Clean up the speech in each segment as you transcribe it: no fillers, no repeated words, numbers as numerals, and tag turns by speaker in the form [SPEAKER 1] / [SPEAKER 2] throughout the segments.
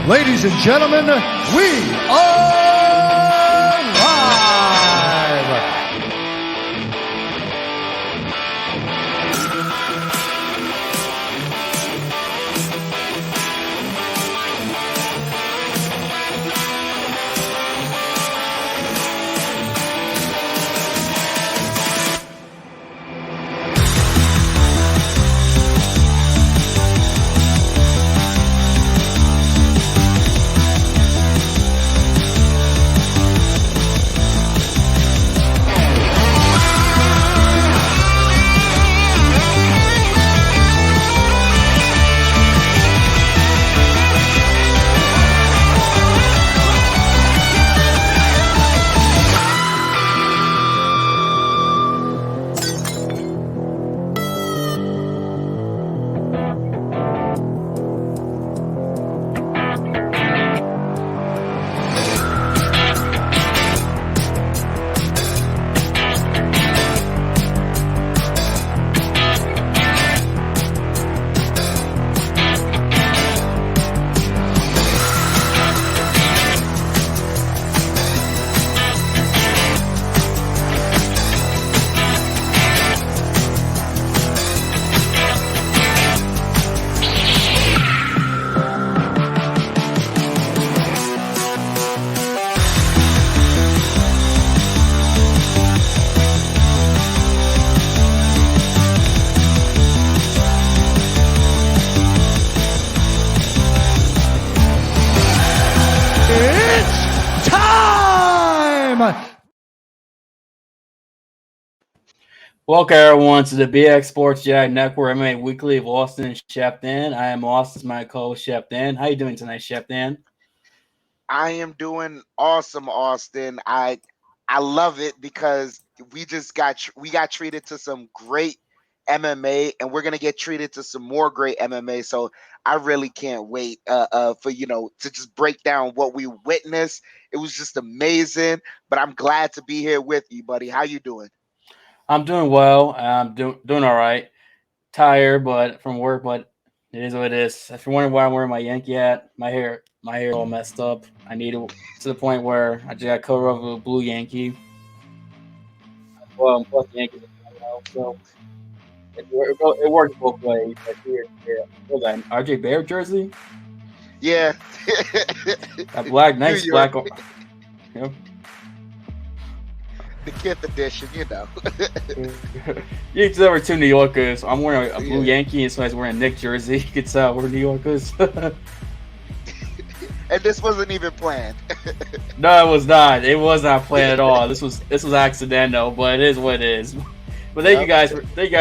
[SPEAKER 1] Ladies and gentlemen, we are live!
[SPEAKER 2] Welcome everyone to the BX Sports Jack Network MMA Weekly of Austin and CHEF Dan. I am Austin, my co-host CHEF Dan. How you doing tonight, CHEF Dan?
[SPEAKER 3] I am doing awesome, Austin. I love it because we got treated to some great MMA, and we're gonna get treated to some more great MMA. So I really can't wait for to just break down what we witnessed. It was just amazing. But I'm glad to be here with you, buddy. How you doing?
[SPEAKER 2] I'm doing well. I'm doing all right. Tired, but from work, but it is what it is. If you're wondering why I'm wearing my Yankee hat, my hair all messed up. I need it to the point where I just got covered up with a blue Yankee. Well, plus the Yankees are well, so it works both ways. Like here. What's that, RJ Bear jersey?
[SPEAKER 3] Yeah.
[SPEAKER 2] That black, nice black. Yep.
[SPEAKER 3] The Kith edition,
[SPEAKER 2] You can tell we're two New Yorkers. I'm wearing a blue Yankee, and somebody's wearing a Knicks jersey. You can tell we're New Yorkers.
[SPEAKER 3] And this wasn't even planned.
[SPEAKER 2] No, it was not. It was not planned at all. This was accidental, but it is what it is. But thank you guys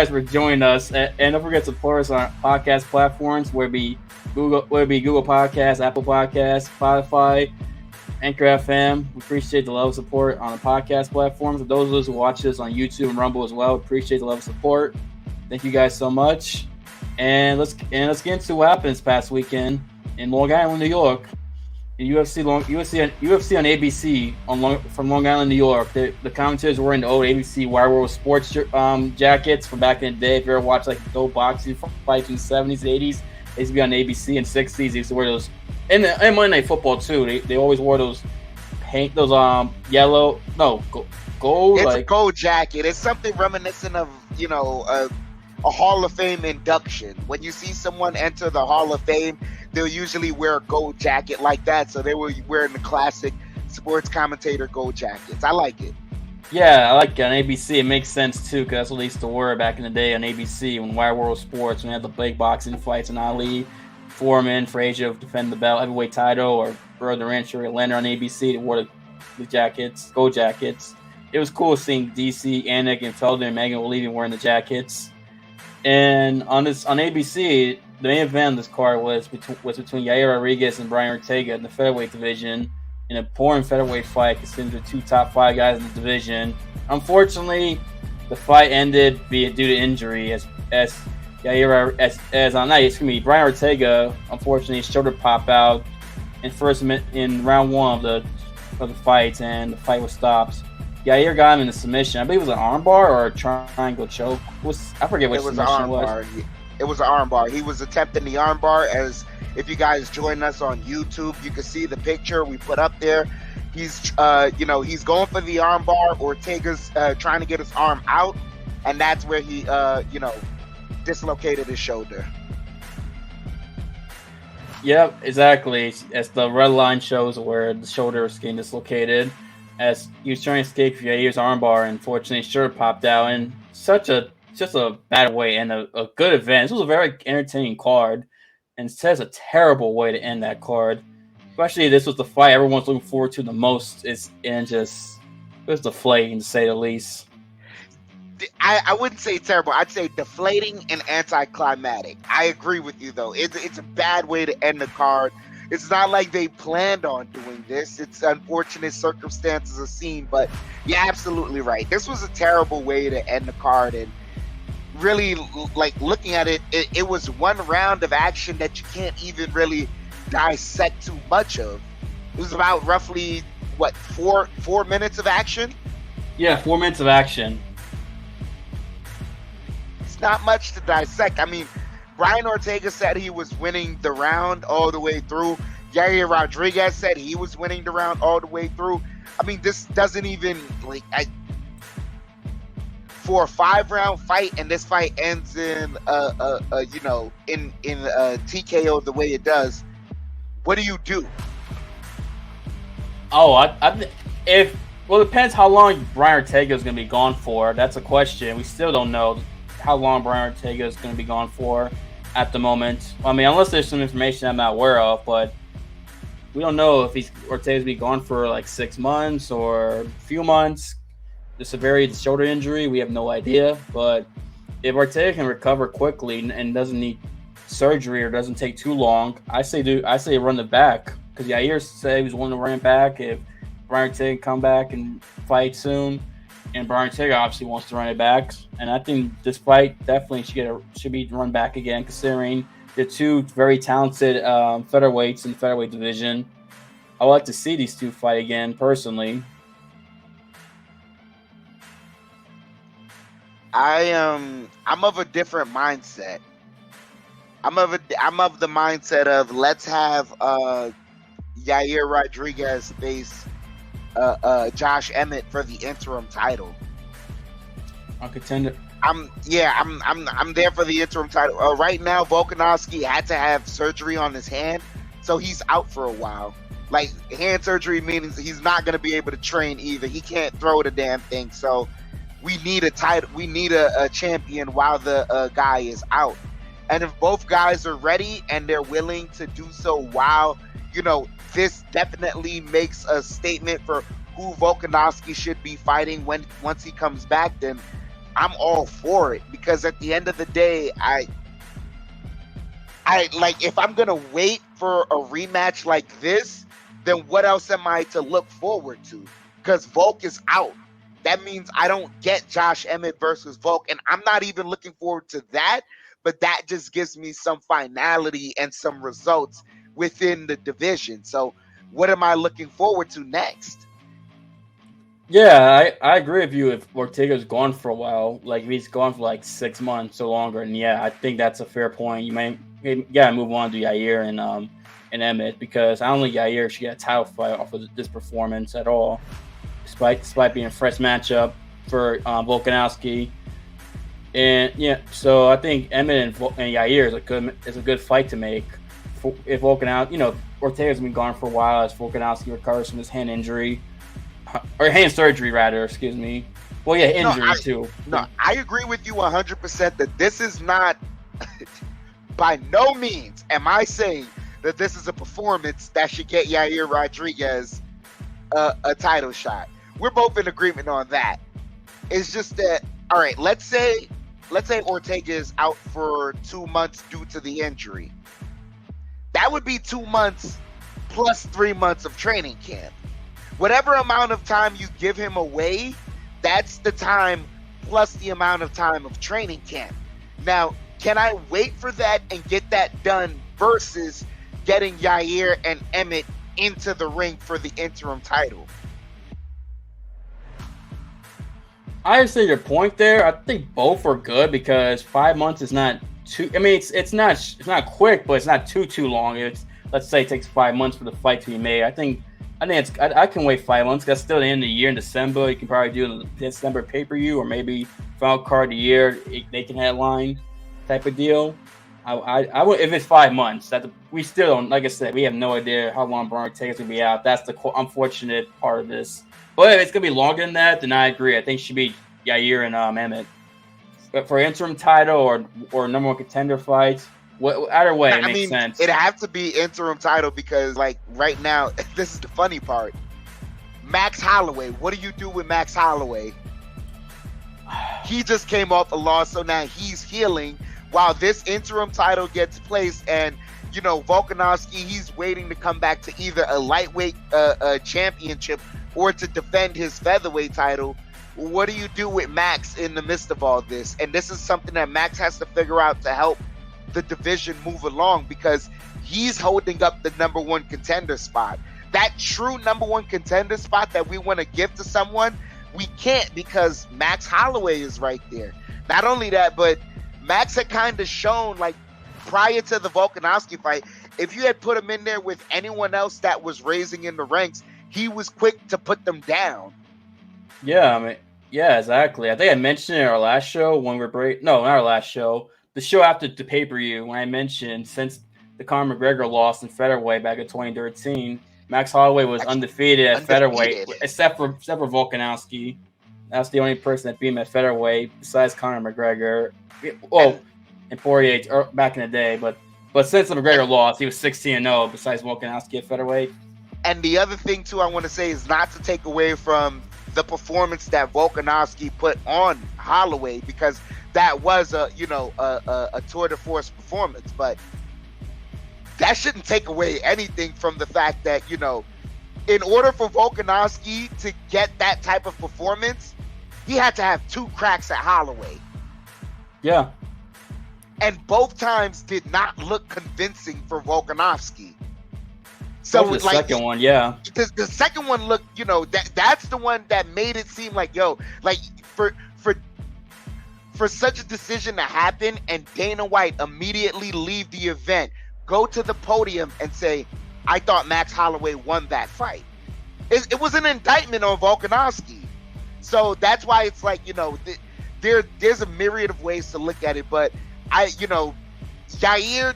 [SPEAKER 2] for joining us, and don't forget to support us on podcast platforms, whether it be Google Podcasts, Apple Podcasts, Spotify, Anchor FM. We appreciate the love and support on the podcast platforms. For those of us who watch this on YouTube and Rumble as well, appreciate the love and support. Thank you guys so much. And let's get into what happened this past weekend in Long Island, New York. In UFC on ABC from Long Island, New York. The commentators were in the old ABC Wire World Sports jackets from back in the day. If you ever watched like the old boxing fights in the 70s, 80s, they used to be on ABC and 60s. They used to wear those. And Monday Night Football too. They always wore those gold.
[SPEAKER 3] It's a gold jacket. It's something reminiscent of a Hall of Fame induction. When you see someone enter the Hall of Fame, they'll usually wear a gold jacket like that. So they were wearing the classic sports commentator gold jackets. I like it.
[SPEAKER 2] Yeah, I like it on ABC. It makes sense too, because that's what they used to wear back in the day on ABC when Wire World Sports, when they had the big boxing fights and Ali, Foreman, Frazier defend the belt, heavyweight title, or Brother Rancher or Leonard on ABC. They wore the jackets, gold jackets. It was cool seeing DC, Anik, and Felder and Megan O'Leary wearing the jackets. And on ABC, the main event of this card was between Yair Rodriguez and Brian Ortega in the featherweight division. An important featherweight fight, considering the two top 5 guys in the division. Unfortunately, the fight ended due to injury as Brian Ortega, unfortunately, his shoulder popped out in round 1 of the fight, and the fight was stopped. Yair got him in a submission. I believe it was an armbar or a triangle choke. I forget which submission it was.
[SPEAKER 3] It was an armbar. He was attempting the armbar. As if you guys join us on YouTube, you can see the picture we put up there. He's, he's going for the armbar. Ortega's trying to get his arm out, and that's where he, dislocated his shoulder.
[SPEAKER 2] Yep, exactly. As the red line shows where the shoulder is getting dislocated, as he was trying to escape Yair's armbar, and unfortunately, his shirt popped out. And just a bad way and a good event. This was a very entertaining card, and it says a terrible way to end that card. Especially this was the fight everyone's looking forward to the most. It was deflating, to say the least.
[SPEAKER 3] I wouldn't say terrible. I'd say deflating and anticlimactic. I agree with you, though. It's a bad way to end the card. It's not like they planned on doing this. It's unfortunate circumstances are seen, but you're absolutely right. This was a terrible way to end the card, and really, like, looking at it, it was one round of action that you can't even really dissect too much of. It was about roughly, what, four minutes of action?
[SPEAKER 2] Yeah, 4 minutes of action.
[SPEAKER 3] Not much to dissect. I mean, Brian Ortega said he was winning the round all the way through. Yair Rodriguez said he was winning the round all the way through. I mean, this doesn't even, for a 5-round fight, and this fight ends in TKO the way it does. What do you do?
[SPEAKER 2] Oh, it depends how long Brian Ortega is going to be gone for. That's a question. We still don't know how long Brian Ortega is going to be gone for at the moment. I mean, unless there's some information I'm not aware of, but we don't know if Ortega's going to be gone for like 6 months or a few months. The severity of the shoulder injury, we have no idea. But if Ortega can recover quickly and doesn't need surgery or doesn't take too long, I say run it back, because Yair said he was willing to run it back if Brian Ortega can come back and fight soon. And Brian Ortega obviously wants to run it back. And I think this fight definitely should be run back again, considering the two very talented featherweights in the featherweight division. I would like to see these two fight again, personally.
[SPEAKER 3] I'm of a different mindset. I'm of the mindset of, let's have Yair Rodriguez face Josh Emmett for the interim title.
[SPEAKER 2] A contender.
[SPEAKER 3] I'm there for the interim title. Right now, Volkanovski had to have surgery on his hand, so he's out for a while. Like, hand surgery means he's not going to be able to train either. He can't throw the damn thing. So we need a title. We need a champion while the guy is out. And if both guys are ready and they're willing to do so while, this definitely makes a statement for who Volkanovski should be fighting once he comes back, then I'm all for it. Because at the end of the day, I like, if I'm gonna wait for a rematch like this, then what else am I to look forward to? Because Volk is out. That means I don't get Josh Emmett versus Volk, and I'm not even looking forward to that. But that just gives me some finality and some results within the division. So what am I looking forward to next?
[SPEAKER 2] Yeah, I agree with you. If Ortega's gone for a while, like if he's gone for like 6 months or longer, and yeah, I think that's a fair point. You gotta move on to Yair and Emmett, because I don't think Yair should get a title fight off of this performance at all, despite being a fresh matchup for Volkanovski. And yeah, so I think Emmett and Yair is a good fight to make. If Ortega's been gone for a while, as Volkanovski recovers from his hand injury, or hand surgery rather, excuse me. Well, yeah, injury too.
[SPEAKER 3] No, I agree with you 100% that this is not, by no means am I saying that this is a performance that should get Yair Rodriguez a title shot. We're both in agreement on that. It's just that, all right, let's say Ortega is out for 2 months due to the injury. That would be 2 months plus 3 months of training camp. Whatever amount of time you give him away, that's the time plus the amount of time of training camp. Now, can I wait for that and get that done versus getting Yair and Emmett into the ring for the interim title?
[SPEAKER 2] I understand your point there. I think both are good because 5 months is not too. I mean, it's not quick, but it's not too long. It's, let's say it takes 5 months for the fight to be made. I think I can wait 5 months. That's still the end of the year in December. You can probably do the December pay-per-view or maybe final card of the year. They can headline type of deal. I would, if it's 5 months. That we still don't. Like I said, we have no idea how long Brian Ortega's gonna be out. That's the unfortunate part of this. But if it's gonna be longer than that, then I agree. I think it should be Yair and Emmett. But for interim title or number one contender fights, either way, it makes sense.
[SPEAKER 3] It have to be interim title because, like, right now, this is the funny part. Max Holloway, what do you do with Max Holloway? He just came off a loss, so now he's healing while this interim title gets placed. And, you know, Volkanovski, he's waiting to come back to either a lightweight championship or to defend his featherweight title. What do you do with Max in the midst of all this? And this is something that Max has to figure out to help the division move along because he's holding up the number one contender spot. That true number one contender spot that we want to give to someone, we can't because Max Holloway is right there. Not only that, but Max had kind of shown, like, prior to the Volkanovski fight, if you had put him in there with anyone else that was raising in the ranks, he was quick to put them down.
[SPEAKER 2] Yeah, I mean, yeah, exactly. I think I mentioned it in our last show when not our last show, the show after the pay-per-view, when I mentioned since the Conor McGregor loss in featherweight back in 2013, Max Holloway was undefeated at featherweight, except for Volkanovski. That's the only person that beat him at featherweight besides Conor McGregor. Well, in 48 back in the day, but since the McGregor loss, he was 16-0 besides Volkanovski at featherweight. And
[SPEAKER 3] the other thing too I want to say is not to take away from the performance that Volkanovski put on Holloway because that was a tour de force performance, but that shouldn't take away anything from the fact that, you know, in order for Volkanovski to get that type of performance, he had to have 2 cracks at Holloway.
[SPEAKER 2] Yeah.
[SPEAKER 3] And both times did not look convincing for Volkanovski. So
[SPEAKER 2] the second one, yeah.
[SPEAKER 3] The second one looked, you know, that's the one that made it seem like, yo, like for such a decision to happen and Dana White immediately leave the event, go to the podium and say, I thought Max Holloway won that fight. It was an indictment on Volkanovski. So that's why it's like, you know, there's a myriad of ways to look at it. But Yair,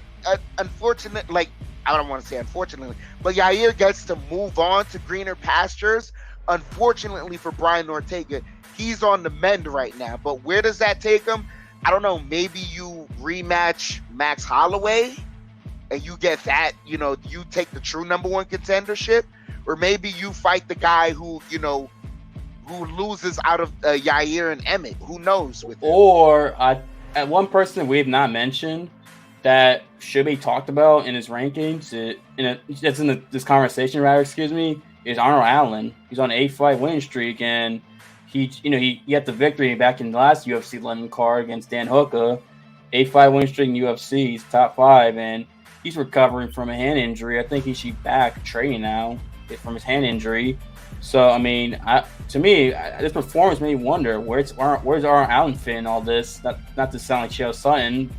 [SPEAKER 3] unfortunate, like, I don't want to say unfortunately, but Yair gets to move on to greener pastures. Unfortunately for Brian Ortega, he's on the mend right now. But where does that take him? I don't know. Maybe you rematch Max Holloway and you get that, you know, you take the true number one contendership, or maybe you fight the guy who, you know, who loses out of Yair and Emmett. Who knows? With him. Or
[SPEAKER 2] at one person we've not mentioned that should be talked about in his rankings, that's in this conversation, rather, excuse me, is Arnold Allen. He's on an 8-fight winning streak, and he had the victory back in the last UFC London card against Dan Hooker. 8-fight winning streak in UFC. He's top 5, and he's recovering from a hand injury. I think he should be back training now from his hand injury. So, I mean, to me, this performance made me wonder, where's Arnold Allen fit in all this? Not to sound like Chael Sutton.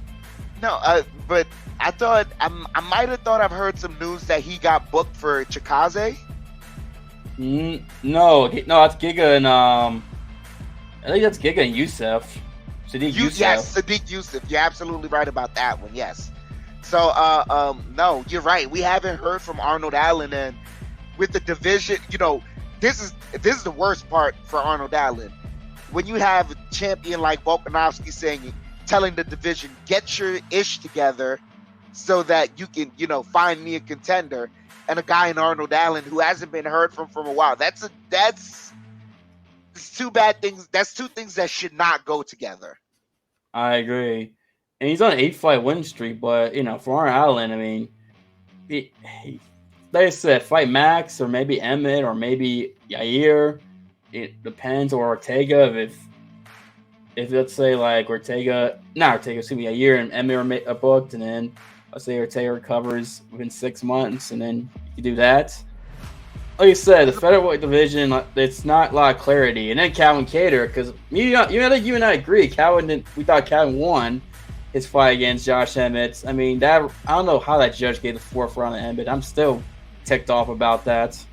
[SPEAKER 3] No, but I thought I might have thought I've heard some news that he got booked for Chikaze.
[SPEAKER 2] No, that's Giga and I think that's Giga and Youssef. Youssef.
[SPEAKER 3] Yes, Sadiq Youssef. You're absolutely right about that one. Yes. So, no, you're right. We haven't heard from Arnold Allen, and with the division, you know, this is the worst part for Arnold Allen. When you have a champion like Volkanovski telling the division, get your ish together so that you can, you know, find me a contender, and a guy in Arnold Allen who hasn't been heard from a while. That's two bad things. That's two things that should not go together.
[SPEAKER 2] I agree. And he's on an 8-fight win streak, but, you know, for Arnold Allen, I mean, he like I said, fight Max or maybe Emmett or maybe Yair. It depends, or Ortega. If let's say like Yair and Emmett are booked, and then let's say Ortega recovers within 6 months, and then you do that. like you said, the featherweight division, it's not a lot of clarity. And then Calvin Kattar, because I think you and I agree. We thought Calvin won his fight against Josh Emmett. I mean, I don't know how that judge gave the fourth round to Emmett. I'm still ticked off about that.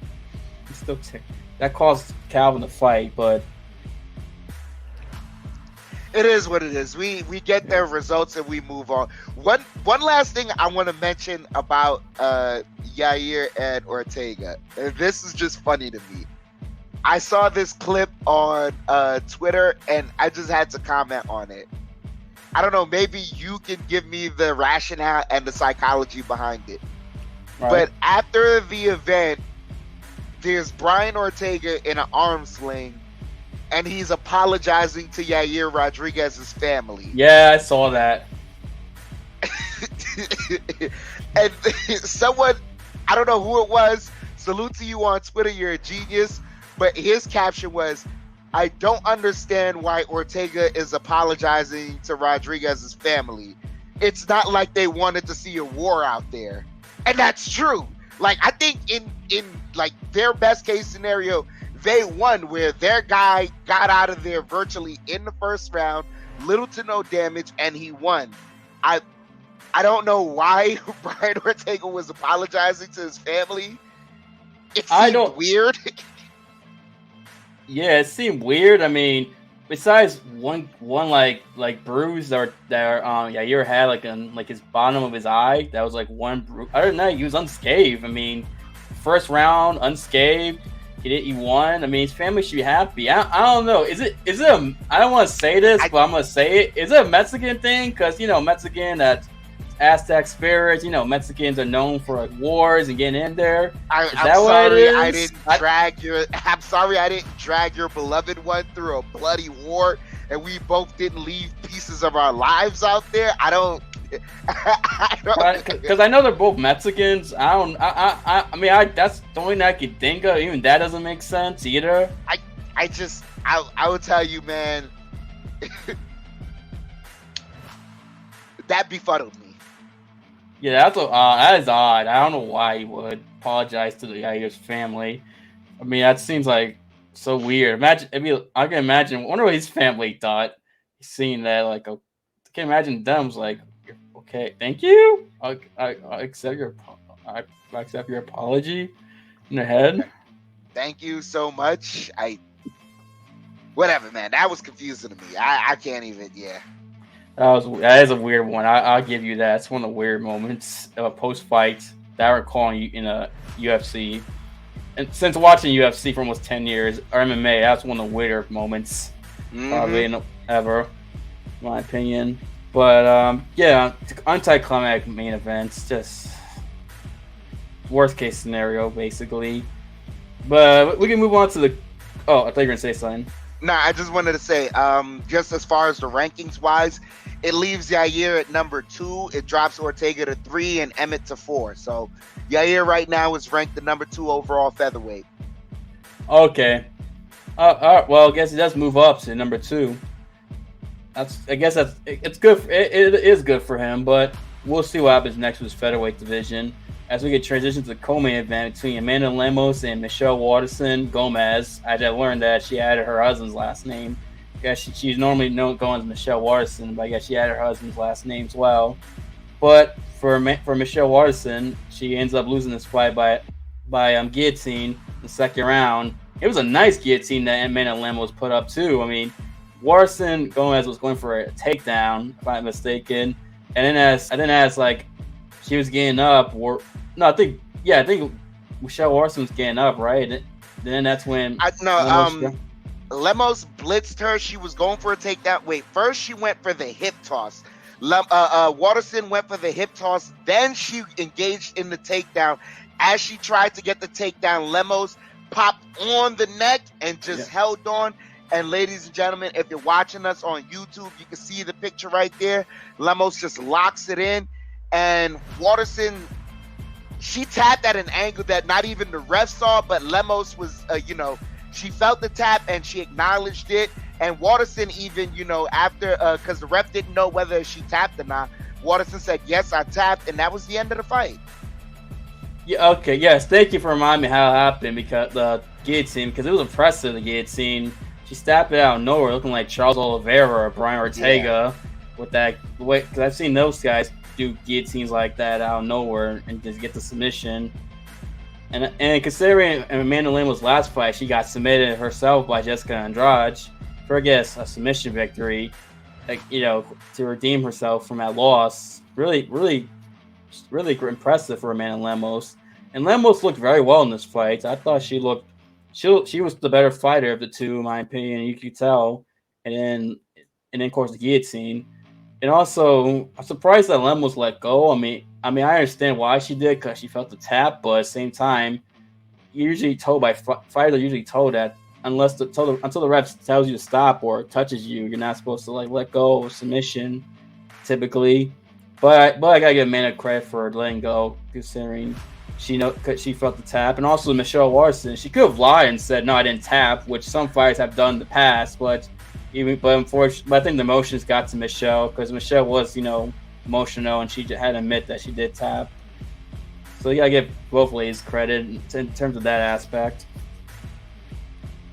[SPEAKER 2] I'm still ticked. That caused Calvin to fight, but
[SPEAKER 3] it is what it is. We get their results and we move on. One last thing I want to mention about Yair and Ortega. This is just funny to me. I saw this clip on Twitter and I just had to comment on it. I don't know, maybe you can give me the rationale and the psychology behind it. Right. But after the event, there's Brian Ortega in an arm sling, and he's apologizing to Yair Rodriguez's family.
[SPEAKER 2] Yeah, I saw that.
[SPEAKER 3] And someone, I don't know who it was, salute to you on Twitter, you're a genius, but his caption was, I don't understand why Ortega is apologizing to Rodriguez's family. It's not like they wanted to see a war out there. And that's true. Like, I think in like their best case scenario, they won, where their guy got out of there virtually in the first round, little to no damage, and he won. I don't know why Brian Ortega was apologizing to his family. It seemed weird.
[SPEAKER 2] Yeah, it seemed weird. I mean, besides one like bruise that Yair had like his bottom of his eye, that was like one bruise. Other than that, he was unscathed. I mean, first round unscathed. He won. I mean, his family should be happy. I don't know. Is it I don't want to say this, but I'm gonna say it. Is it a Mexican thing? Because Mexican, that Aztec spirits. Mexicans are known for like wars and getting in there.
[SPEAKER 3] I'm sorry I didn't drag your beloved one through a bloody war, and we both didn't leave pieces of our lives out there. I don't.
[SPEAKER 2] Because I know they're both Mexicans. I mean, that's the only thing I could think of. Even that doesn't make sense either.
[SPEAKER 3] I would tell you, man, that befuddled me.
[SPEAKER 2] Yeah, that is odd. I don't know why he would apologize to the Yair's family. I mean, that seems like so weird. I can imagine. I wonder what his family thought. Seeing that, like, I can imagine them's like, okay, thank you. I accept your apology in their head.
[SPEAKER 3] Thank you so much. Whatever, man. That was confusing to me. I can't even. Yeah.
[SPEAKER 2] That is a weird one. I'll give you that. It's one of the weird moments post fight that I recall in a UFC. And since watching UFC for almost 10 years, or MMA, that's one of the weirder moments probably ever, in my opinion. But yeah, anticlimactic main events, just worst case scenario basically. But we can move on to the. Oh, I thought you were gonna say something.
[SPEAKER 3] No, I just wanted to say, just as far as the rankings wise, it leaves Yair at number 2. It drops Ortega to 3 and Emmett to 4. So Yair right now is ranked the number 2 overall featherweight.
[SPEAKER 2] Okay. All right. Well, I guess he does move up to number 2. It's good. It is good for him, but we'll see what happens next with his featherweight division as we get transitioned to the co-main event between Amanda Lemos and Miesha Waterson-Gomez. I just learned that she added her husband's last name. I guess she's normally known going as Miesha Waterson, but I guess she added her husband's last name as well. But for Miesha Waterson, she ends up losing this fight by guillotine in the second round. It was a nice guillotine that Amanda Lemos put up too. I mean, Waterson-Gomez was going for a takedown, if I'm not mistaken, and then as like she was getting up, I think Miesha Waterson was getting up, right? And then that's when
[SPEAKER 3] Lemos blitzed her. She was going for a takedown. Wait, first she went for the hip toss. Waterson went for the hip toss. Then she engaged in the takedown. As she tried to get the takedown, Lemos popped on the neck and just held on. And ladies and gentlemen, if you're watching us on YouTube, you can see the picture right there. Lemos just locks it in. And Waterson, she tapped at an angle that not even the ref saw, but Lemos was, she felt the tap and she acknowledged it. And Waterson even, after, because the ref didn't know whether she tapped or not, Waterson said, yes, I tapped. And that was the end of the fight.
[SPEAKER 2] Yeah, okay, yes. Thank you for reminding me how it happened because the guillotine, because it was impressive. The guillotine, she stabbed it out of nowhere, looking like Charles Oliveira or Brian Ortega with that way. Because I've seen those guys do guillotines like that out of nowhere and just get the submission. And considering Amanda Lemos' last fight, she got submitted herself by Jessica Andrade for, I guess, a submission victory, like, to redeem herself from that loss. Really impressive for Amanda Lemos. And Lemos looked very well in this fight. I thought she was the better fighter of the two, in my opinion. You could tell. And then of course the guillotine. And also, I'm surprised that Lemos let go. I mean, I understand why she did, because she felt the tap, but at the same time, usually told by fighters, usually told that until the ref tells you to stop or touches you, you're not supposed to let go of submission, typically. But I gotta give Amanda credit for letting go, considering she felt the tap. And also Michelle Waterson, she could have lied and said no, I didn't tap, which some fighters have done in the past, but unfortunately, I think the emotions got to Michelle, because Michelle was, emotional, and she had to admit that she did tap. So you gotta give both ladies credit in terms of that aspect.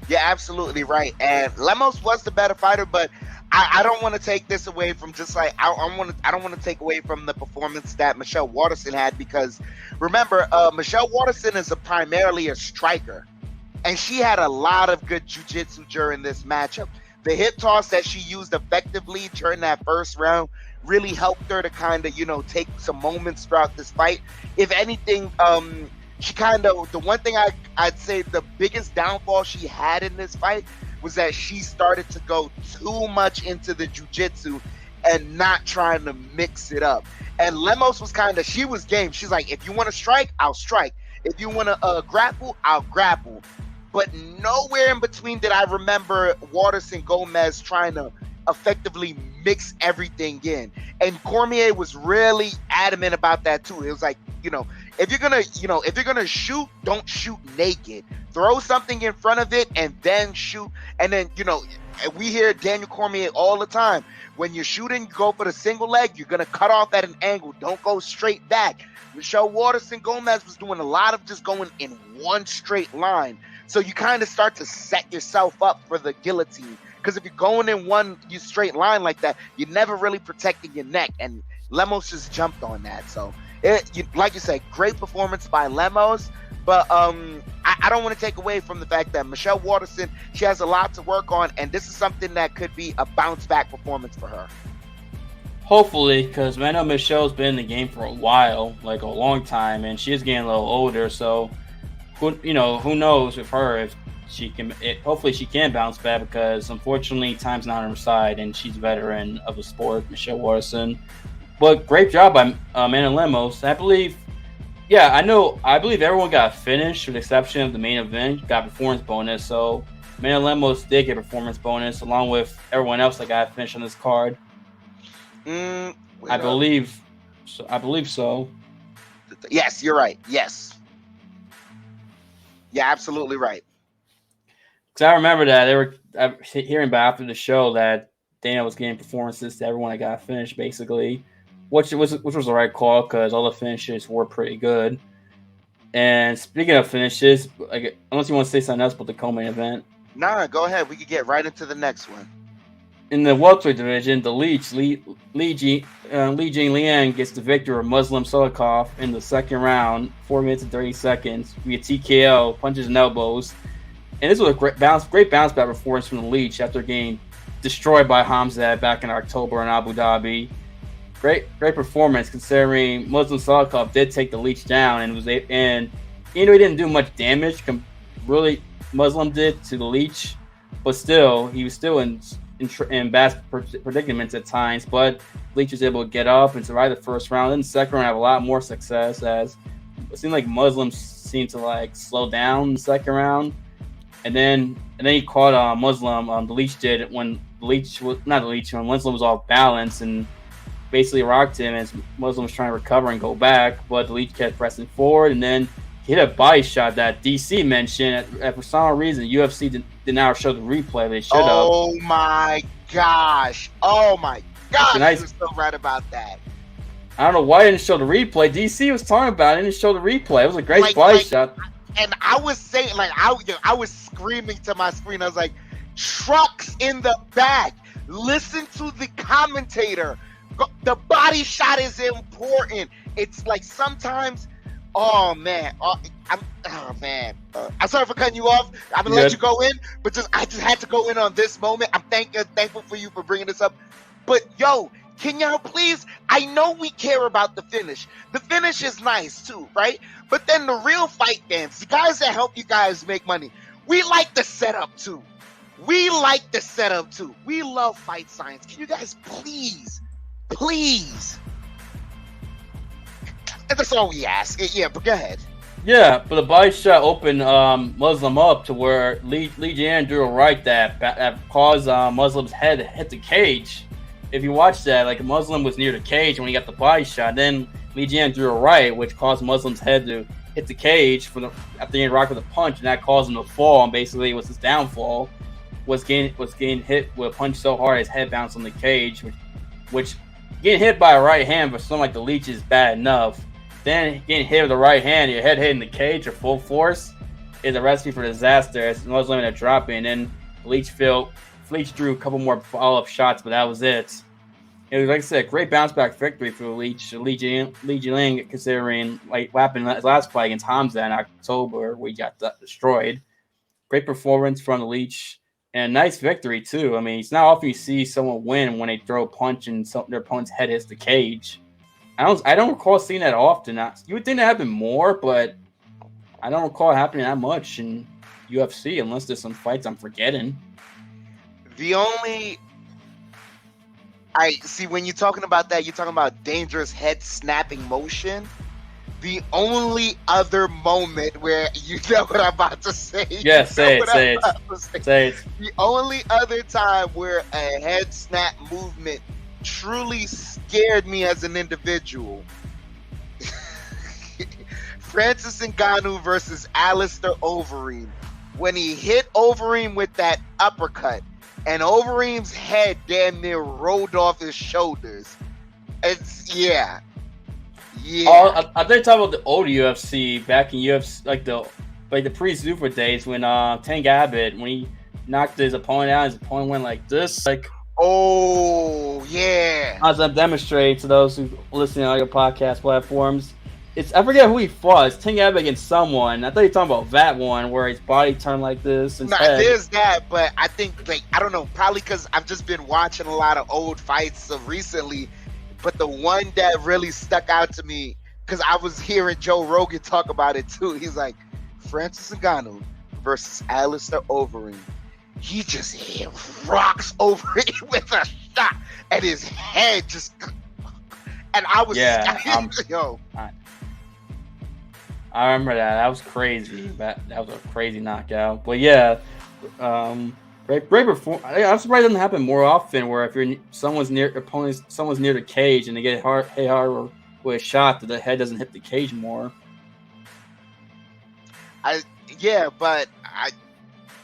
[SPEAKER 3] Yeah, absolutely right. And Lemos was the better fighter, but I don't want to take this away from I don't want to take away from the performance that Michelle Waterson had, because remember, Michelle Waterson is primarily a striker, and she had a lot of good jiu-jitsu during this matchup. The hip toss that she used effectively during that first round really helped her to kind of, take some moments throughout this fight. If anything, she the one thing I'd say the biggest downfall she had in this fight was that she started to go too much into the jiu-jitsu and not trying to mix it up. And Lemos was she was game. She's like, if you want to strike, I'll strike. If you want to grapple, I'll grapple. But nowhere in between did I remember Waterson-Gomez trying to effectively mix everything in. And Cormier was really adamant about that too. It was like, if you're gonna shoot, don't shoot naked. Throw something in front of it and then shoot. And then, we hear Daniel Cormier all the time. When you're shooting, you go for the single leg, you're gonna cut off at an angle. Don't go straight back. Michelle Waterson-Gomez was doing a lot of just going in one straight line. So you kind of start to set yourself up for the guillotine. Because if you're going in one straight line like that, you're never really protecting your neck. And Lemos just jumped on that. So, like you said, great performance by Lemos. But I don't want to take away from the fact that Michelle Waterson, she has a lot to work on. And this is something that could be a bounce-back performance for her.
[SPEAKER 2] Hopefully, because I know Michelle's been in the game for a while, like a long time, and she is getting a little older. So, who knows with her if she can? Hopefully, she can bounce back, because unfortunately, time's not on her side, and she's a veteran of the sport, Michelle Waterson. But great job by Amanda Lemos. I believe everyone got finished, with the exception of the main event, got performance bonus. So Amanda Lemos did get performance bonus, along with everyone else that got finished on this card. I believe so.
[SPEAKER 3] Yes, you're right. Yes. Yeah, absolutely right.
[SPEAKER 2] Because I remember that they were hearing about after the show that Dana was getting performances to everyone that got finished, basically, which was the right call, because all the finishes were pretty good. And speaking of finishes, unless you want to say something else about the co-main event.
[SPEAKER 3] Nah, go ahead. We could get right into the next one.
[SPEAKER 2] In the welterweight division, the Li Jingliang gets the victory of Muslim Salikhov in the second round, 4 minutes and 30 seconds, via TKO, punches and elbows. And this was a great bounce back performance from the Leech after getting destroyed by Hamzat back in October in Abu Dhabi. Great performance, considering Muslim Salikhov did take the Leech down, and he didn't do much damage. Really, Muslim did to the Leech, but still, he was still in bad predicaments at times. But Leech was able to get up and survive the first round. In the second round, have a lot more success, as it seemed like Muslims seemed to slow down in the second round. And then he caught Muslim. The Leech did when Muslim was off balance and basically rocked him as Muslim was trying to recover and go back. But the Leech kept pressing forward, and then he hit a body shot that DC mentioned. For some reason, UFC did not show the replay. They should have.
[SPEAKER 3] Oh my gosh! I'm so right about that.
[SPEAKER 2] I don't know why they didn't show the replay. DC was talking about it. They didn't show the replay. It was a great body shot.
[SPEAKER 3] And I was saying, like, I was screaming to my screen. I was like, trucks in the back. Listen to the commentator. The body shot is important. It's like sometimes, I'm sorry for cutting you off. I'm gonna let you go in, but I just had to go in on this moment. I'm thankful for you for bringing this up. But yo, can y'all please? I know we care about the finish. The finish is nice too, right? But then the real fight fans, the guys that help you guys make money, we like the setup too. We love fight signs. Can you guys please? That's all we ask. Yeah, but go ahead.
[SPEAKER 2] Yeah, but the body shot opened Muslim up to where Li Jian drew a right that caused Muslim's head to hit the cage. If you watch that, like Muslim was near the cage when he got the body shot. Then Li Jian drew a right, which caused Muslim's head to hit the cage after getting rocked with a punch, and that caused him to fall. And basically, it was his downfall. Was getting hit with a punch so hard his head bounced on the cage, which getting hit by a right hand for someone like the Leech is bad enough. Then getting hit with the right hand, your head hitting the cage at full force is a recipe for disaster. As Muslim ended up dropping, and Leech drew a couple more follow-up shots, but that was it. It was, like I said, a great bounce-back victory for Leech. Li Jingliang, considering like what happened in his last fight against Hamza in October, where he got destroyed. Great performance from the Leech, and nice victory too. I mean, it's not often you see someone win when they throw a punch and their opponent's head hits the cage. I don't recall seeing that often. You would think that happened more, but I don't recall it happening that much in UFC, unless there's some fights I'm forgetting.
[SPEAKER 3] I see when you're talking about that, you're talking about dangerous head snapping motion. The only other moment where you know what I'm about to say.
[SPEAKER 2] Yeah, say it.
[SPEAKER 3] The only other time where a head snap movement truly scared me as an individual. Francis Ngannou versus Alistair Overeem. When he hit Overeem with that uppercut, and Overeem's head damn near rolled off his shoulders. It's yeah.
[SPEAKER 2] I think talking about the old UFC back in UFC, like the pre-Zuffa days when Tank Abbott, when he knocked his opponent out, his opponent went like this, like.
[SPEAKER 3] Oh yeah.
[SPEAKER 2] As I'm demonstrating to those who listen on your podcast platforms, I forget who he fought. It's Tank Abbott against someone. I thought you were talking about that one where his body turned like this.
[SPEAKER 3] There's that, but I think I don't know, probably because I've just been watching a lot of old fights recently. But the one that really stuck out to me, because I was hearing Joe Rogan talk about it too. He's like, Francis Ngannou versus Alistair Overeem. He just hit rocks over it with a shot, and his head just. And I was yo.
[SPEAKER 2] I remember that. That was crazy. That was a crazy knockout. But yeah, great performance. I'm surprised it doesn't happen more often. Where if someone's near the cage and they get hit hard with a shot, that the head doesn't hit the cage more.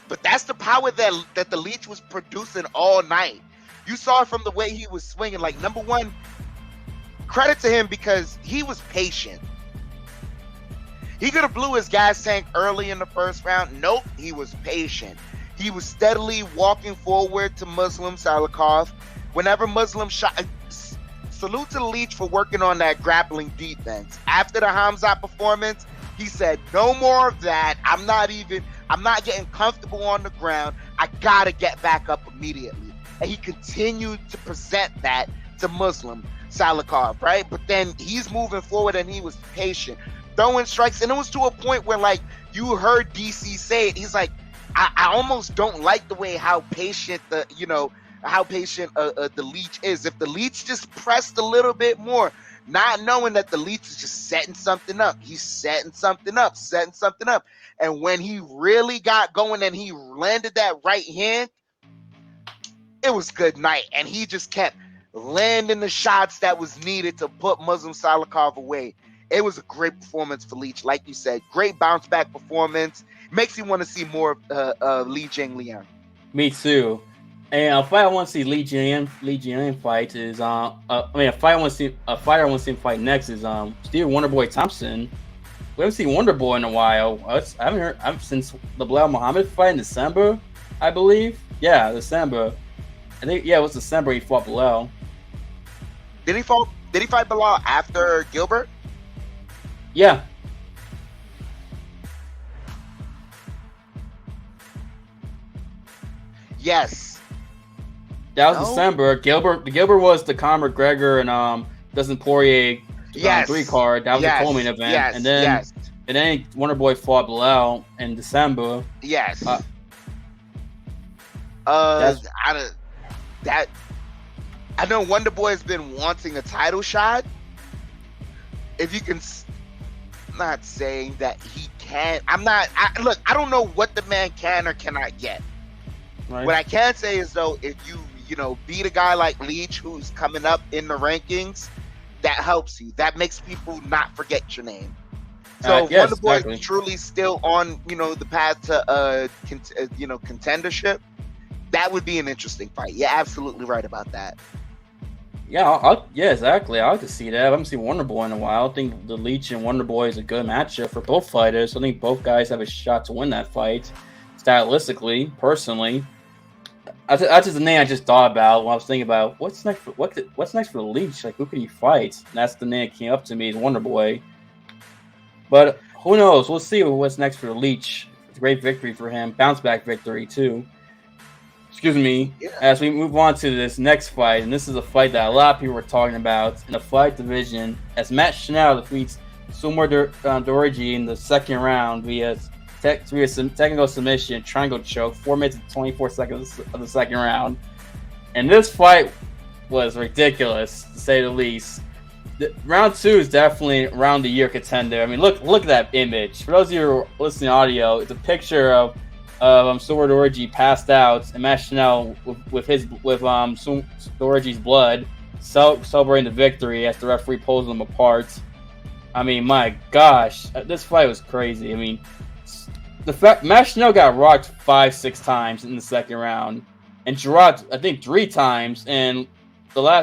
[SPEAKER 3] But that's the power that the Leech was producing all night. You saw it from the way he was swinging. Like, number one, credit to him because he was patient. He could have blew his gas tank early in the first round. Nope, he was patient. He was steadily walking forward to Muslim Salikhov. Whenever Muslim shot, salute to the Leech for working on that grappling defense. After the Hamzat performance, he said, no more of that. I'm not getting comfortable on the ground. I gotta get back up immediately. And he continued to present that to Muslim Salikhov, right? But then he's moving forward and he was patient, throwing strikes. And it was to a point where, like, you heard DC say it. He's like, I almost don't like the way how patient the Leech is. If the Leech just pressed a little bit more, not knowing that the Leech is just setting something up. He's setting something up. And when he really got going and he landed that right hand, it was good night. And he just kept landing the shots that was needed to put Muslim Salikhov away. It was a great performance for Leech. Like you said, great bounce back performance. Makes you want to see more of Li Jingliang.
[SPEAKER 2] Me too. And a fight I want to see Li Jingliang fight is a fight I want to see him fight next is Steve Wonderboy Thompson. We haven't seen Wonderboy in a while. I haven't heard since the Bilal Muhammad fight in December, I believe. Yeah, December. I think it was December he fought Bilal.
[SPEAKER 3] Did he fight Bilal after Gilbert?
[SPEAKER 2] Yeah.
[SPEAKER 3] Yes.
[SPEAKER 2] That was December. Gilbert was the Conor McGregor and Dustin Poirier 3 card. That was the co-main event. And then Wonderboy fought Bilal in December.
[SPEAKER 3] Yes. I know Wonderboy has been wanting a title shot. If you can, not saying that he can. Look, I don't know what the man can or cannot get. Right. What I can say is though, if you beat a guy like Leach who's coming up in the rankings, that helps you. That makes people not forget your name. So
[SPEAKER 2] yes,
[SPEAKER 3] Wonderboy is truly still on the path to contendership. That would be an interesting fight. You're absolutely right about that.
[SPEAKER 2] Yeah, exactly. I like to see that. I haven't seen Wonderboy in a while. I think the Leach and Wonderboy is a good matchup for both fighters. I think both guys have a shot to win that fight. Stylistically, personally, that's just a name I just thought about when I was thinking about what's next for the Leach. Like, who could he fight? And that's the name that came up to me, is Wonderboy. But who knows? We'll see what's next for the Leach. It's a great victory for him. Bounce back victory too. Excuse me. Yeah. As we move on to this next fight, and this is a fight that a lot of people were talking about in the fight division, as Matt Schnell defeats Mudaerji in the second round via technical submission, triangle choke, 4 minutes and 24 seconds of the second round. And this fight was ridiculous, to say the least. Round 2 is definitely round the year contender. I mean, look at that image. For those of you who are listening to audio, it's a picture of Mudaerji passed out, and Matt Schnell with Mudaerji's blood, celebrating the victory as the referee pulls them apart. I mean, my gosh, this fight was crazy. I mean, the fact Matt Schnell got rocked 5-6 times in the second round, and Jourdain, I think 3 times, and those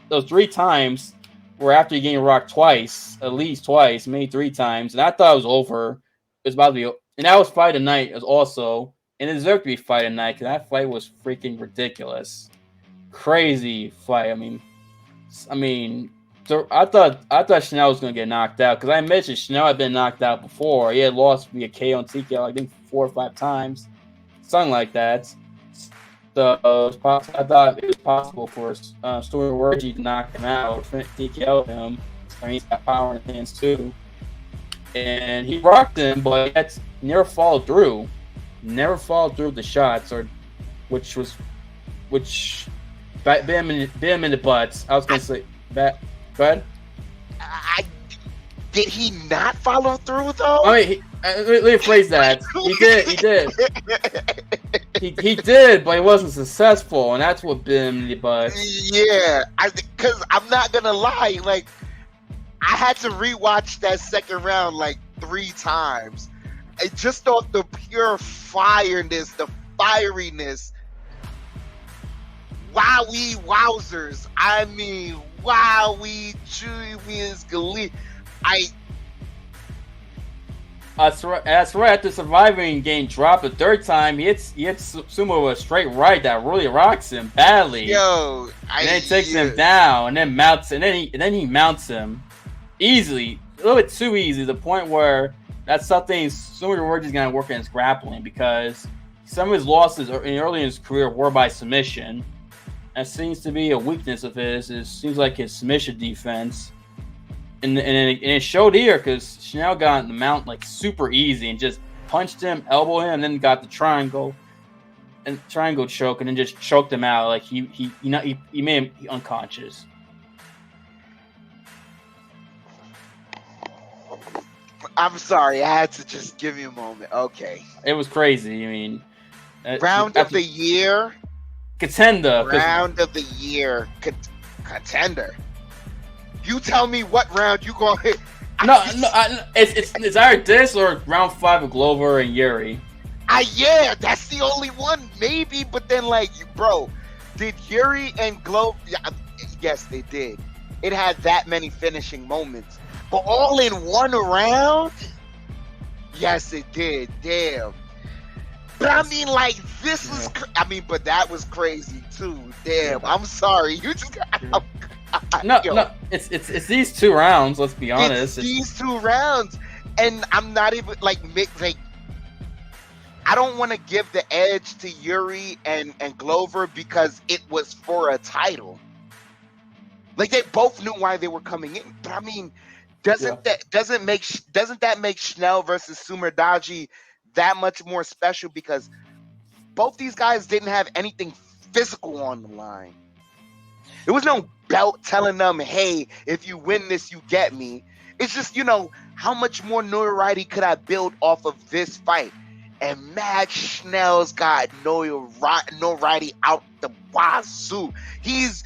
[SPEAKER 2] 3 times were after getting rocked twice, at least twice, maybe 3 times, and I thought it was over. It was about to be. And that was fight of night as also, and it deserved to be fight of night because that fight was freaking ridiculous, crazy fight. I mean, so I thought Schnell was gonna get knocked out because I mentioned Schnell had been knocked out before. He had lost via KO and TKO, I think 4 or 5 times, something like that. So I thought it was possible for Mudaerji to knock him out, TKO him. I mean, he's got power in his hands too. And he rocked him, but that's never followed through. Never followed through the shots, which bit him in the butts. I was gonna say that. Go ahead.
[SPEAKER 3] Did he not follow through though?
[SPEAKER 2] I mean, let me phrase that. He did. He did, but he wasn't successful, and that's what bit him in the butts.
[SPEAKER 3] Yeah, because I'm not gonna lie, like, I had to rewatch that second round like 3 times. It just off the pure fireness, the fieriness. Wowie wowzers. I mean, wowie chewies glee.
[SPEAKER 2] That's right. After surviving getting dropped a 3rd time, he hits Sumo with a straight right that really rocks him badly. And then takes him down, and then mounts, and then he mounts him easily, a little bit too easy, to the point where that's something Mudaerji's gonna work on his grappling, because some of his losses early in his career were by submission. That seems to be a weakness of his. It seems like his submission defense. And it showed here because Schnell got the mount like super easy and just punched him, elbowed him, and then got the triangle choke, and then just choked him out. Like he made him unconscious.
[SPEAKER 3] I'm sorry, I had to just give you a moment. Okay,
[SPEAKER 2] it was crazy. I mean,
[SPEAKER 3] round of the year
[SPEAKER 2] contender.
[SPEAKER 3] Round of the year contender. You tell me what round you gonna hit.
[SPEAKER 2] It's either this or round 5 of Glover and Yuri.
[SPEAKER 3] Yeah, that's the only one, maybe. But then, like, bro, did Yuri and Glover? Yeah, yes, they did. It had that many finishing moments, but all in one round. Yes, it did. Damn. But I mean, like, this was. But that was crazy too. Damn. I'm sorry. You just.
[SPEAKER 2] No. It's these 2 rounds. Let's be honest.
[SPEAKER 3] It's these 2 rounds, and I'm not even like. I don't want to give the edge to Yuri and Glover because it was for a title. Like, they both knew why they were coming in, but I mean, doesn't that make Schnell versus Mudaerji that much more special because both these guys didn't have anything physical on the line. There was no belt telling them, "Hey, if you win this, you get me." It's just, how much more notoriety could I build off of this fight? And Matt Schnell's got notoriety out the wazoo. He's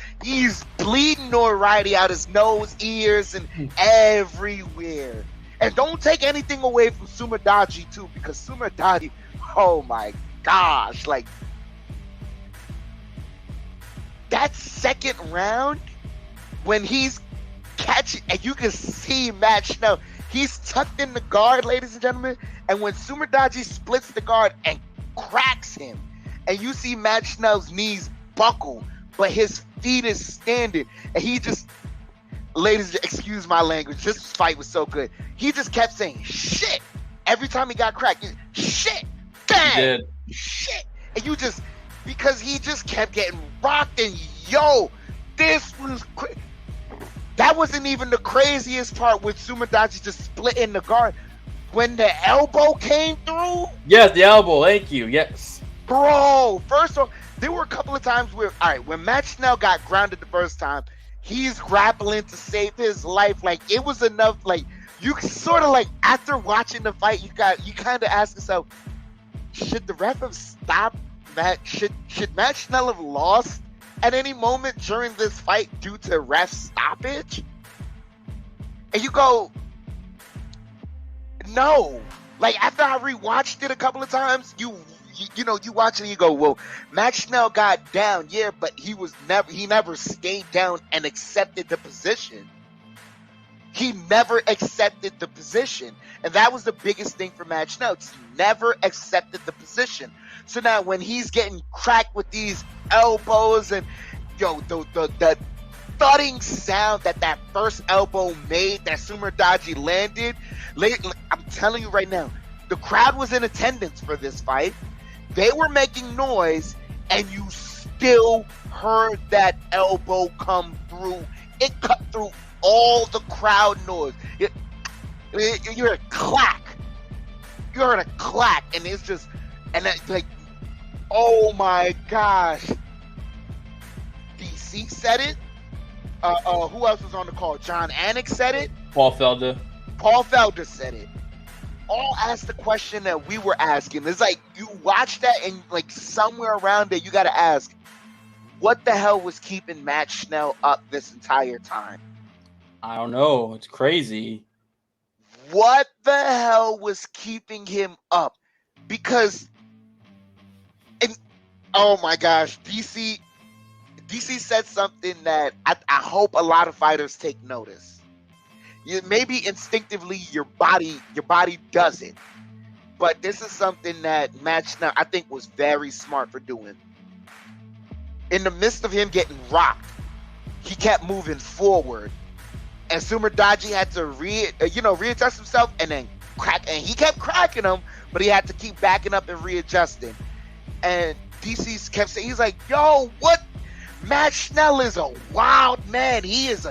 [SPEAKER 3] bleeding notoriety out his nose, ears, and everywhere. And don't take anything away from Mudaerji too, because Mudaerji, oh my gosh, like that second round when he's catching, and you can see Matt Schnell, he's tucked in the guard, ladies and gentlemen. And when Mudaerji splits the guard and cracks him, and you see Matt Schnell's knees buckle, but his feet is standing, and he just, ladies, excuse my language, this fight was so good. He just kept saying shit every time he got cracked. Shit, bang, shit, and you just, because he just kept getting rocked, and this was crazy. That wasn't even the craziest part with Mudaerji just splitting the guard. When the elbow came through?
[SPEAKER 2] Yes, the elbow. Thank you. Yes.
[SPEAKER 3] Bro, first off, there were a couple of times where, all right, when Matt Schnell got grounded the first time, he's grappling to save his life. Like, it was enough. Like, you sort of, like, after watching the fight, you kind of ask yourself, should the ref have stopped Matt? Should Matt Schnell have lost at any moment during this fight due to ref stoppage? And you go, no. Like, after I rewatched it a couple of times, you watch it and you go, well, Matt Schnell got down, yeah, but he never stayed down and accepted the position. He never accepted the position. And that was the biggest thing for Matt Schnell. He never accepted the position. So now when he's getting cracked with these elbows and the thudding sound that first elbow made that Mudaerji landed, I'm telling you right now, the crowd was in attendance for this fight. They were making noise, and you still heard that elbow come through. It cut through all the crowd noise. You heard a clack. You heard a clack, and it's just, and that, like, oh my gosh. DC said it. Who else was on the call? John Anik said it.
[SPEAKER 2] Paul Felder said it. All asked the question that we were asking. It's like, you watch that and, like, somewhere around it, you got to ask, what the hell was keeping Matt Schnell up this entire time? I don't know. It's crazy.
[SPEAKER 3] What the hell was keeping him up? Because, oh my gosh, DC said something that I hope a lot of fighters take notice. Maybe instinctively your body does it, but this is something that Matt Schnell, I think, was very smart for doing. In the midst of him getting rocked, he kept moving forward, and Mudaerji had to readjust himself and then crack, and he kept cracking him, but he had to keep backing up and readjusting. And DC kept saying, he's like, yo, what? Matt Schnell is a wild man. He's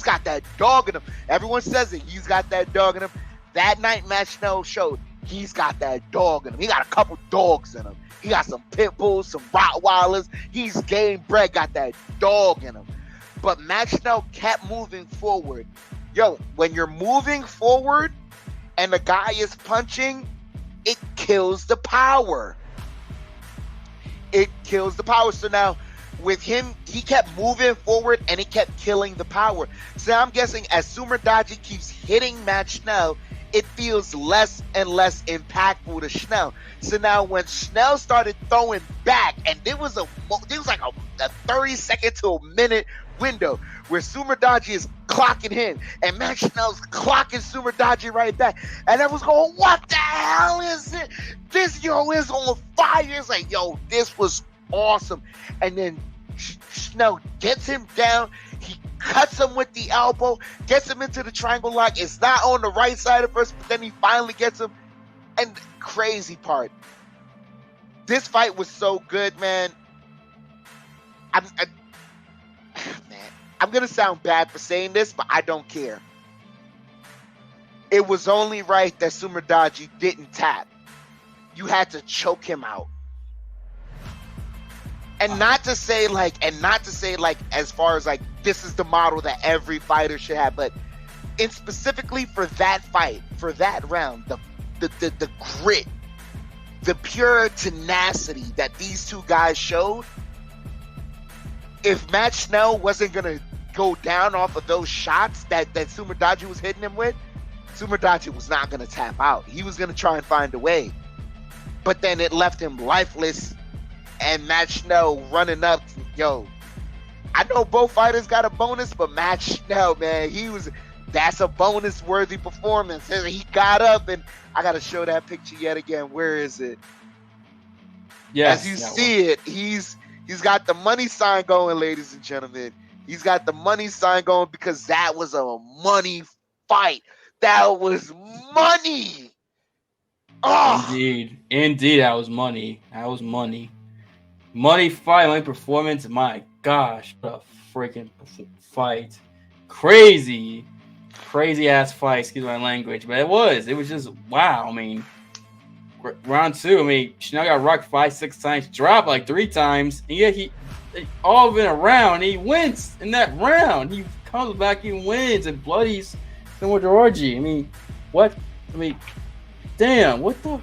[SPEAKER 3] got that dog in him. Everyone says it. He's got that dog in him. That night, Matt Schnell showed he's got that dog in him. He got a couple dogs in him. He got some pit bulls, some Rottweilers. He's game bred, got that dog in him. But Matt Schnell kept moving forward. When you're moving forward and the guy is punching, it kills the power. It kills the power. So now, with him, he kept moving forward and it kept killing the power. So I'm guessing as Mudaerji keeps hitting Matt Schnell, it feels less and less impactful to Schnell. So now when Schnell started throwing back, and there was like a 30-second to a minute window where Mudaerji is clocking him, and Matt Schnell's clocking Mudaerji right back, and I was going, what the hell is it? This yo is on fire. It's like, yo, this was awesome. And then Schnell gets him down. He cuts him with the elbow, gets him into the triangle lock. It's not on the right side at first, but then he finally gets him. And the crazy part, this fight was so good, man. I'm going to sound bad for saying this, but I don't care. It was only right that Mudaerji didn't tap. You had to choke him out. And not to say like as far as like this is the model that every fighter should have, but in specifically for that fight, for that round, the grit, the pure tenacity that these two guys showed. If Matt Schnell wasn't gonna go down off of those shots that Mudaerji was hitting him with, Mudaerji was not gonna tap out. He was gonna try and find a way, but then it left him lifeless. And Matt Schnell running up, yo. I know both fighters got a bonus, but Matt Schnell, man, that's a bonus-worthy performance. He got up, and I got to show that picture yet again. Where is it?
[SPEAKER 2] Yes,
[SPEAKER 3] as you see it, he's got the money sign going, ladies and gentlemen. He's got the money sign going because that was a money fight. That was money. Oh.
[SPEAKER 2] Indeed, that was money. Money fight, money performance. My gosh, what a freaking fight! Crazy ass fight. Excuse my language, but it was just wow. I mean, round two. I mean, Schnell got rocked 5-6 times, dropped like 3 times, and yet he all in a round. He wins in that round. He comes back and wins and bloodies Mudaerji. I mean, what? I mean, damn, what the?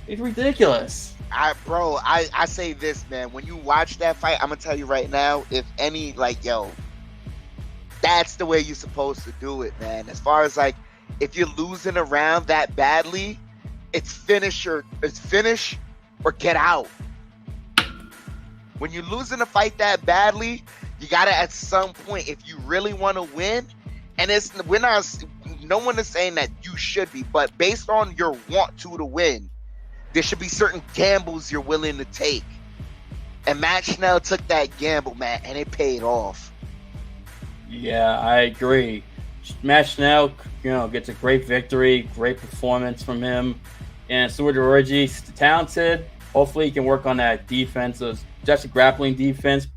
[SPEAKER 2] It's ridiculous.
[SPEAKER 3] I say this, man. When you watch that fight, I'm gonna tell you right now, if any, like, yo, that's the way you're supposed to do it, man. As far as like, if you're losing a round that badly, it's finish or get out. When you're losing a fight that badly, you gotta at some point, if you really want to win, and no one is saying that you should be, but based on your want to win, there should be certain gambles you're willing to take. And Matt Schnell took that gamble, man, and it paid off.
[SPEAKER 2] Yeah, I agree. Matt Schnell, gets a great victory, great performance from him. And Mudaerji's talented. Hopefully he can work on that defense, just a grappling defense.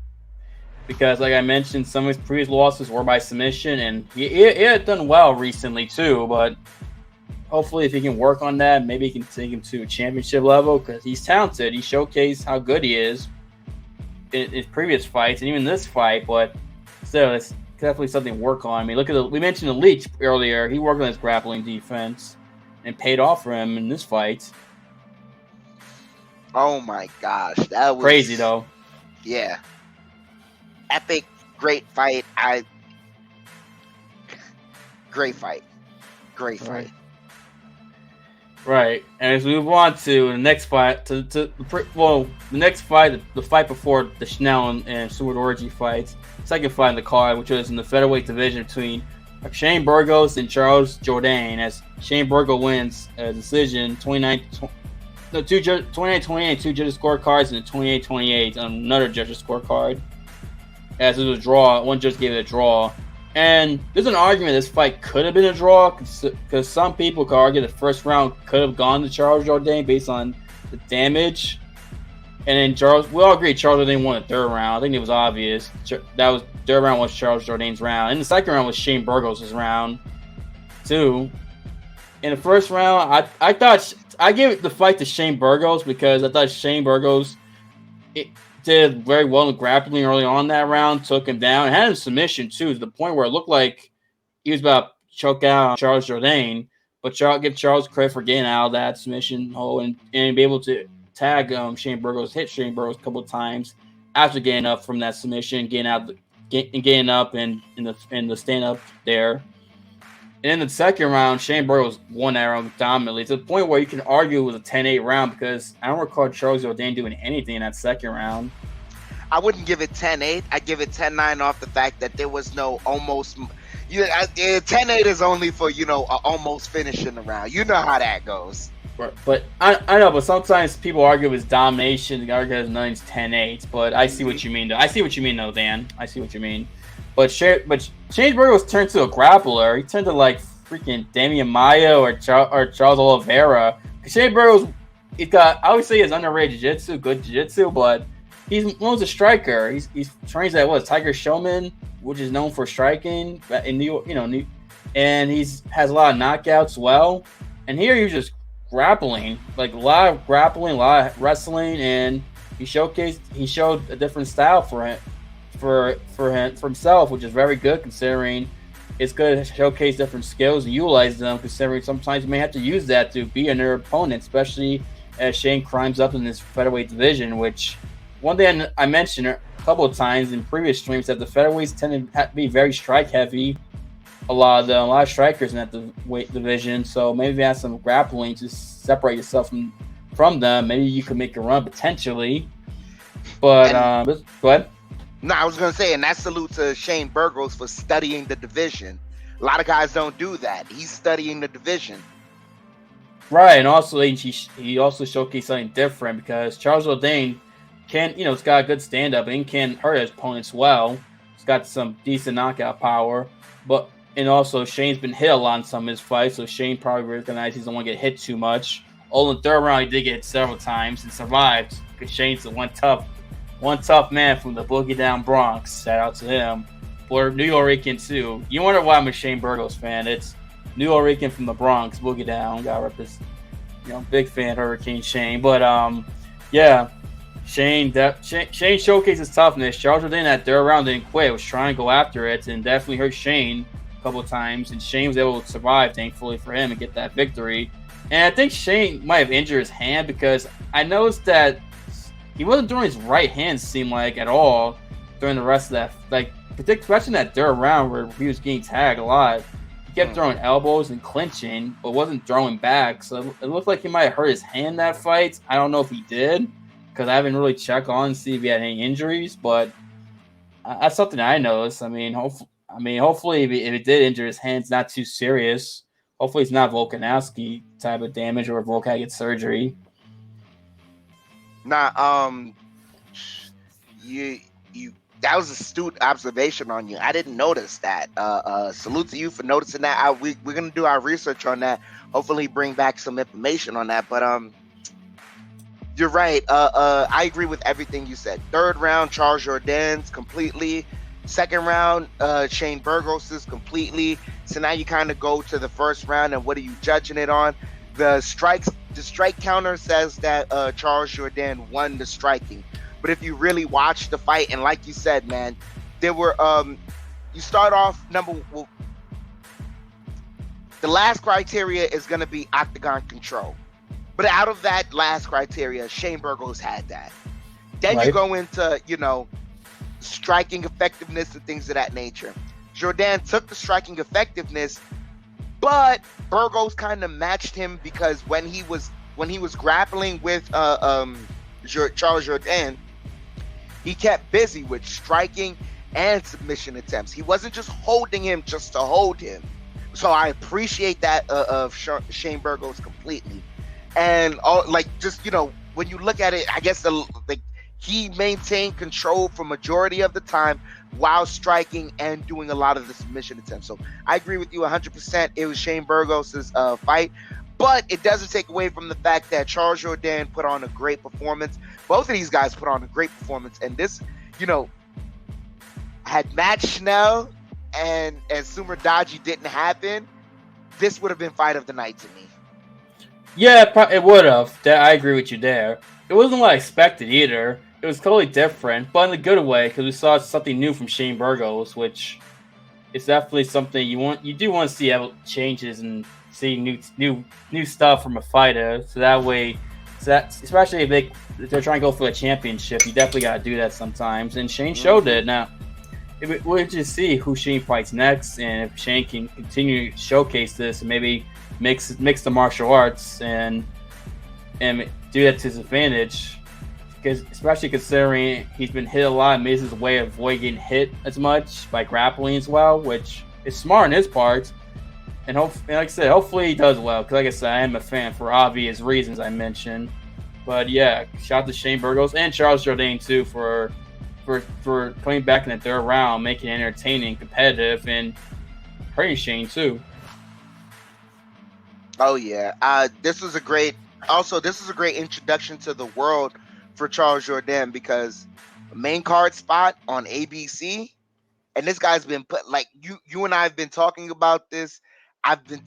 [SPEAKER 2] Because, like I mentioned, some of his previous losses were by submission, and he had done well recently too, but hopefully, if he can work on that, maybe he can take him to a championship level because he's talented. He showcased how good he is in his previous fights and even this fight, but still, it's definitely something to work on. I mean, we mentioned the Leech earlier. He worked on his grappling defense and paid off for him in this fight.
[SPEAKER 3] Oh my gosh, that was
[SPEAKER 2] crazy, though.
[SPEAKER 3] Yeah, epic, great fight. Great fight.
[SPEAKER 2] Right, and as we move on to the next fight, the fight before the Schnell and Mudaerji fights, second fight in the card, which was in the featherweight division between Shane Burgos and Charles Jourdain, as Shane Burgos wins a decision 29-28, 2 judges scorecards, and a 28-28 on another judges scorecard. As it was a draw, one judge gave it a draw. And there's an argument this fight could have been a draw because some people could argue the first round could have gone to Charles Jourdain based on the damage. And then we all agree Charles Jourdain won the third round. I think it was obvious. Third round was Charles Jourdain's round. And the second round was Shane Burgos' round, too. In the first round, I thought I gave the fight to Shane Burgos because I thought Shane Burgos did very well in grappling early on that round, took him down, and had him submission too, to the point where it looked like he was about to choke out Charles Jourdain. But give Charles credit for getting out of that submission hole and be able to tag Shane Burgos, hit Shane Burgos a couple of times after getting up from that submission, getting up and in the stand up there. And in the second round, Shane Burgos won that round dominantly to the point where you can argue it was a 10-8 round because I don't recall Charles Jourdain doing anything in that second round.
[SPEAKER 3] I wouldn't give it 10-8. I'd give it 10-9 off the fact that there was no almost. 10-8 is only for, a almost finish in the round. You know how that goes.
[SPEAKER 2] But I know, but sometimes people argue it was domination. They argue it was 10-8. But I see what you mean, though. I see what you mean, though, Dan. I see what you mean. But Shane Burgos turned to a grappler. He turned to like freaking Damian Maia or Charles Oliveira. Shane Burgos, I always say he's underrated jiu-jitsu, good jiu-jitsu, but he's a striker. He's trains at Tiger Showman, which is known for striking in New York, and has a lot of knockouts. Well, and here he was just grappling, like a lot of grappling, a lot of wrestling, and he showed a different style for him. For himself, which is very good considering it's good to showcase different skills and utilize them, considering sometimes you may have to use that to beat another opponent, especially as Shane climbs up in this featherweight division, which one thing I mentioned a couple of times in previous streams that the featherweights tend to be very strike heavy, a lot of strikers in that weight division, so maybe if you have some grappling to separate yourself from them, maybe you could make a run potentially. But go ahead.
[SPEAKER 3] No, I was going to say, and that salute to Shane Burgos for studying the division. A lot of guys don't do that. He's studying the division.
[SPEAKER 2] Right, and also he also showcased something different because Charles Jourdain he's got a good stand-up and can hurt his opponents well. He's got some decent knockout power, and also Shane's been hit a lot in some of his fights, so Shane probably recognizes he doesn't want to get hit too much. Although in the third round, he did get hit several times and survived because Shane's the one tough man from the Boogie Down Bronx. Shout out to him. Or New York too. You wonder why I'm a Shane Burgos fan. It's New York from the Bronx, Boogie Down. Got rep this, big fan of Hurricane Shane. But Shane showcased his toughness. Charles Jourdain that third round didn't quit. Was trying to go after it and definitely hurt Shane a couple of times. And Shane was able to survive, thankfully for him, and get that victory. And I think Shane might have injured his hand because I noticed that he wasn't throwing his right hand, seemed like, at all during the rest of that. Like, especially in that third round where he was getting tagged a lot. He kept throwing elbows and clinching, but wasn't throwing back. So it looked like he might have hurt his hand that fight. I don't know if he did because I haven't really checked on and see if he had any injuries. But that's something I noticed. Hopefully, if it did injure his hand, it's not too serious. Hopefully, it's not Volkanovski type of damage or Volk gets surgery.
[SPEAKER 3] Nah, you that was astute observation on you. I didn't notice that. Salute to you for noticing that. We're gonna do our research on that. Hopefully, bring back some information on that. But you're right. I agree with everything you said. Third round, Charles Jourdain's completely. Second round, Shane Burgos' completely. So now you kind of go to the first round, and what are you judging it on? The strike counter says that Charles Jourdain won the striking. But if you really watch the fight, and like you said, man, there were you start off the last criteria is going to be octagon control. But out of that last criteria, Shane Burgos had that. Then you go into, striking effectiveness and things of that nature. Jourdain took the striking effectiveness, but Burgos kind of matched him because when he was grappling with Charles Jourdain, he kept busy with striking and submission attempts. He wasn't just holding him just to hold him. So I appreciate that of Shane Burgos completely. And when you look at it, I guess he maintained control for majority of the time while striking and doing a lot of the submission attempts. So I agree with you 100%. It was Shane Burgos' fight, but it doesn't take away from the fact that Charles Jourdain put on a great performance. Both of these guys put on a great performance, and this, had Matt Schnell and Sumer Daji didn't happen, this would have been fight of the night to me.
[SPEAKER 2] Yeah, it would have. I agree with you there. It wasn't what I expected either. It was totally different, but in a good way, because we saw something new from Shane Burgos, which is definitely something you do want to see changes and see new stuff from a fighter. So that way, especially if they're trying to go for a championship, you definitely got to do that sometimes. And Shane showed it. Now, we'll just see who Shane fights next, and if Shane can continue to showcase this and maybe mix the martial arts and do that to his advantage. Because especially considering he's been hit a lot and made his way of avoid getting hit as much by grappling as well, which is smart on his part. And like I said, hopefully he does well. Because like I said, I am a fan for obvious reasons I mentioned. But yeah, shout out to Shane Burgos and Charles Jourdain too for coming back in the third round, making it entertaining, competitive, and hurting Shane too.
[SPEAKER 3] Oh yeah, this was a great introduction to the world for Charles Jourdain, because main card spot on ABC, and this guy's been put, like you and I have been talking about this. I've been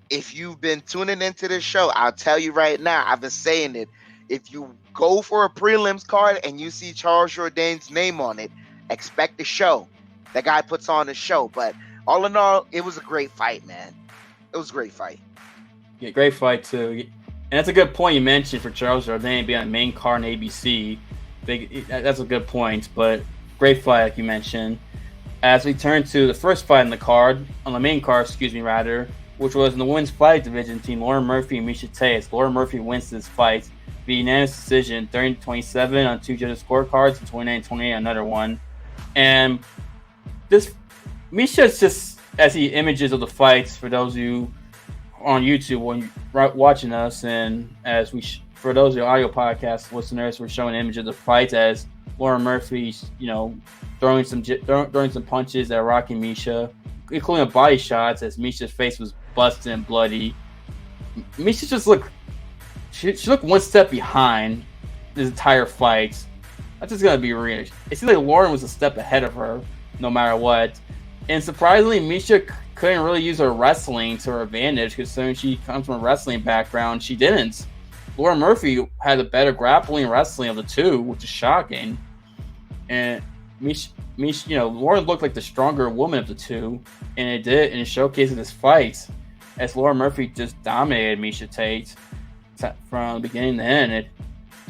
[SPEAKER 3] if you've been tuning into this show, I'll tell you right now, I've been saying it. If you go for a prelims card and you see Charles Jourdain's name on it, expect the show. That guy puts on a show. But all in all, it was a great fight, man. It was a great fight.
[SPEAKER 2] Yeah, great fight too. And that's a good point you mentioned for Charles Jourdain being on the main card in ABC. That's a good point, but great fight, like you mentioned. As we turn to the first fight on the main card, which was in the women's fight division between Lauren Murphy and Miesha Tate. Lauren Murphy wins this fight via unanimous decision, 30-27 on 2 judges' scorecards and 29-28 on another one. And this Miesha's just, as the images of the fights for those of you on YouTube when you're watching us, and as for those of you audio podcast listeners, we're showing images of the fights as Lauren Murphy's, throwing some punches that are rocking Miesha, including body shots as Miesha's face was busted and bloody. Miesha just looked one step behind this entire fight. That's just gonna be real. It seems like Lauren was a step ahead of her, no matter what. And surprisingly, Miesha couldn't really use her wrestling to her advantage, considering she comes from a wrestling background. She didn't. Lauren Murphy had a better grappling and wrestling of the two, which is shocking. And Miesha, Lauren looked like the stronger woman of the two, and it showcased this fight as Lauren Murphy just dominated Miesha Tate from the beginning to end. It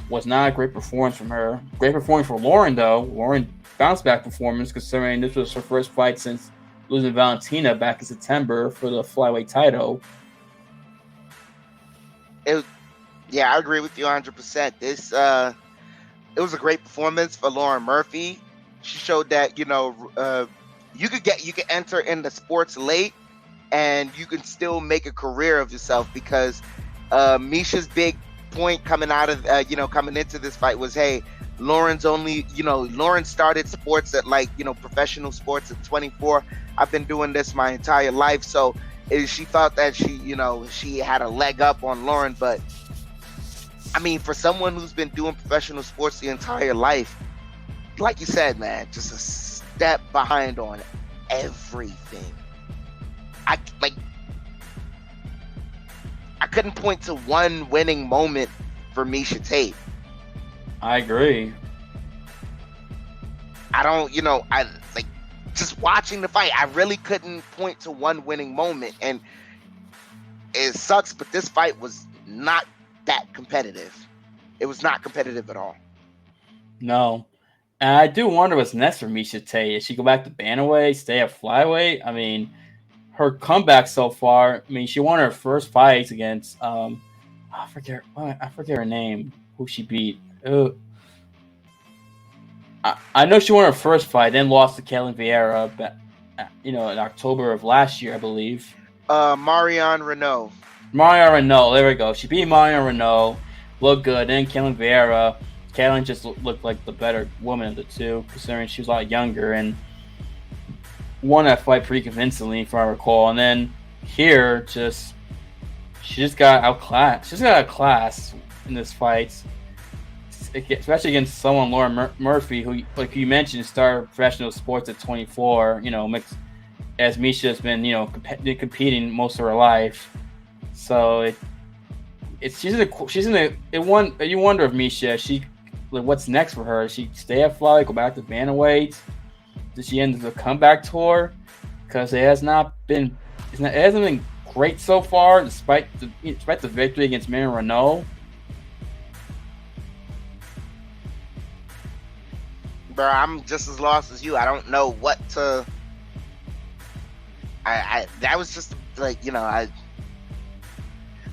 [SPEAKER 2] was not a great performance from her. Great performance for Lauren, though. Lauren bounce back performance, considering this was her first fight since losing Valentina back in September for the flyweight title.
[SPEAKER 3] Yeah, I agree with you 100%. This it was a great performance for Lauren Murphy. She showed that you can enter into sports late and you can still make a career of yourself, because Miesha's big point coming into this fight was, hey, Lauren started sports at professional sports at 24. I've been doing this my entire life. So she felt that she had a leg up on Lauren. But I mean, for someone who's been doing professional sports the entire life, like you said, man, just a step behind on everything. I couldn't point to one winning moment for Miesha Tate.
[SPEAKER 2] I agree.
[SPEAKER 3] Just watching the fight, I really couldn't point to one winning moment, and it sucks, but this fight was not that competitive. It was not competitive at all.
[SPEAKER 2] No. And I do wonder what's next for Miesha Tate. Is she go back to bantamweight, stay at flyweight? I mean, her comeback so far, she won her first fight against I forget her name, who she beat. I know she won her first fight, then lost to Katlyn Vieira, in October of last year, I believe.
[SPEAKER 3] Marion Renault.
[SPEAKER 2] There we go. She beat Marion Renault, looked good. Then Katlyn Vieira. Katlyn just looked like the better woman of the two, considering she was a lot younger, and won that fight pretty convincingly, if I recall. And then here, she just got outclassed. She just got outclassed in this fight, especially against someone, Lauren Murphy, who, like you mentioned, started professional sports at 24. As Miesha's been, competing most of her life. So you wonder if Miesha, what's next for her? Does she stay at flyweight, go back to bantamweight? Does she end the comeback tour? Because it hasn't been great so far, despite the victory against Marion Renault.
[SPEAKER 3] bro, I'm just as lost as you. I don't know what to. That was just like, you know,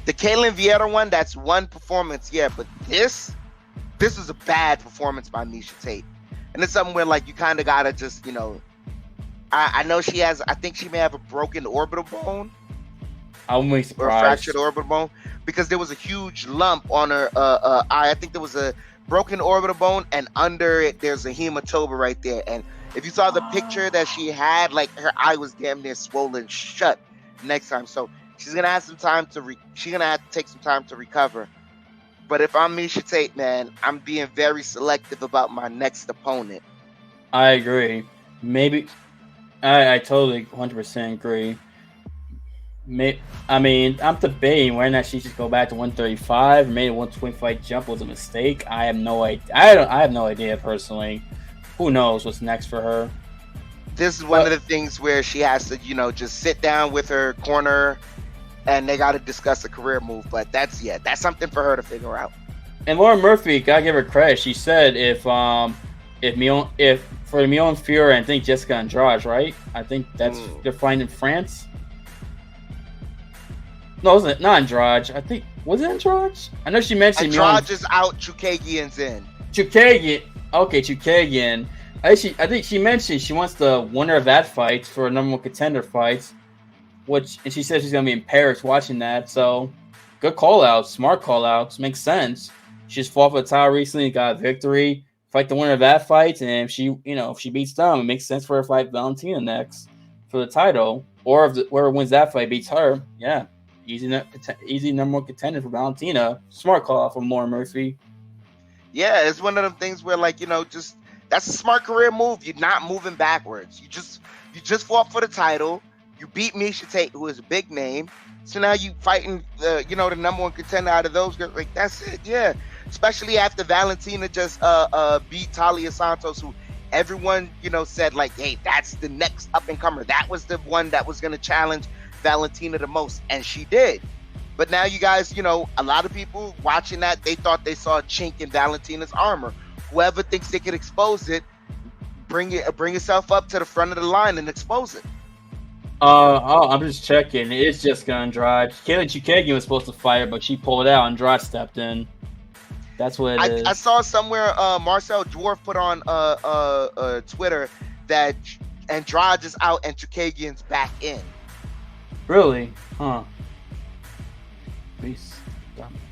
[SPEAKER 3] the Kaylin Vieira one. That's one performance, yeah, but this is a bad performance by Miesha Tate, and it's something where like you kind of gotta just, you know. I know she has. I think she may have a broken orbital bone.
[SPEAKER 2] I wouldn't be
[SPEAKER 3] Or
[SPEAKER 2] surprised.
[SPEAKER 3] fractured orbital bone, because there was a eye. On her eye. I think there was a broken orbital bone, and under it there's a hematoma right there. And if you saw the picture that she had, like her eye was damn near swollen shut next time. So she's gonna have some time to she's gonna have to take some time to recover. But if I'm Miesha Tate, man, I'm being very selective about my next opponent.
[SPEAKER 2] I agree. Maybe I totally 100% agree. I mean, I'm debating whether or not she should go back to 135. Maybe 125 jump was a mistake. I have no idea. I have no idea personally. Who knows what's next for her?
[SPEAKER 3] This is one of the things where she has to, you know, just sit down with her corner, and they got to discuss a career move. But that's something for her to figure out.
[SPEAKER 2] And Lauren Murphy, gotta give her credit. She said if for Mion Fury, I think Jessica Andrade, right? I think that's they're fighting in France. No, wasn't it? Not Andrade. I think was it Andrade? I know she mentioned
[SPEAKER 3] Andrade is out. Chukagian's in.
[SPEAKER 2] Chukagian. Okay, Chukagian. I think she mentioned she wants the winner of that fight for a number one contender fight, and she said she's gonna be in Paris watching that. So good call outs, smart call outs, makes sense. She just fought for the title recently, got a victory. Fight the winner of that fight, and if she beats them, it makes sense for her to fight Valentina next for the title. Or if whoever wins that fight beats her, yeah. Easy number one contender for Valentina. Smart call out from Lauren Murphy.
[SPEAKER 3] Yeah, it's one of them things where, like, you know, just that's a smart career move. You're not moving backwards. You just fought for the title. You beat Miesha Tate, who is a big name. So now you fighting the number one contender out of those girls. Like, that's it, yeah. Especially after Valentina just beat Talia Santos, who everyone, you know, said like, hey, that's the next up and comer. That was the one that was gonna challenge Valentina the most, and she did. But now you guys, you know, a lot of people watching that, they thought they saw a chink in Valentina's armor. Whoever thinks they could expose it, bring yourself up to the front of the line and expose it.
[SPEAKER 2] I'm just checking. It's Jessica Andrade. Kayla Chukagian was supposed to fight her, but she pulled out. Andrade stepped in. That's what it is.
[SPEAKER 3] I saw somewhere Marcel Dwarf put on Twitter that Andrade is out and Chukagian's back in.
[SPEAKER 2] Really? Huh.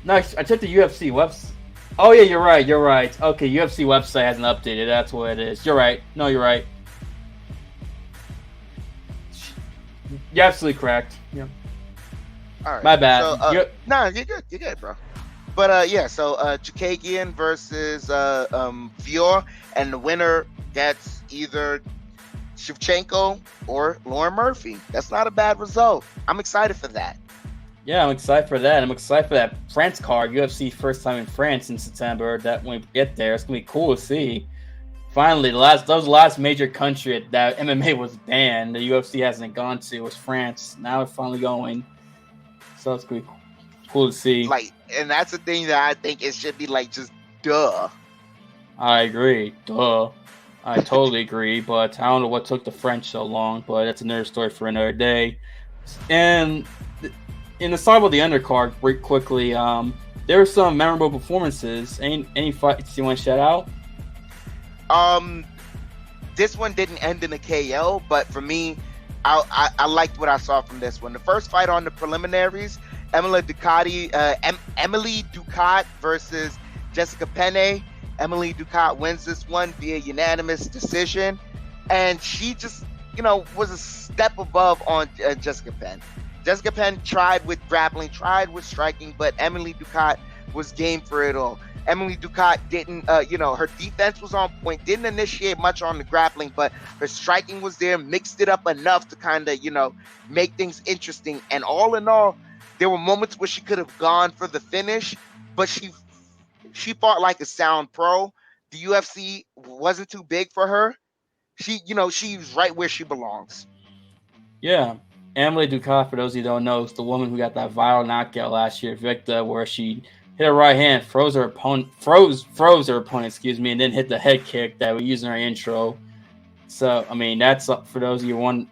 [SPEAKER 2] No, I checked the UFC website. Oh yeah, you're right. Okay, UFC website hasn't updated. That's what it is. You're right. No, you're right. You're absolutely correct. Yeah.
[SPEAKER 3] All right.
[SPEAKER 2] My bad.
[SPEAKER 3] So, you're good. You're good, bro. But so Chukagian versus Fior, and the winner gets either Shevchenko or Lauren Murphy. That's not a bad result. I'm excited for that.
[SPEAKER 2] Yeah, I'm excited for that. I'm excited for that France card. UFC first time in France in September. That when we get there, it's gonna be cool to see. Finally, that was the last major country that MMA was banned. The UFC hasn't gone to was France. Now it's finally going. So it's gonna be cool to see.
[SPEAKER 3] Like, and that's the thing that I think it should be like just duh.
[SPEAKER 2] I agree. Duh. I totally agree, but I don't know what took the French so long, but that's another story for another day. And in the start of the undercard, very quickly, there were some memorable performances. Any fights you want to shout out?
[SPEAKER 3] This one didn't end in a KO, but for me, I liked what I saw from this one. The first fight on the preliminaries, Emily Ducat versus Jessica Penne. Emily Ducat wins this one via unanimous decision, and she just, was a step above on Jessica Penn. Jessica Penn tried with grappling, tried with striking, but Emily Ducat was game for it all. Emily Ducat didn't, her defense was on point, didn't initiate much on the grappling, but her striking was there, mixed it up enough to kind of, make things interesting. And all in all, there were moments where she could have gone for the finish, but she fought like a sound pro. The UFC wasn't too big for her. She's right where she belongs.
[SPEAKER 2] Yeah. Emily Ducat, for those of you who don't know, is the woman who got that viral knockout last year, Victor, where she hit her right hand, froze her opponent, excuse me, and then hit the head kick that we used in our intro. So, I mean, that's for those of you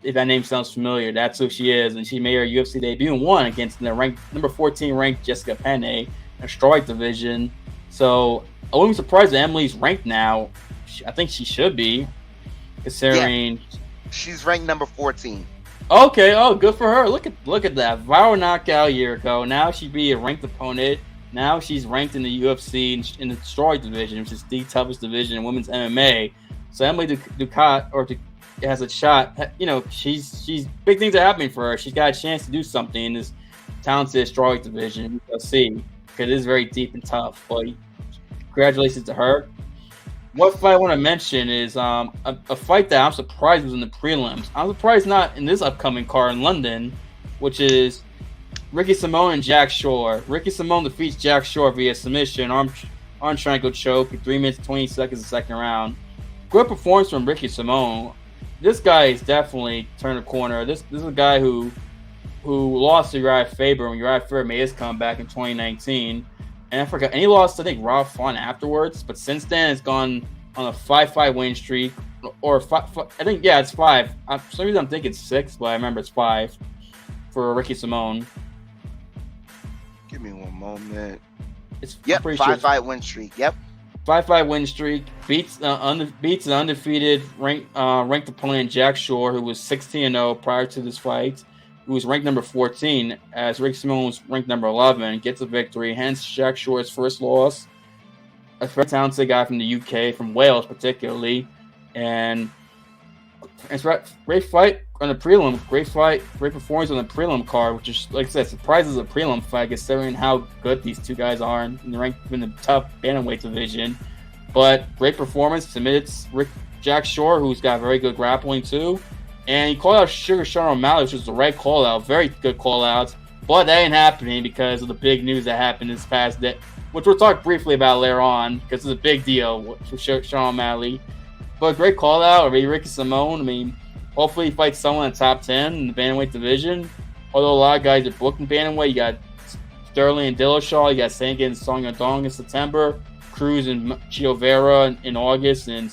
[SPEAKER 2] if that name sounds familiar, that's who she is, and she made her UFC debut and won against the number 14 ranked Jessica Penne in a strawweight division. So I wouldn't be surprised that Emily's ranked now. I think she should be, considering
[SPEAKER 3] she's ranked number 14.
[SPEAKER 2] Okay, good for her. Look at that viral knockout a year ago. Now she'd be a ranked opponent. Now she's ranked in the UFC in the strawweight division, which is the toughest division in women's MMA. So Emily Ducat has a shot. You know, she's big things are happening for her. She's got a chance to do something in this talented strawweight division. We'll see, because it is very deep and tough. But congratulations to her. What fight I want to mention is a fight that I'm surprised was in the prelims. I'm surprised not in this upcoming card in London, which is Ricky Simón and Jack Shore. Ricky Simón defeats Jack Shore via submission, arm triangle choke in 3 minutes 20 seconds the second round. Good performance from Ricky Simón. This guy is definitely turned a corner. This is a guy who lost to Uriah Faber when Uriah Faber made his comeback in 2019. And I forgot, and he lost, I think, Rob Font afterwards. But since then, it's gone on a 5-5 win streak. Or I think, yeah, it's 5. For some reason, I'm thinking 6, but I remember it's 5 for Ricky Simón.
[SPEAKER 3] Give me one moment.
[SPEAKER 2] It's
[SPEAKER 3] 5-5 win streak. Yep.
[SPEAKER 2] 5-5 win streak. Beats an undefeated ranked opponent Jack Shore, who was 16-0 prior to this fight, who was ranked number 14, as Rick Simón was ranked number 11, gets a victory, hence Jack Shore's first loss. A very talented guy from the UK, from Wales particularly, and it's great fight on the prelim. Great performance on the prelim card, which is, like I said, surprises a prelim fight considering how good these two guys are in the tough bantamweight division. But great performance, submitted Jack Shore, who's got very good grappling too. And he called out Sugar Sean O'Malley, which was the right call out. Very good call outs. But that ain't happening because of the big news that happened this past day, which we'll talk briefly about later on because it's a big deal for Sean O'Malley. But great call out. I mean, Ricky Simón, I mean, hopefully he fights someone in the top 10 in the bantamweight division. Although a lot of guys are booked in bantamweight. You got Sterling and Dillashaw. You got Sangan and Song Yadong in September. Cruz and Chio Vera in August. And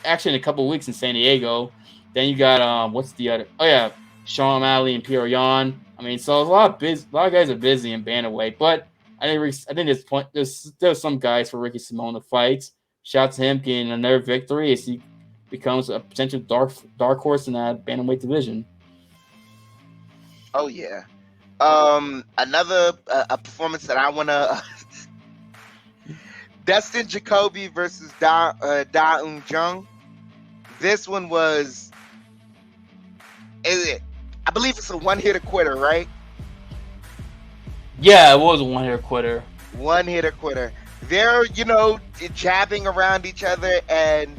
[SPEAKER 2] actually in a couple of weeks in San Diego. Then you got what's the other? Oh yeah, Sean O'Malley and Pierre Yan. I mean, so a lot of guys are busy in bantamweight, but I think there's some guys for Ricky Simón to fight. Shout out to him getting another victory as he becomes a potential dark horse in that bantamweight division.
[SPEAKER 3] Oh yeah, another a performance that I wanna. Dustin Jacoby versus Da Jung. This one was. I believe it's a one-hitter quitter, right?
[SPEAKER 2] Yeah, it was a one-hitter quitter.
[SPEAKER 3] One-hitter quitter. They're, jabbing around each other, and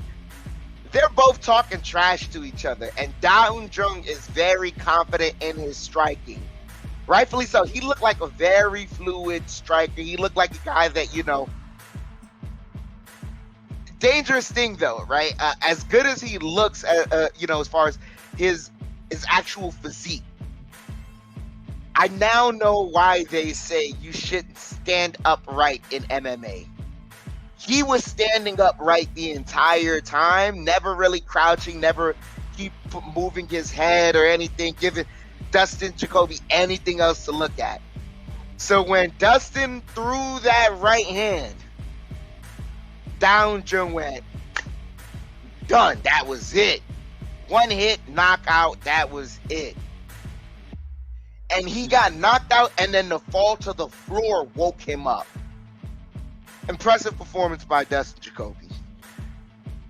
[SPEAKER 3] they're both talking trash to each other. And Da Jung is very confident in his striking. Rightfully so. He looked like a very fluid striker. He looked like a guy that, dangerous thing, though, right? As good as he looks, as far as his actual physique. I now know why they say you shouldn't stand upright in MMA. He was standing upright the entire time, never really crouching, never keep moving his head or anything, giving Dustin Jacoby anything else to look at. So when Dustin threw that right hand, Da Jung went, done, that was it. One hit, knockout, that was it. And he got knocked out, and then the fall to the floor woke him up. Impressive performance by Dustin Jacoby.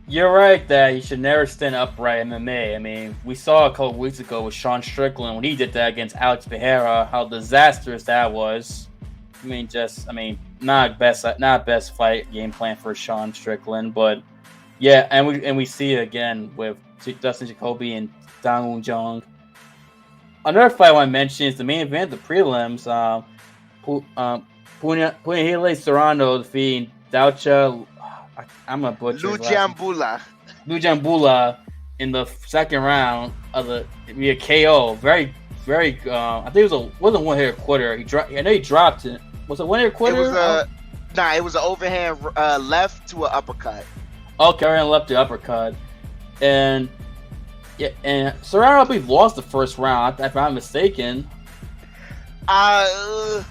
[SPEAKER 2] You're right that he should never stand upright in MMA. I mean, we saw a couple weeks ago with Sean Strickland when he did that against Alex Pereira, how disastrous that was. Not best fight game plan for Sean Strickland, but yeah, and we see it again with Dustin Jacoby and Da Jung. Another fight I want to mention is the main event, the prelims. Punahele Soriano defeating Dalcha. I'm a butcher. Lungiambula in the second round of via KO. Very, very. I think it wasn't one hitter quitter. I know he dropped it. Was it winner quitter?
[SPEAKER 3] It was it was an overhand left to an uppercut.
[SPEAKER 2] Okay, and left the uppercut, and yeah, and Soriano, I believe, lost the first round, if I'm not mistaken.
[SPEAKER 3] I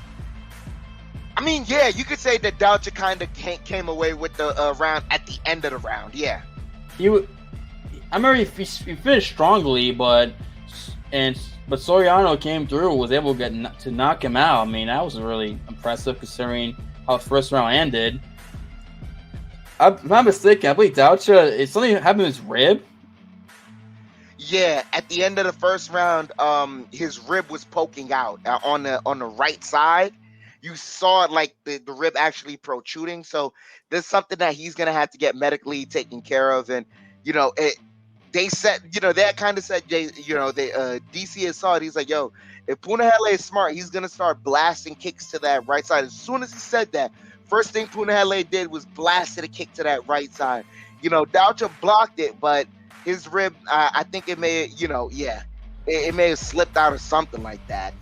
[SPEAKER 3] mean, yeah, you could say that Dalcha kind of came away with the round at the end of the round. Yeah,
[SPEAKER 2] I remember he finished strongly, but Soriano came through, was able to knock him out. I mean, that was really impressive considering how the first round ended. If I'm not mistaken, I believe Dalcha, something happened to his rib.
[SPEAKER 3] Yeah, at the end of the first round, his rib was poking out on the right side. You saw it, like the rib actually protruding. So there's something that he's gonna have to get medically taken care of. And they said, they kind of said, DC saw it. He's like, yo, if Punahele is smart, he's gonna start blasting kicks to that right side. As soon as he said that, first thing Punahele did was blasted a kick to that right side. Dalcha blocked it, but his rib, I think it may, it may have slipped out or something like that.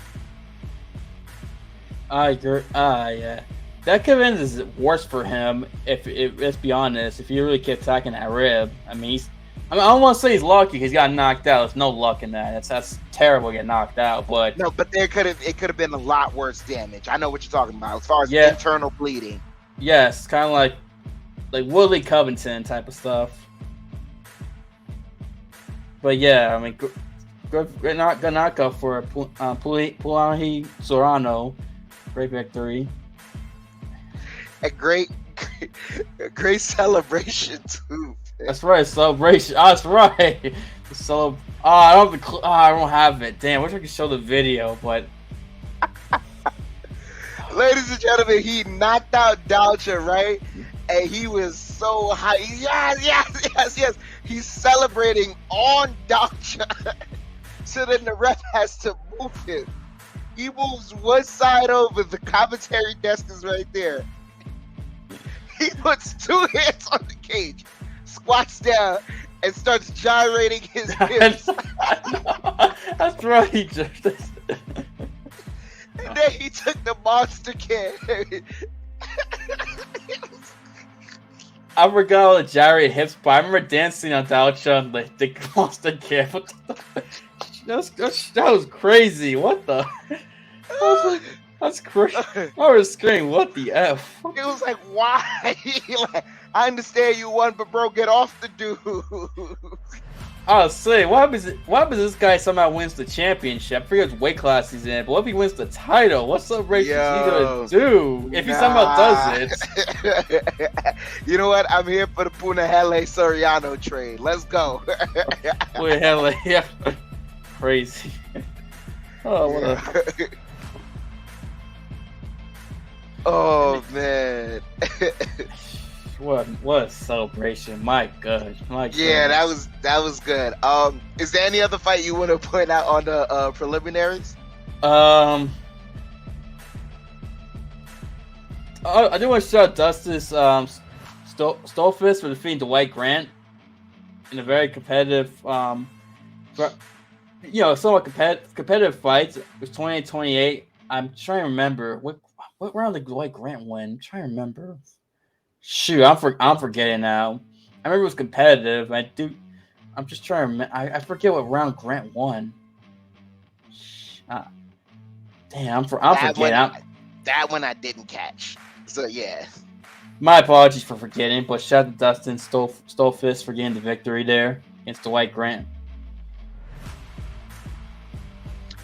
[SPEAKER 2] I agree. Yeah. That could have been worse for him, let's be honest, if he really kept attacking that rib. I mean, I don't want to say he's lucky. He's got knocked out. There's no luck in that. That's terrible to get knocked out. But
[SPEAKER 3] no, but it could have been a lot worse damage. I know what you're talking about as far as internal bleeding.
[SPEAKER 2] Yes, kind of like Woodley Covington type of stuff. But yeah, I mean, good knockout for Punahele Soriano. Great victory.
[SPEAKER 3] A great celebration too.
[SPEAKER 2] That's right, celebration. Oh, that's right. I don't have it. Damn, I wish I could show the video, but.
[SPEAKER 3] Ladies and gentlemen, he knocked out Dalcha, right? And he was so high. Yes. He's celebrating on Dalcha. So then the ref has to move him. He moves one side over. The commentary desk is right there. He puts two hands on the cage, squats down, and starts gyrating his hips.
[SPEAKER 2] That's right.
[SPEAKER 3] And then he took the monster can.
[SPEAKER 2] I forgot all the gyrated hips, but I remember dancing on Dalcha and the monster can. That was crazy. What the? That's crazy. I was screaming, what the F?
[SPEAKER 3] It was like, why? I understand you won, but bro, get off the dude.
[SPEAKER 2] I was saying, what happens if this guy somehow wins the championship? I forget which weight class he's in, but what if he wins the title? What celebration is he gonna do if he somehow does it?
[SPEAKER 3] You know what? I'm here for the Punahele Soriano trade. Let's go.
[SPEAKER 2] Punahele, yeah. Crazy. Oh, what a...
[SPEAKER 3] Oh man.
[SPEAKER 2] What a celebration. My God.
[SPEAKER 3] Yeah, that was good. Is there any other fight you want to point out on the preliminaries?
[SPEAKER 2] I do want to shout out Dustin Stolfist for defeating Dwight Grant in a very competitive somewhat competitive fights. It was 28-28. I'm trying to remember what round did Dwight Grant win? I'm trying to remember. Shoot, I'm forgetting now. I remember it was competitive. I'm just trying to remember. I forget what round Grant won. Damn, I'm forgetting.
[SPEAKER 3] That one I didn't catch. So yeah.
[SPEAKER 2] My apologies for forgetting, but shout out to Dustin Stolfist for getting the victory there against Dwight Grant.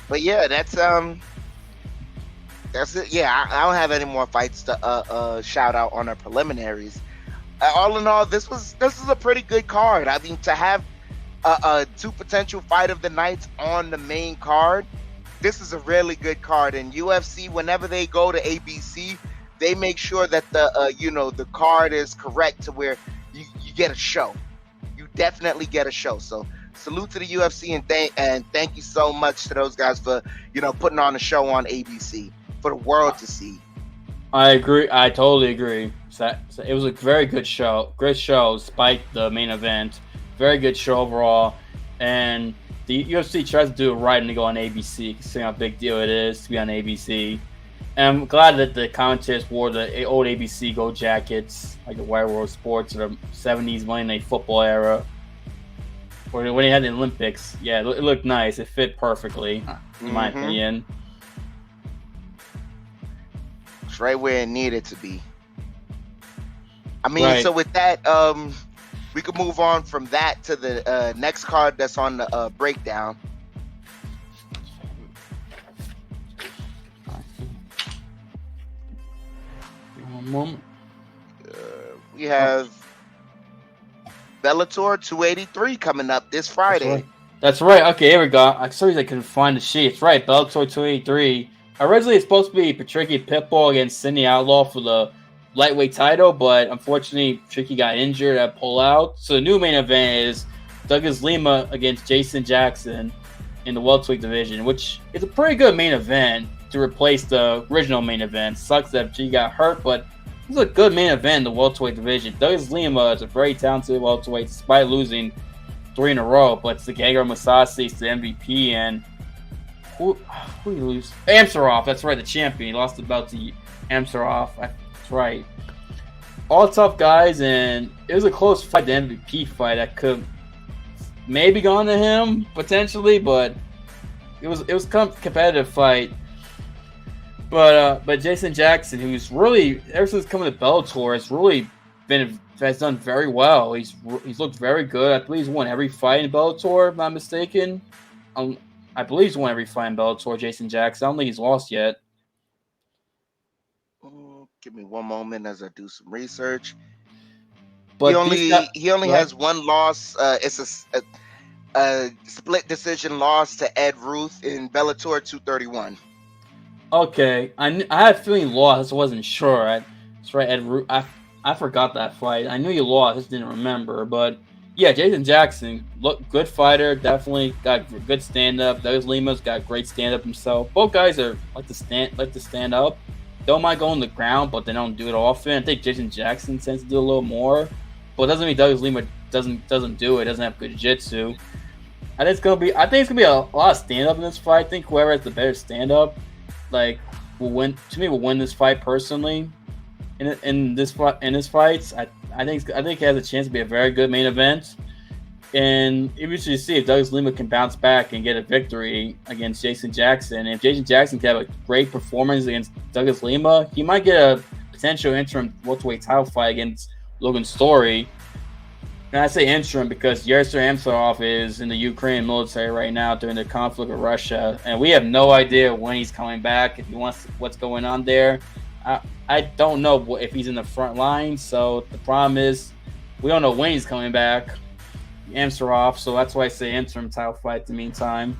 [SPEAKER 2] But yeah, that's it. Yeah, I don't have any more fights to shout out on our preliminaries. All in all, this is a pretty good card. I mean, to have two potential fight of the nights on the main card, this is a really good card. And UFC, whenever they go to ABC, they make sure that the card is correct to where you get a show. You definitely get a show. So salute to the UFC and thank you so much to those guys for putting on a show on ABC for the world to see. I agree. I totally agree. So it was a very good show. Great show despite the main event. Very good show overall. And the UFC tries to do it right and to go on ABC, considering how big deal it is to be on ABC. And I'm glad that the commentators wore the old ABC Go jackets, like the Wide World Sports or the 70s Monday Night Football era. Or when they had the Olympics. Yeah, it looked nice. It fit perfectly, in my opinion.
[SPEAKER 3] It's right where it needed to be. I mean, so with that, we could move on from that to the next card that's on the breakdown.
[SPEAKER 2] One moment.
[SPEAKER 3] We have Bellator 283 coming up this Friday.
[SPEAKER 2] That's right. Okay, here we go. I'm sorry I couldn't find the sheet. It's right. Bellator 283. Originally, it's supposed to be Patricky Pitbull against Sidney Outlaw for the lightweight title, but unfortunately, Patricky got injured at pull-out. So the new main event is Douglas Lima against Jason Jackson in the welterweight division, which is a pretty good main event to replace the original main event. Sucks that Patricky got hurt, but it's a good main event in the welterweight division. Douglas Lima is a very talented welterweight, despite losing 3 in a row. But it's the Gegard Mousasi, it's the MVP, and who he lose? Amsarov, that's right, the champion. He lost the belt to Amsarov. That's right. All tough guys, and it was a close fight, the MVP fight. That could maybe gone to him potentially, but it was a competitive fight. But Jason Jackson, who's really ever since coming to Bellator, has done very well. He's looked very good. I believe he's won every fight in Bellator, if I'm not mistaken. I believe he's won every fight in Bellator. Jason Jackson. I don't think he's lost yet.
[SPEAKER 3] Give me one moment as I do some research.
[SPEAKER 2] But
[SPEAKER 3] he only has one loss. It's a split decision loss to Ed Ruth in Bellator 231.
[SPEAKER 2] Okay, I had a feeling he lost. I just wasn't sure. That's right, Ed Ruth. I forgot that fight. I knew he lost. I just didn't remember. But yeah, Jason Jackson, good fighter. Definitely got good stand up. Douglas Lima's got great stand up himself. Both guys like to stand up. Don't mind going to the ground, but they don't do it often. I think Jason Jackson tends to do a little more, but it doesn't mean Douglas Lima doesn't do it. Doesn't have good jiu-jitsu. I think it's gonna be a lot of stand up in this fight. I think whoever has the better stand up, will win. To me, will win this fight personally. In this fight, I think it has a chance to be a very good main event. And we should see if Douglas Lima can bounce back and get a victory against Jason Jackson. If Jason Jackson can have a great performance against Douglas Lima, he might get a potential interim welterweight title fight against Logan Story. And I say interim because Yair Rodriguez is in the Ukrainian military right now during the conflict with Russia, and we have no idea when he's coming back. If he wants what's going on there, I don't know if he's in the front line. So the problem is we don't know when he's coming back. Amsarov, so that's why I say interim title fight in the meantime.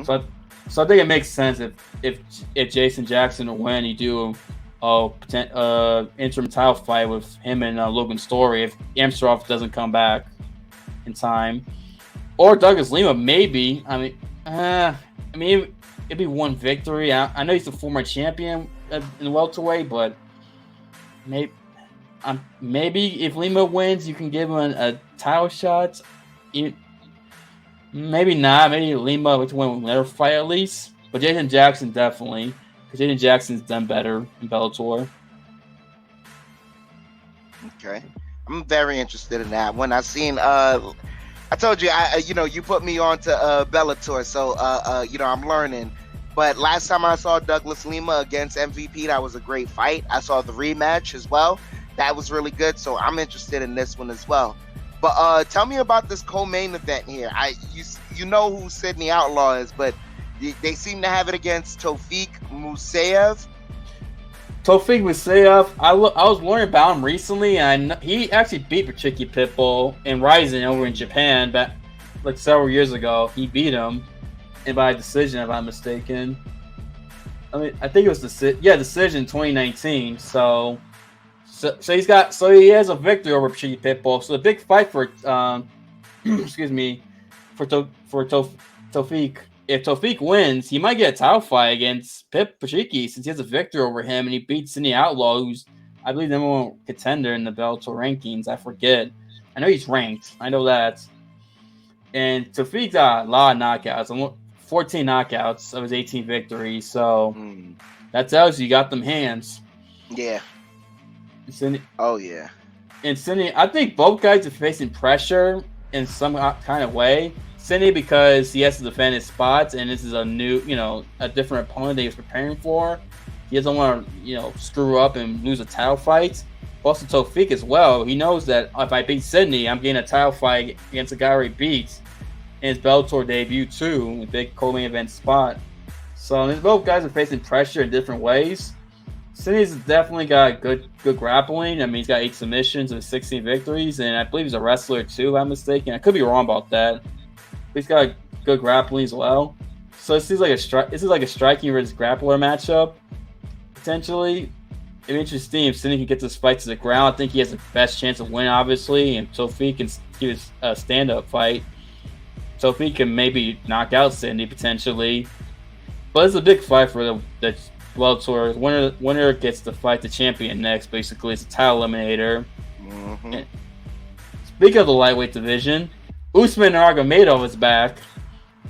[SPEAKER 2] So I think it makes sense if Jason Jackson will win, you do interim title fight with him and Logan Story if Amsarov doesn't come back in time, or Douglas Lima maybe. It'd be one victory. I know he's the former champion in welterweight, but maybe if Lima wins, you can give him a title shot. Maybe not. Maybe Lima would win another fight at least. But Jason Jackson definitely, because Jason Jackson's done better in Bellator.
[SPEAKER 3] Okay, I'm very interested in that. When I seen, I told you, you put me on to Bellator, so I'm learning. But last time I saw Douglas Lima against MVP, that was a great fight. I saw the rematch as well. That was really good, so I'm interested in this one as well. But tell me about this co-main event here. You know who Sidney Outlaw is, but they seem to have it against Tofik Musayev.
[SPEAKER 2] Tofik Musayev, I was learning about him recently, and he actually beat Patricky Pitbull in Rising over in Japan back several years ago. He beat him, and by decision, if I'm mistaken. I think it was decision 2019. So he has a victory over Patricky Pitbull. So the big fight for Tofik. If Tofik wins, he might get a title fight against Patricky since he has a victory over him, and he beats Sidney Outlaw, who's I believe the number one contender in the Bellator rankings. I forget. I know he's ranked. I know that. And Tofik's got a lot of knockouts. 14 knockouts of his 18 victories. So That tells you got them hands.
[SPEAKER 3] Yeah.
[SPEAKER 2] Cindy,
[SPEAKER 3] Oh yeah.
[SPEAKER 2] and Cindy, I think both guys are facing pressure in some kind of way. Cindy because he has to defend his spots, and this is a new, a different opponent that he's preparing for. He doesn't want to, screw up and lose a title fight. Also, Tofik as well. He knows that if I beat Sydney, I'm getting a title fight against a guy he beats in his Bellator debut too, a big co-main event spot. So these both guys are facing pressure in different ways. Sydney's definitely got good grappling. I mean, he's got 8 submissions and 16 victories, and I believe he's a wrestler too, if I'm mistaken. I could be wrong about that. But he's got good grappling as well. So this is like a striking versus grappler matchup. Potentially, it'd be interesting if Sydney can get this fight to the ground. I think he has the best chance of winning, obviously, and Tofik can give us a stand-up fight. Tofik can maybe knock out Sydney potentially. But it's a big fight for the Bellator. Winner gets to fight the champion next. Basically, it's a title eliminator.
[SPEAKER 3] Mm-hmm.
[SPEAKER 2] Speaking of the lightweight division, Usman Nurmagomedov is back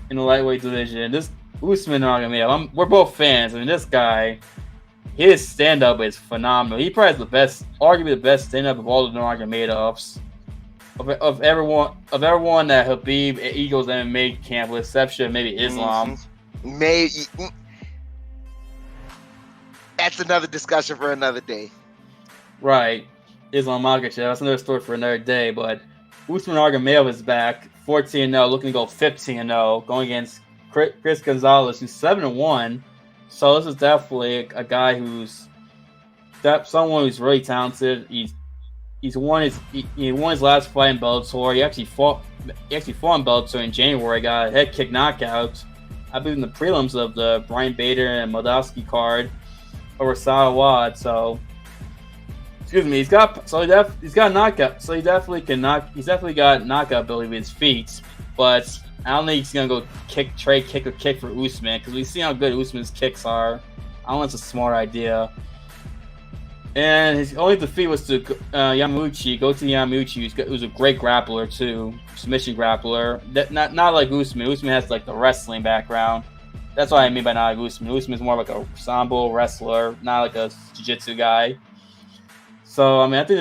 [SPEAKER 2] in the lightweight division. This Usman Nurmagomedov, we're both fans. I mean, this guy, his stand-up is phenomenal. He probably has arguably the best stand-up of all the Nurmagomedovs. Of everyone that Habib Eagles MMA camp, with exception of maybe Islam.
[SPEAKER 3] Maybe. That's another discussion for another day.
[SPEAKER 2] Right. Islam Makhachev. That's another story for another day. But Usman Nurmagomedov is back, 14-0, looking to go 15-0, going against Chris Gonzalez, who's 7-1. So this is definitely a guy who's someone who's really talented. He won his last fight in Bellator. He actually fought in Bellator in January. Got a head kick knockout, I believe, in the prelims of the Brian Bader and Moldavsky card over Salawad. So, excuse me, he's got knockout. So he definitely can knock. He's definitely got knockout ability with his feet. But I don't think he's gonna go kick for Usman, because we see how good Usman's kicks are. I don't know if it's a smart idea. And his only defeat was to Yamauchi. Go to Yamauchi, who's a great grappler too, submission grappler. Not like Usman. Usman has like the wrestling background. That's what I mean by not like Usman. Usman's more like a sambo wrestler, not like a jiu-jitsu guy. So I mean, I think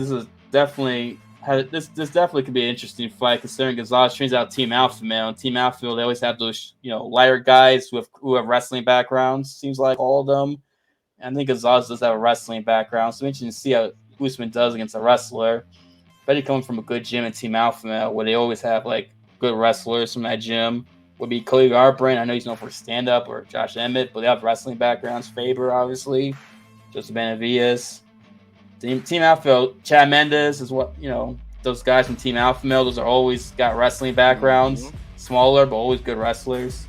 [SPEAKER 2] this is definitely this definitely could be an interesting fight, considering Gonzalez trains out Team Alpha Male. And Team Alpha Male, they always have those lighter guys who have wrestling backgrounds. Seems like all of them. I think Gonzalez does have a wrestling background, so it's interesting to see how Usman does against a wrestler. But he coming from a good gym in Team Alpha Male, where they always have like good wrestlers from that gym. Would be Cody Garbrandt. I know he's known for stand-up, or Josh Emmett, but they have wrestling backgrounds. Faber, obviously, Joseph Benavides. Team Alpha Male, Chad Mendes is what those guys from Team Alpha Male. Those are always got wrestling backgrounds, smaller but always good wrestlers.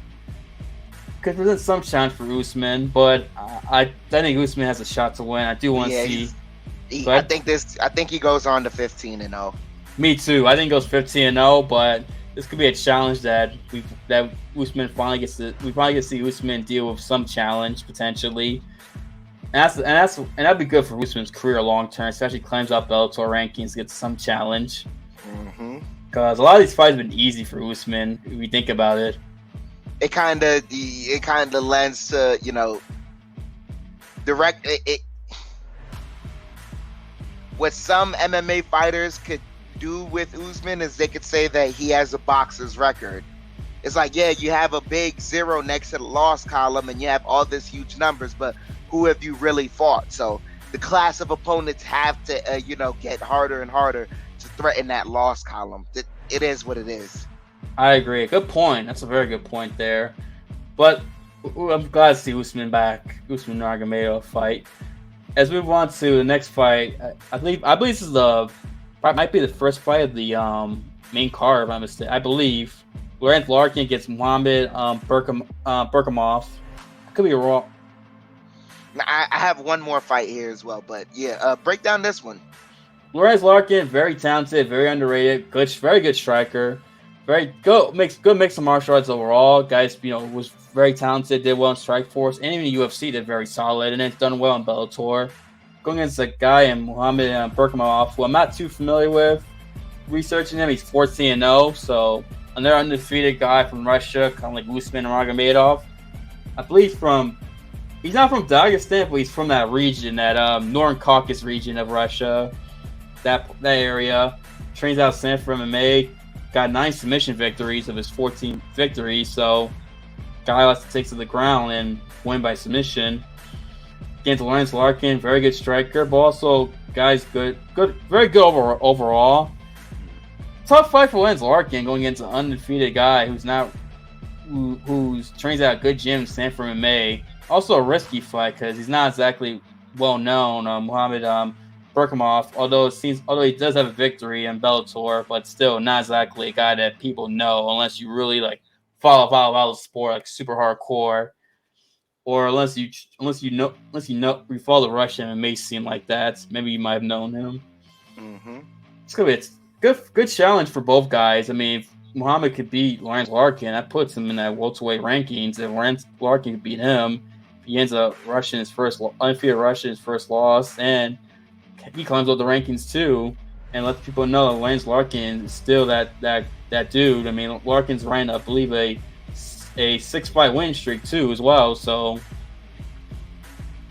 [SPEAKER 2] Could present some challenge for Usman, but I think Usman has a shot to win. I do want to see.
[SPEAKER 3] I think he goes on to 15-0.
[SPEAKER 2] Me too. I think he goes 15-0, but this could be a challenge that Usman finally gets to. We probably get to see Usman deal with some challenge potentially, and that'd be good for Usman's career long term, especially climbs up Bellator rankings, gets some challenge. Because a lot of these fights have been easy for Usman if we think about it.
[SPEAKER 3] It kind of lends to direct it. What some MMA fighters could do with Usman is they could say that he has a boxer's record. It's like, yeah, you have a big 0 next to the loss column and you have all this huge numbers, but who have you really fought? So the class of opponents have to get harder and harder to threaten that loss column. It is what it is.
[SPEAKER 2] I agree. Good point. That's a very good point there. But I'm glad to see Usman back. Usman Nurmagomedov fight. As we move on to the next fight, I believe this is might be the first fight of the main card, if I'm mistaken. I believe Lorenz Larkin against Muhammad Berkamov. I could be wrong.
[SPEAKER 3] I have one more fight here as well, but yeah, break down this one.
[SPEAKER 2] Lorenz Larkin, very talented, very underrated, very good striker. Very good mix of martial arts overall. Guys, was very talented, did well in Strikeforce, and even UFC did very solid, and it's done well in Bellator. Going against a guy in Muhammad Berkamov, who I'm not too familiar with. Researching him, he's 14-0, so another undefeated guy from Russia, kind of like Usman Nurmagomedov. I believe he's not from Dagestan, but he's from that region, that Northern Caucasus region of Russia, that area. Trains out Sanford MMA. Got 9 submission victories of his 14 victories, so guy likes to take to the ground and win by submission. Against Lance Larkin, very good striker, but also guy's good, very good overall. Tough fight for Lance Larkin going against an undefeated guy who's trains at a good gym, Sanford MMA. Also a risky fight because he's not exactly well known. Muhammad Berkamov, although he does have a victory in Bellator, but still not exactly a guy that people know unless you really like follow the sport like super hardcore, or unless you follow the Russian, it may seem like that. Maybe you might have known him.
[SPEAKER 3] Mm-hmm.
[SPEAKER 2] It's gonna be a good challenge for both guys. I mean, if Muhammad could beat Lance Larkin, that puts him in that welterweight rankings. If Lance Larkin could beat him, he ends up undefeated Russian his first loss, and he climbs up the rankings too, and lets people know that Lance Larkin is still that dude. I mean, Larkin's running, I believe, a 6-fight win streak too as well. So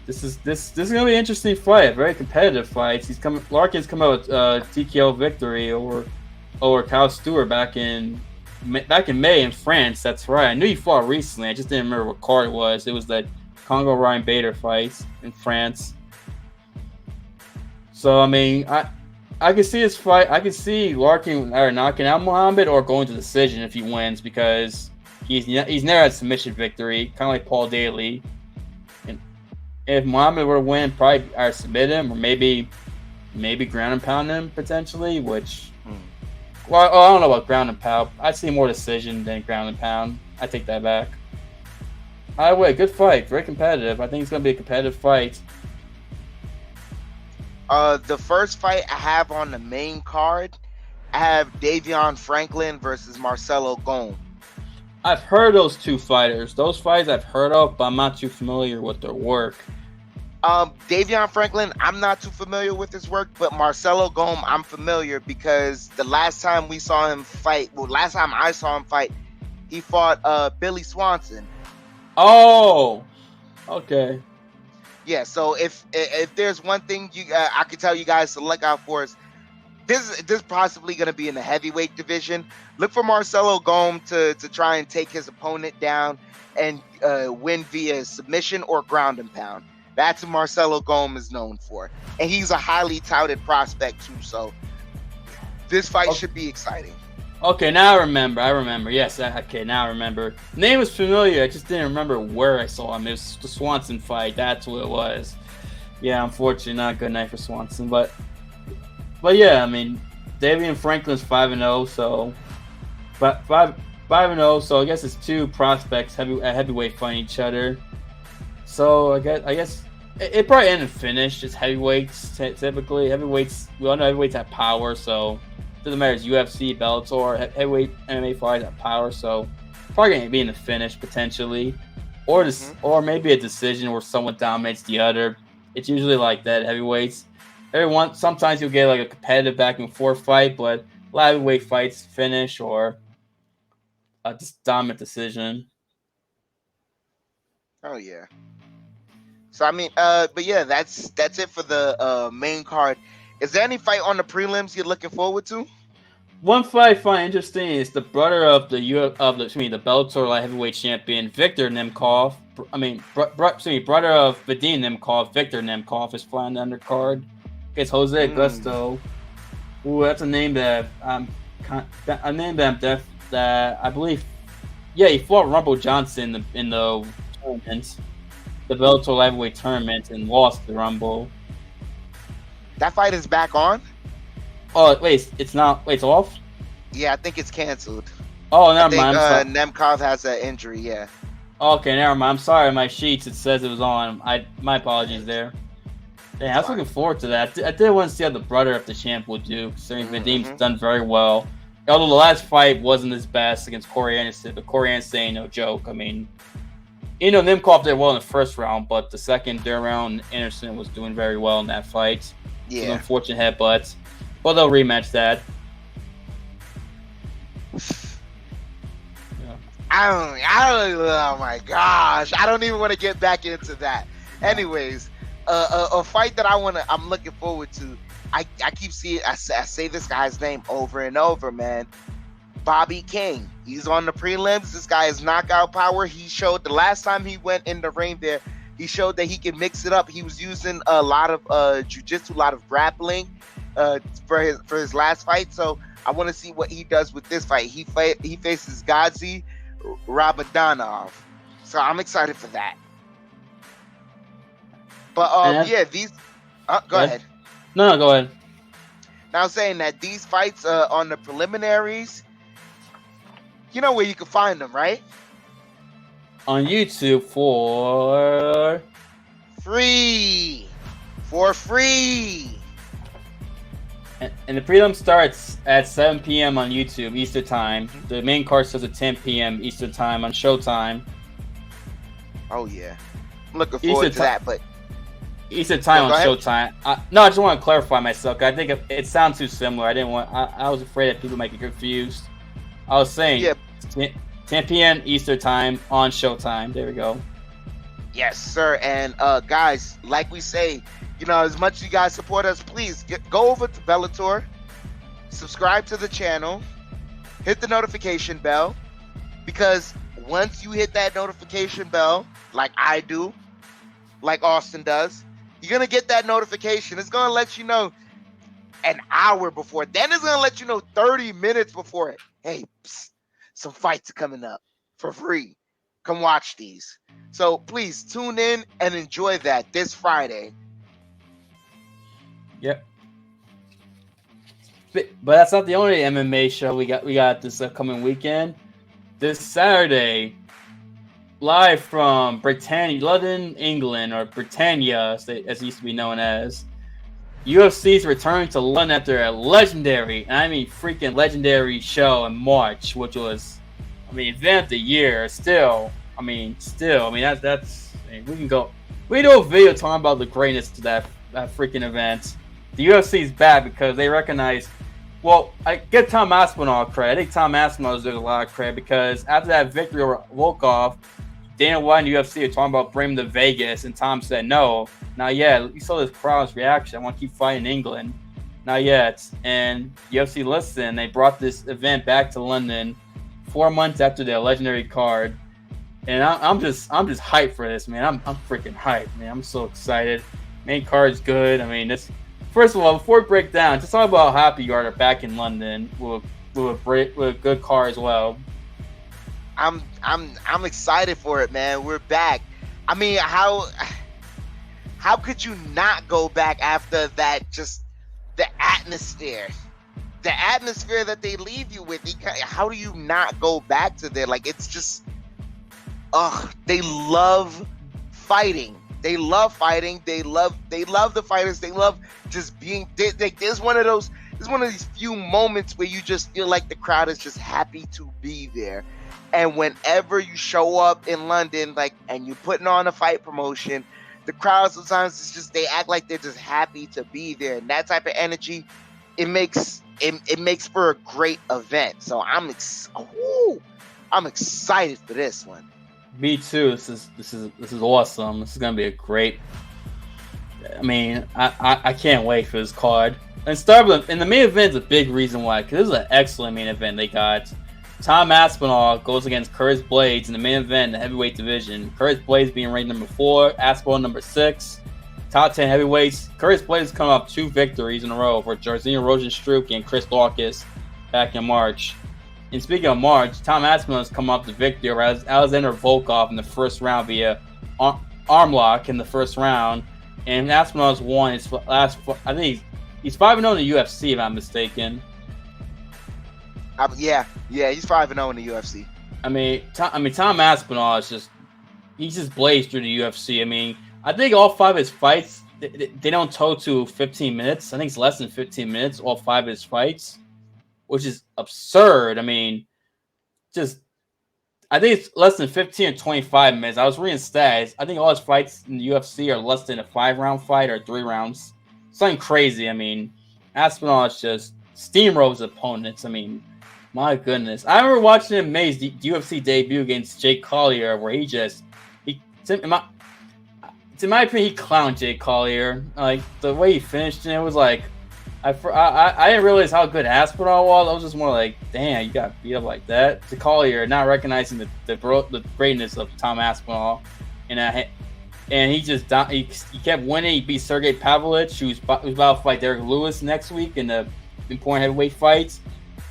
[SPEAKER 2] this is gonna be an interesting fight, a very competitive fight. Larkin's come out with a TKO victory over Kyle Stewart back in May in France. That's right. I knew he fought recently. I just didn't remember what card it was. It was that Congo Ryan Bader fight in France. So I mean, I can see this fight. I can see Larkin either knocking out Muhammad or going to decision if he wins, because he's never had submission victory, kind of like Paul Daly. And if Muhammad were to win, probably either submit him or maybe ground and pound him potentially. Which, well, I don't know about ground and pound. I'd see more decision than ground and pound. I take that back. Either way, good fight, very competitive. I think it's gonna be a competitive fight.
[SPEAKER 3] The first fight I have on the main card, I have Davion Franklin versus Marcelo Gomez.
[SPEAKER 2] I've heard those two fighters. Those fights I've heard of, but I'm not too familiar with their work.
[SPEAKER 3] Davion Franklin, I'm not too familiar with his work, but Marcelo Gomez, I'm familiar because the last time I saw him fight, he fought Billy Swanson.
[SPEAKER 2] Oh, okay.
[SPEAKER 3] Yeah, so if there's one thing I could tell you guys to look out for, is this possibly going to be in the heavyweight division. Look for Marcelo Gomez to try and take his opponent down and win via submission or ground and pound. That's what Marcelo Gomez is known for, and he's a highly touted prospect too. So this fight should be exciting.
[SPEAKER 2] Okay, now I remember. Yes, okay, now I remember. Name was familiar. I just didn't remember where I saw him. It was the Swanson fight. That's what it was. Yeah, unfortunately, not a good night for Swanson. But yeah, I mean, Davion Franklin's 5-0, so 5-0. So I guess it's two prospects at heavyweight fighting each other. So I guess it probably ended finish. It's heavyweights typically. Heavyweights, we all know heavyweights have power, so. Doesn't matter, it's UFC, Bellator, heavyweight MMA fighters have power, so probably gonna be in the finish potentially, or maybe a decision where someone dominates the other. It's usually like that heavyweights. Sometimes you'll get like a competitive back and forth fight, but a lot of heavyweight fights finish or just dominant decision.
[SPEAKER 3] Oh yeah. So I mean, but yeah, that's it for the main card. Is there any fight on the prelims you're looking forward to?
[SPEAKER 2] One fight I find interesting is the brother of the Bellator light heavyweight champion Viktor Nemkov. Brother of Vadim Nemkov. Viktor Nemkov is flying the undercard against Jose Augusto. Ooh, that's a name that I believe. Yeah, he fought Rumble Johnson in the tournament, the Bellator light heavyweight tournament, and lost the Rumble.
[SPEAKER 3] That fight is back on?
[SPEAKER 2] Oh, wait, it's not. Wait, it's off?
[SPEAKER 3] Yeah, I think it's canceled.
[SPEAKER 2] Oh, never mind.
[SPEAKER 3] Nemkov has an injury, yeah.
[SPEAKER 2] Okay, never mind. I'm sorry. My sheets, it says it was on. My apologies there. Yeah, I was looking forward to that. I did want to see how the brother of the champ will do, considering Vadim's done very well. Although the last fight wasn't his best against Corey Anderson, but Corey Anderson ain't no joke. I mean, Nemkov did well in the first round, but the second, third round, Anderson was doing very well in that fight.
[SPEAKER 3] Yeah.
[SPEAKER 2] Some unfortunate headbutts. But they'll rematch that.
[SPEAKER 3] Yeah. Oh my gosh, I don't even want to get back into that. Anyways, a fight that I'm looking forward to. I keep seeing, I say this guy's name over and over, man. Bobby King. He's on the prelims. This guy has knockout power. He showed the last time he went in the ring there, he showed that he can mix it up. He was using a lot of jiu-jitsu, a lot of grappling for his last fight. So I want to see what he does with this fight. He faces Gadzi Rabadanov. So I'm excited for that. But yeah, these go ahead.
[SPEAKER 2] No, go ahead.
[SPEAKER 3] Now I'm saying that these fights on the preliminaries, you know where you can find them, right?
[SPEAKER 2] On YouTube for
[SPEAKER 3] free. For free.
[SPEAKER 2] And the prelim starts at 7 p.m. on YouTube Eastern Time. The main card starts at 10 p.m. Eastern Time on Showtime.
[SPEAKER 3] Oh yeah, I'm looking forward to that. But
[SPEAKER 2] Eastern Time on Showtime. I just want to clarify myself. I think it sounds too similar. I was afraid that people might get confused. I was saying 10 p.m. Eastern Time on Showtime. There we go.
[SPEAKER 3] Yes, sir. And guys, like we say, you know, as much as you guys support us, please go over to Bellator, subscribe to the channel, hit the notification bell, because once you hit that notification bell, like I do, like Austin does, you're going to get that notification. It's going to let you know an hour before. Then it's going to let you know 30 minutes before it. Hey, some fights are coming up for free. Come watch these. So please tune in and enjoy that this Friday.
[SPEAKER 2] Yep. But that's not the only MMA show we got this upcoming weekend. This Saturday, live from Britannia, London, England, or Britannia, as it used to be known as, UFC's return to London after a legendary, and I mean freaking legendary show in March, which was, event of the year. That's we can do a video talking about the greatness of that freaking event. The UFC's back because they recognize. Well, I get Tom Aspinall credit. I think Tom Aspinall deserves a lot of credit because after that victory over Volkov, Dana White and UFC are talking about bringing him to Vegas, and Tom said no, not yet. You saw this crowd's reaction. I want to keep fighting in England, not yet. And UFC listened. They brought this event back to London 4 months after their legendary card, and I'm just hyped for this, man. I'm freaking hyped, man. I'm so excited. Main card's good. First of all, before we break down, just talk about how happy you are back in London with a good car as well.
[SPEAKER 3] I'm excited for it, man. We're back. How could you not go back after that? Just the atmosphere that they leave you with. How do you not go back to there? Like, it's just, they love fighting. They love fighting. They love the fighters. They love just being. There's one of these few moments where you just feel like the crowd is just happy to be there. And whenever you show up in London, and you're putting on a fight promotion, the crowd sometimes is just, they act like they're just happy to be there. And that type of energy, it makes for a great event. So I'm excited for this one.
[SPEAKER 2] Me too. This is awesome. This is gonna be a great. I can't wait for this card. And the main event is a big reason why, because this is an excellent main event. They got Tom Aspinall goes against Curtis Blades in the main event in the heavyweight division. Curtis Blades being ranked number 4, Aspinall number 6. Top 10 heavyweights. Curtis Blades coming off 2 victories in a row for Jairzinho Rozenstruik and Chris Daukaus back in March. And speaking of March, Tom Aspinall has come up the victory over Alexander Volkov in the first round via arm in the first round. And Aspinall has won his last. I think he's 5-0 in the UFC, if I'm mistaken.
[SPEAKER 3] Yeah, he's 5-0 in the UFC.
[SPEAKER 2] Tom Aspinall is he's just blazed through the UFC. I think all 5 of his fights they don't total 15 minutes. I think it's less than 15 minutes. All 5 of his fights, which is absurd. I think it's less than 15 or 25 minutes. I was reading stats. I think all his fights in the UFC are less than a 5-round fight or 3 rounds. Something crazy. Aspinall is just steamrolls opponents. My goodness. I remember watching him make his UFC debut against Jake Collier, where in my opinion, he clowned Jake Collier. Like, the way he finished it was like, I didn't realize how good Aspinall was. I was just more like, damn, you got beat up like that. To Collier, not recognizing the greatness of Tom Aspinall. And he kept winning. He beat Sergey Pavlovich, who's about to fight Derek Lewis next week in the important heavyweight fights.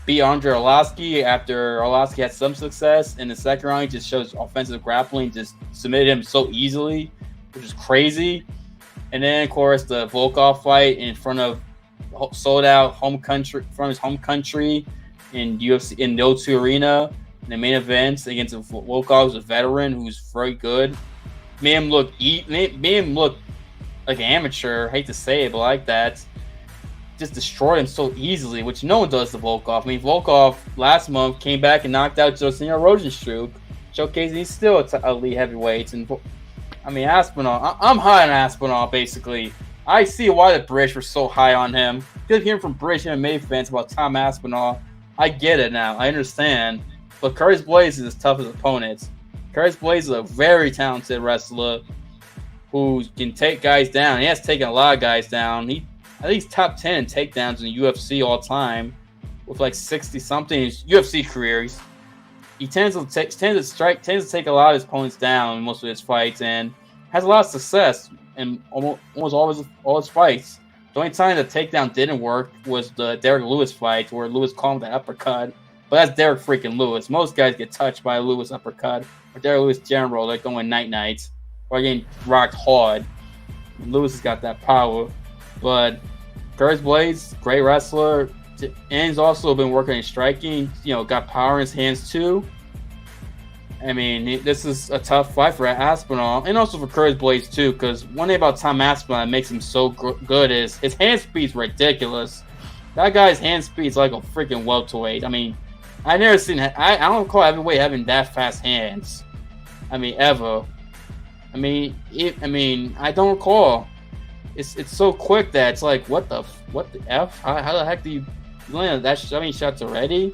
[SPEAKER 2] Beat Andre Arlovsky after Arlovsky had some success. In the second round, he just shows offensive grappling, just submitted him so easily, which is crazy. And then, of course, the Volkov fight in front of sold out from his home country in UFC in the O2 Arena. In the main events against Volkov, who's a veteran who's very good. Made him look like an amateur. I hate to say it, but like that. Just destroyed him so easily, which no one does to Volkov. I mean, Volkov last month came back and knocked out Josiah Rosenstruck, showcasing he's still a elite heavyweight. And I mean, Aspinall, I'm high on Aspinall, basically. I see why the British were so high on him. Just hearing from British MMA fans about Tom Aspinall, I get it now. I understand. But Curtis Blaydes is as tough as opponents. Curtis Blaydes is a very talented wrestler who can take guys down. He has taken a lot of guys down. I think he's top 10 in takedowns in the UFC all time with like 60-something in his UFC career. He tends to take a lot of his opponents down in most of his fights and has a lot of success in almost all his fights. The only time the takedown didn't work was the Derek Lewis fight where Lewis called him the uppercut. But that's Derek freaking Lewis. Most guys get touched by a Lewis uppercut. Or Derek Lewis general, they're going night-nights. Or getting rocked hard. Lewis has got that power. But Curtis Blaydes, great wrestler. And he's also been working in striking. Got power in his hands too. I mean, this is a tough fight for Aspinall. And also for Curtis Blaydes too. Because one thing about Tom Aspinall that makes him so good is his hand speed's ridiculous. That guy's hand speed's like a freaking welterweight. I mean, I've never seen... I don't recall heavyweight having that fast hands. I mean, ever. I mean, I don't recall. It's so quick that it's like, what the F? How the heck do you land that many shots already?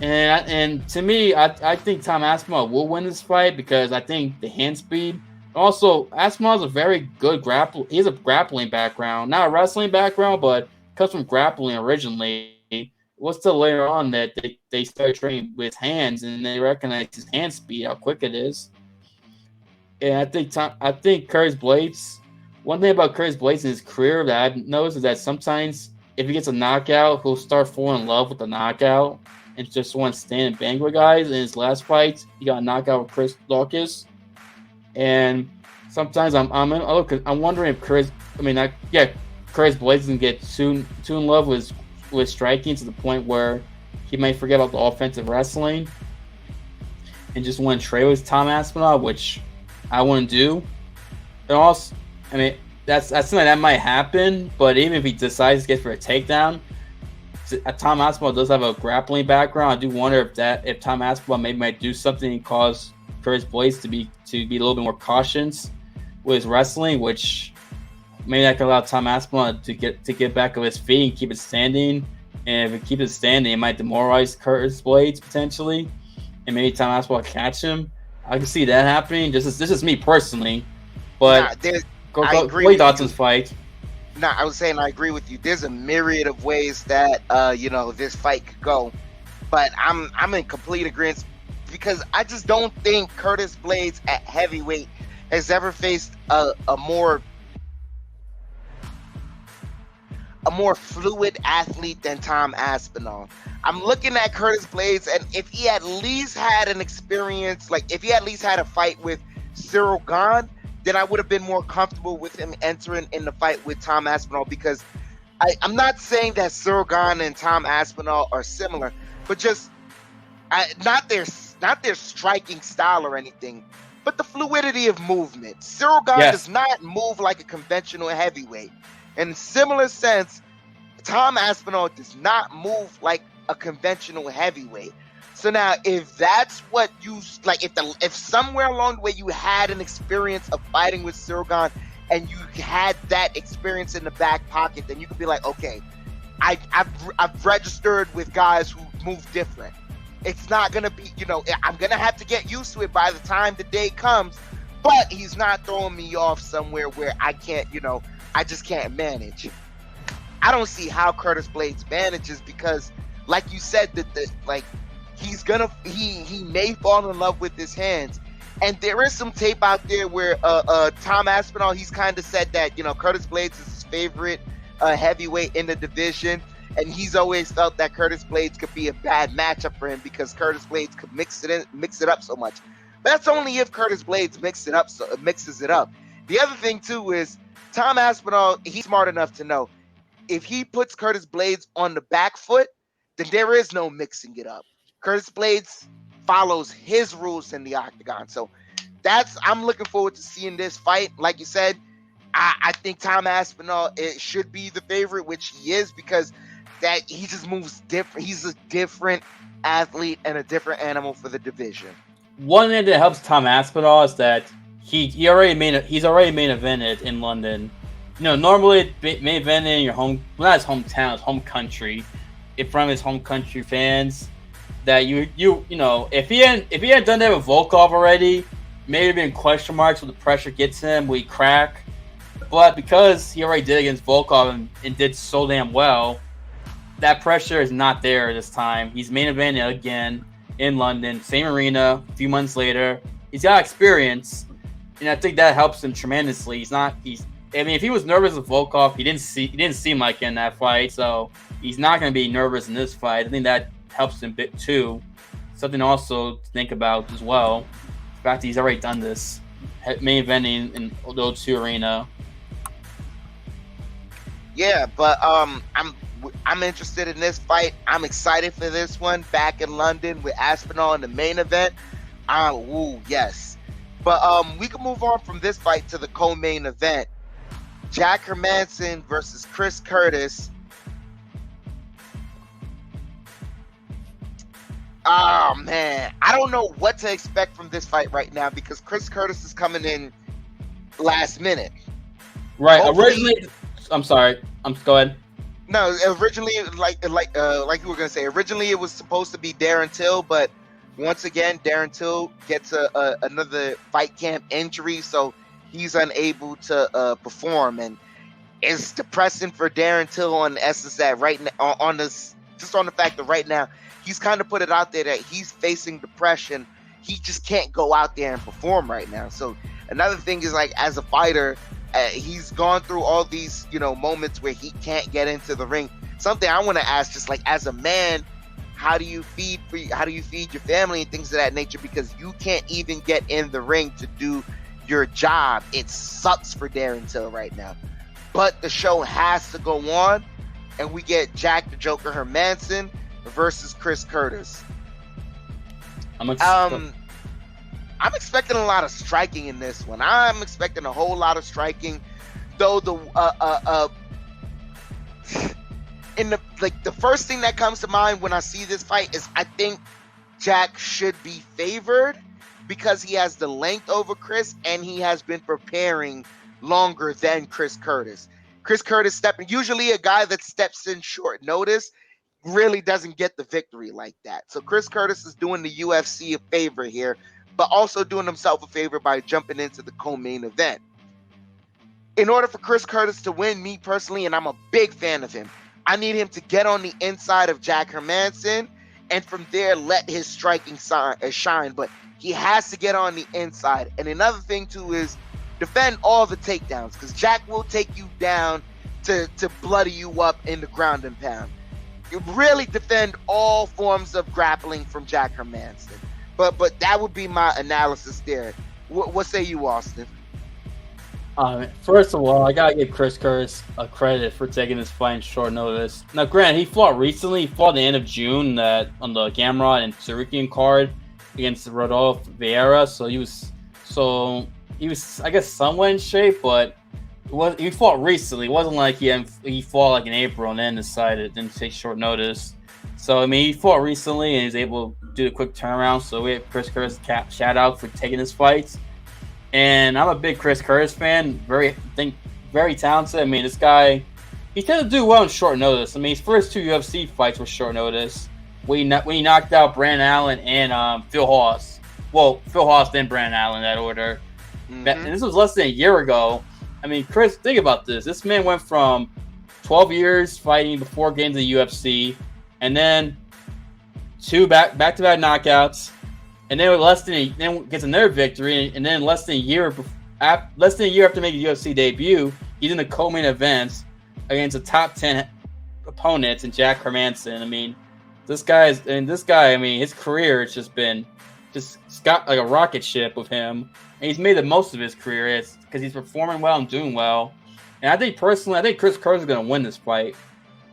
[SPEAKER 2] And to me, I think Tom Aspinall will win this fight because I think the hand speed. Also, Aspinall's a very good grappler. He has a grappling background, not a wrestling background, but comes from grappling originally. What's the later on that they started training with hands and they recognize his hand speed, how quick it is. And I think Curtis Blaydes. One thing about Curtis Blaydes in his career that I've noticed is that sometimes if he gets a knockout, he'll start falling in love with the knockout and just want to stand and bang with guys. In his last fight, he got a knockout with Chris Daukaus. And sometimes I'm wondering if Curtis Blaydes can get too in love with striking to the point where he might forget about the offensive wrestling and just want to trade with Tom Aspinall, which I wouldn't do. And also, I mean, that's something that might happen, but even if he decides to get for a takedown, Tom Aspinall does have a grappling background. I do wonder if Tom Aspinall maybe might do something and cause Curtis Blaydes to be a little bit more cautious with his wrestling, which maybe that could allow Tom Aspinall to get back on his feet and keep it standing. And if it keeps it standing, it might demoralize Curtis Blaydes potentially, and maybe Tom Aspinall catch him. I can see that happening. This is me personally, but go Dotson's fight.
[SPEAKER 3] I was saying I agree with you. There's a myriad of ways that this fight could go, but I'm in complete agreement because I just don't think Curtis Blaydes at heavyweight has ever faced a more fluid athlete than Tom Aspinall. I'm looking at Curtis Blaydes, and if he at least had an experience, like if he at least had a fight with Cyril Gane, then I would have been more comfortable with him entering in the fight with Tom Aspinall, because I'm not saying that Cyril Gane and Tom Aspinall are similar, but just not their striking style or anything, but the fluidity of movement. Cyril Gane does not move like a conventional heavyweight. In a similar sense, Tom Aspinall does not move like a conventional heavyweight. So now, if that's what you like, if somewhere along the way you had an experience of fighting with Cyril Gane and you had that experience in the back pocket, then you could be like, okay, I've registered with guys who move different. It's not gonna be, I'm gonna have to get used to it by the time the day comes. But he's not throwing me off somewhere where I can't, I just can't manage. I don't see how Curtis Blades manages because, like you said, he may fall in love with his hands. And there is some tape out there where Tom Aspinall, he's kind of said that, Curtis Blades is his favorite heavyweight in the division. And he's always felt that Curtis Blades could be a bad matchup for him because Curtis Blades could mix it up so much. That's only if Curtis Blades mixes it up. The other thing too is Tom Aspinall, he's smart enough to know if he puts Curtis Blades on the back foot, then there is no mixing it up. Curtis Blades follows his rules in the octagon. So I'm looking forward to seeing this fight. Like you said, I think Tom Aspinall, it should be the favorite, which he is, because that he just moves different. He's a different athlete and a different animal for the division.
[SPEAKER 2] One thing that helps Tom Aspinall is that he's already main evented in London. Normally main eventing in your not his hometown, his home country, in front of his home country fans. That if he had done that with Volkov already, maybe been question marks when the pressure gets him, will he crack? But because he already did against Volkov and did so damn well, that pressure is not there this time. He's main eventing again in London, same arena, a few months later. He's got experience, and I think that helps him tremendously. If he was nervous with Volkov, he didn't seem like in that fight, so he's not going to be nervous in this fight. I think that helps him a bit too. Something also to think about as well. The fact that he's already done this, main eventing in the O2 Arena.
[SPEAKER 3] Yeah, but I'm interested in this fight. I'm excited for this one back in London with Aspinall in the main event. Yes. But we can move on from this fight to the co-main event. Jack Hermansson versus Chris Curtis. Oh, man. I don't know what to expect from this fight right now because Chris Curtis is coming in last minute.
[SPEAKER 2] Right. Originally, I'm sorry. Go ahead.
[SPEAKER 3] No, originally, like you were gonna say, originally it was supposed to be Darren Till, but once again, Darren Till gets another fight camp injury, so he's unable to perform, and it's depressing for Darren Till on the essence that right now, on the fact that right now he's kind of put it out there that he's facing depression. He just can't go out there and perform right now. So another thing is, like, as a fighter, he's gone through all these, moments where he can't get into the ring. Something I want to ask, just like as a man, how do you feed your family and things of that nature? Because you can't even get in the ring to do your job. It sucks for Darren Till right now. But the show has to go on, and we get Jack the Joker Hermansson versus Chris Curtis. I'm expecting a lot of striking in this one. I'm expecting a whole lot of striking, though the first thing that comes to mind when I see this fight is I think Jack should be favored because he has the length over Chris and he has been preparing longer than Chris Curtis. Chris Curtis usually a guy that steps in short notice really doesn't get the victory like that. So Chris Curtis is doing the UFC a favor here, but also doing himself a favor by jumping into the co-main event. In order for Chris Curtis to win, me personally, and I'm a big fan of him, I need him to get on the inside of Jack Hermansson, and from there, let his striking shine. But he has to get on the inside. And another thing, too, is defend all the takedowns, because Jack will take you down to bloody you up in the ground and pound. You really defend all forms of grappling from Jack Hermansson. But that would be my analysis there. What say you, Austin?
[SPEAKER 2] First of all, I gotta give Chris Curtis a credit for taking this fight in short notice. Now, granted, he fought recently. He fought at the end of June on the Gamrot and Tsarukyan card against Rodolfo Vieira. So he was, I guess, somewhat in shape, but he fought recently. It wasn't like he fought like in April and then didn't take short notice. So, I mean, he fought recently and he was able to do a quick turnaround. So we have Chris Curtis shout out for taking his fights. And I'm a big Chris Curtis fan. Very talented. I mean, this guy, he tended to do well in short notice. I mean, his first 2 UFC fights were short notice. When he knocked out Brandon Allen and Phil Hawes. Well, Phil Hawes, then Brandon Allen, in that order.
[SPEAKER 3] Mm-hmm.
[SPEAKER 2] And this was less than a year ago. I mean, Chris, think about this. This man went from 12 years fighting before getting to the UFC, and then 2 back-to-back knockouts, and then then gets another victory, and then less than a year after making a UFC debut, he's in the co-main events against a top 10 opponents in Jack Hermansson. I mean, this guy, his career has just got like a rocket ship with him, and he's made the most of his career because he's performing well and doing well. And I think Chris Curtis is going to win this fight.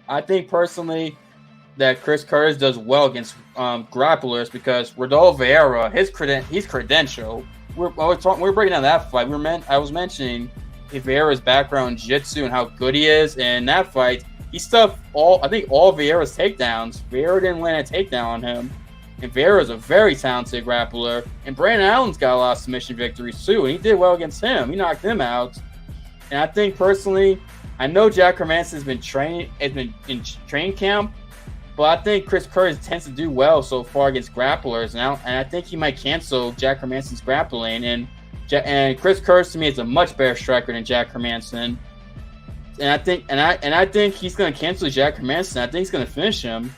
[SPEAKER 2] I think personally that Chris Curtis does well against grapplers because Rodolfo Vieira, he's credential. We're breaking down that fight. I was mentioning Vieira's background in jiu-jitsu and how good he is. And in that fight, he stuffed all Vieira's takedowns. Vieira didn't land a takedown on him. And Vieira is a very talented grappler. And Brandon Allen's got a lot of submission victories too. And he did well against him. He knocked him out. And I think personally, I know Jack Hermansson has been in training camp, but I think Chris Curtis tends to do well so far against grapplers now, and I think he might cancel Jack Hermansson's grappling. And Chris Curtis to me is a much better striker than Jack Hermansson. And I think he's going to cancel Jack Hermansson. I think he's going to finish him.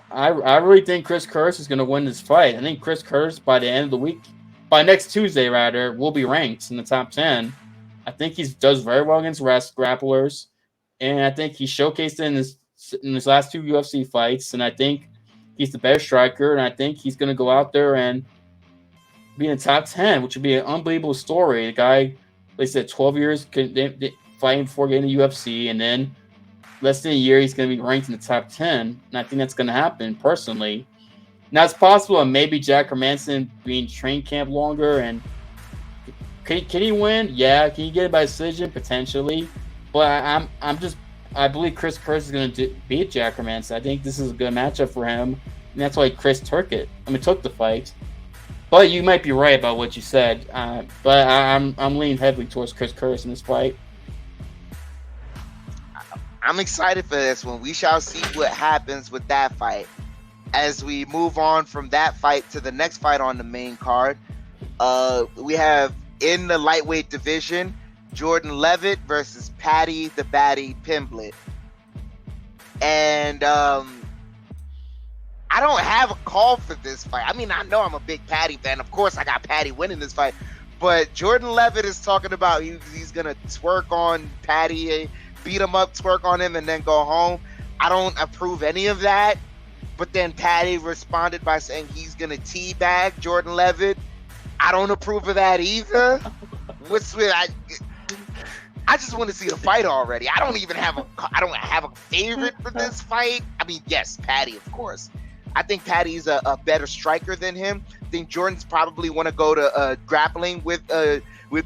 [SPEAKER 2] I really think Chris Curtis is going to win this fight. I think Chris Curtis by the end of the week, by next Tuesday rather, will be ranked in the top 10. I think he does very well against grapplers, and I think he showcased it in his last 2 UFC fights, and I think he's the better striker, and I think he's going to go out there and be in the top 10, which would be an unbelievable story. The guy, like I said, 12 years fighting before getting the UFC, and then less than a year, he's going to be ranked in the top 10, and I think that's going to happen, personally. Now, it's possible maybe Jack Hermansson being trained camp longer, and can he win? Yeah. Can he get it by decision? Potentially. But I believe Chris Curtis is going to beat Jack Hermansson. I think this is a good matchup for him, and that's why Chris took the fight. But you might be right about what you said. But I'm leaning heavily towards Chris Curtis in this fight.
[SPEAKER 3] I'm excited for this one. We shall see what happens with that fight. As we move on from that fight to the next fight on the main card, we have in the lightweight division, Jourdain Levitt versus Paddy the Baddy Pimblett. And I don't have a call for this fight. I mean, I know I'm a big Paddy fan. Of course, I got Paddy winning this fight. But Jourdain Levitt is talking about he's going to twerk on Paddy, beat him up, twerk on him, and then go home. I don't approve any of that. But then Paddy responded by saying he's going to teabag Jourdain Levitt. I don't approve of that either. I just want to see the fight already. I don't have a favorite for this fight. I mean, yes, Paddy, of course. I think Paddy's a better striker than him. I think Jourdain's probably want to go to grappling with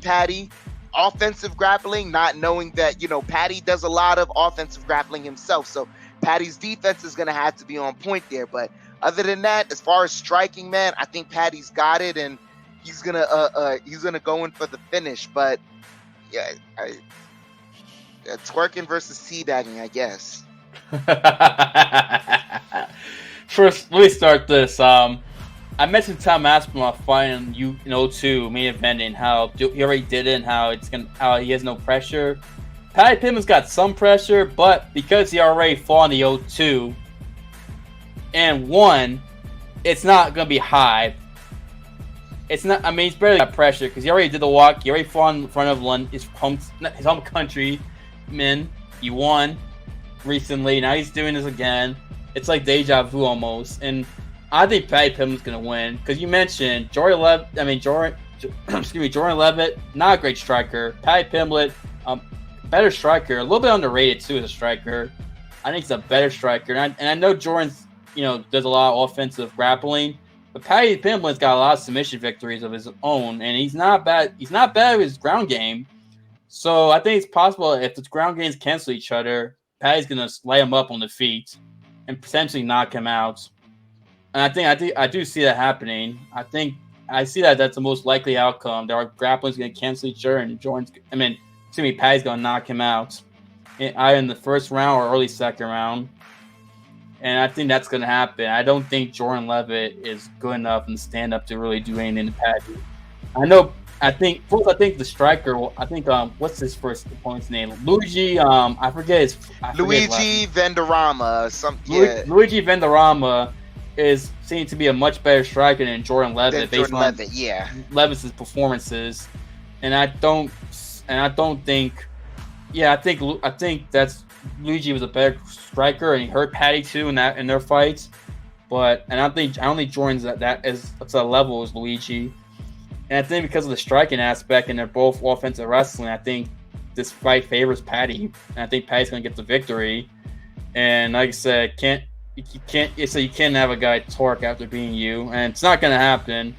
[SPEAKER 3] Paddy, offensive grappling, not knowing that Paddy does a lot of offensive grappling himself. So Paddy's defense is going to have to be on point there. But other than that, as far as striking, man, I think Paddy's got it, and he's gonna go in for the finish. But yeah, twerking versus teabagging, I guess.
[SPEAKER 2] First, let me start this. I mentioned Tom Aspinall fighting in 02 main eventing, how he already did it, and how he has no pressure. Paddy Pimblett's got some pressure, but because he already fought in the 02 and won, it's not gonna be high. It's not. I mean, he's barely got pressure because he already did the walk. He already fought in front of his home countrymen. He won recently. Now he's doing this again. It's like deja vu almost. And I think Paddy Pimblett's gonna win because you mentioned Jourdain Levitt, not a great striker. Paddy Pimblett, better striker, a little bit underrated too as a striker. I think he's a better striker, and I know Jourdain's does a lot of offensive grappling. But Paddy Pimblett's got a lot of submission victories of his own, and he's not bad. He's not bad with his ground game. So I think it's possible if the ground games cancel each other, Paddy's gonna lay him up on the feet and potentially knock him out. And I do see that happening. I see that's the most likely outcome. Our grappling's gonna cancel each other, and Paddy's gonna knock him out. either in the first round or early second round. And I think that's going to happen. I don't think Jourdain Levitt is good enough in stand up to really do anything to Paddy. I think the striker. What's his first opponent's name? Luigi. I forget his.
[SPEAKER 3] Luigi Venderama.
[SPEAKER 2] Luigi Venderama seems to be a much better striker than Jourdain Levitt based on Levitt's performances. And I think that's Luigi was a better striker, and he hurt Paddy too in their fights. I don't think Jourdain's that is to the level as Luigi. And I think because of the striking aspect, and they're both offensive wrestling, I think this fight favors Paddy. And I think Paddy's going to get the victory. And like I said, you can't have a guy torque after beating you, and it's not going to happen.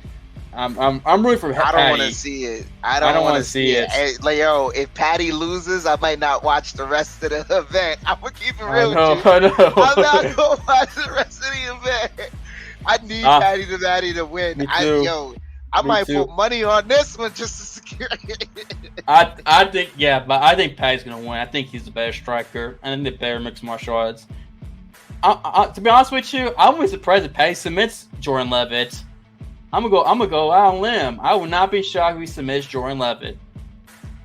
[SPEAKER 2] I'm rooting for Paddy.
[SPEAKER 3] I don't want to see it. I don't want to see it. Hey, Leo, if Paddy loses, I might not watch the rest of the event. I'm gonna keep it real with you.
[SPEAKER 2] I know.
[SPEAKER 3] I'm not gonna watch the rest of the event. I need Paddy to win. I might put money on this one just to secure it.
[SPEAKER 2] I think Paddy's gonna win. I think he's the better striker. I think the better mixed martial arts. To be honest with you, I'm really surprised if Paddy submits Jourdain Levitt. I'm gonna go out on a limb. I would not be shocked if he submits Jourdain Levitt.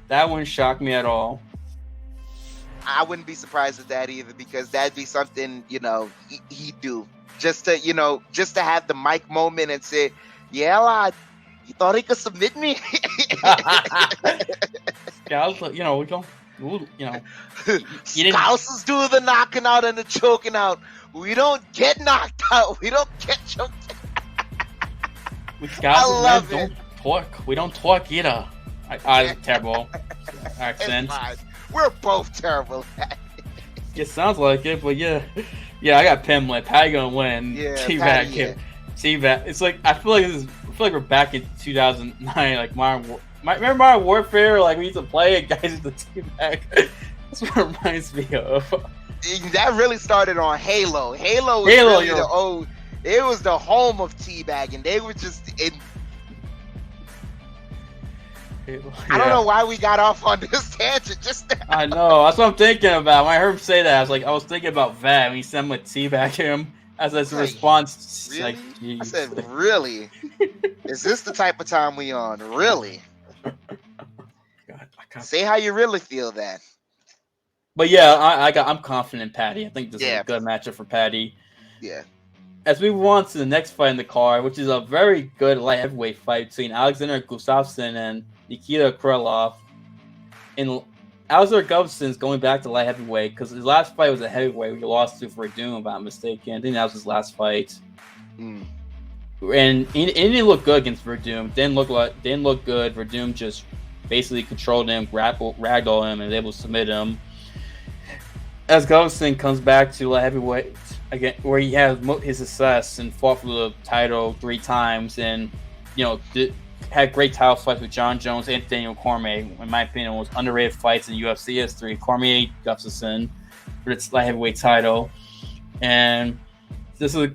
[SPEAKER 2] That wouldn't shock me at all.
[SPEAKER 3] I wouldn't be surprised at that either, because that'd be something he'd do just to have the mic moment and say, "Yeah, lad, you thought he could submit me?"
[SPEAKER 2] Yeah,
[SPEAKER 3] Spouses do the knocking out and the choking out. We don't get knocked out. We don't get choked. I love it.
[SPEAKER 2] We don't talk either. I terrible accent.
[SPEAKER 3] We're both terrible at it.
[SPEAKER 2] It sounds like it, but yeah, I got Pimlet. Paddy gonna win.
[SPEAKER 3] Yeah,
[SPEAKER 2] T-Back. It's like I feel like we're back in 2009, like remember Modern Warfare? Like we used to play it, guys, with the T-Back. That's what it reminds me of.
[SPEAKER 3] That really started on Halo. Halo was really the old. It was the home of teabagging. They were just in. I don't know why we got off on this tangent just now.
[SPEAKER 2] I know. That's what I'm thinking about. When I heard him say that, I was thinking about that when he sent me teabag him as a response.
[SPEAKER 3] Really?
[SPEAKER 2] Like,
[SPEAKER 3] I said, really? Is this the type of time we on? Really?
[SPEAKER 2] God,
[SPEAKER 3] say how you really feel that.
[SPEAKER 2] But yeah, I'm confident in Paddy. I think this is a good matchup for Paddy.
[SPEAKER 3] Yeah.
[SPEAKER 2] As we move on to the next fight in the card, which is a very good light heavyweight fight between Alexander Gustafsson and Nikita Krylov. And Alexander Gustafsson's going back to light heavyweight because his last fight was a heavyweight. He lost to Verdum, if I'm mistaken. I think that was his last fight. And he didn't look good against Verdum. Didn't look good. Verdum just basically controlled him, ragdolled him, and was able to submit him. As Gustafsson comes back to light heavyweight again, where he had his success and fought for the title 3 times, and had great title fights with John Jones and Daniel Cormier. In my opinion, was underrated fights in UFC history. Cormier, Gustafsson for its light heavyweight title, and this is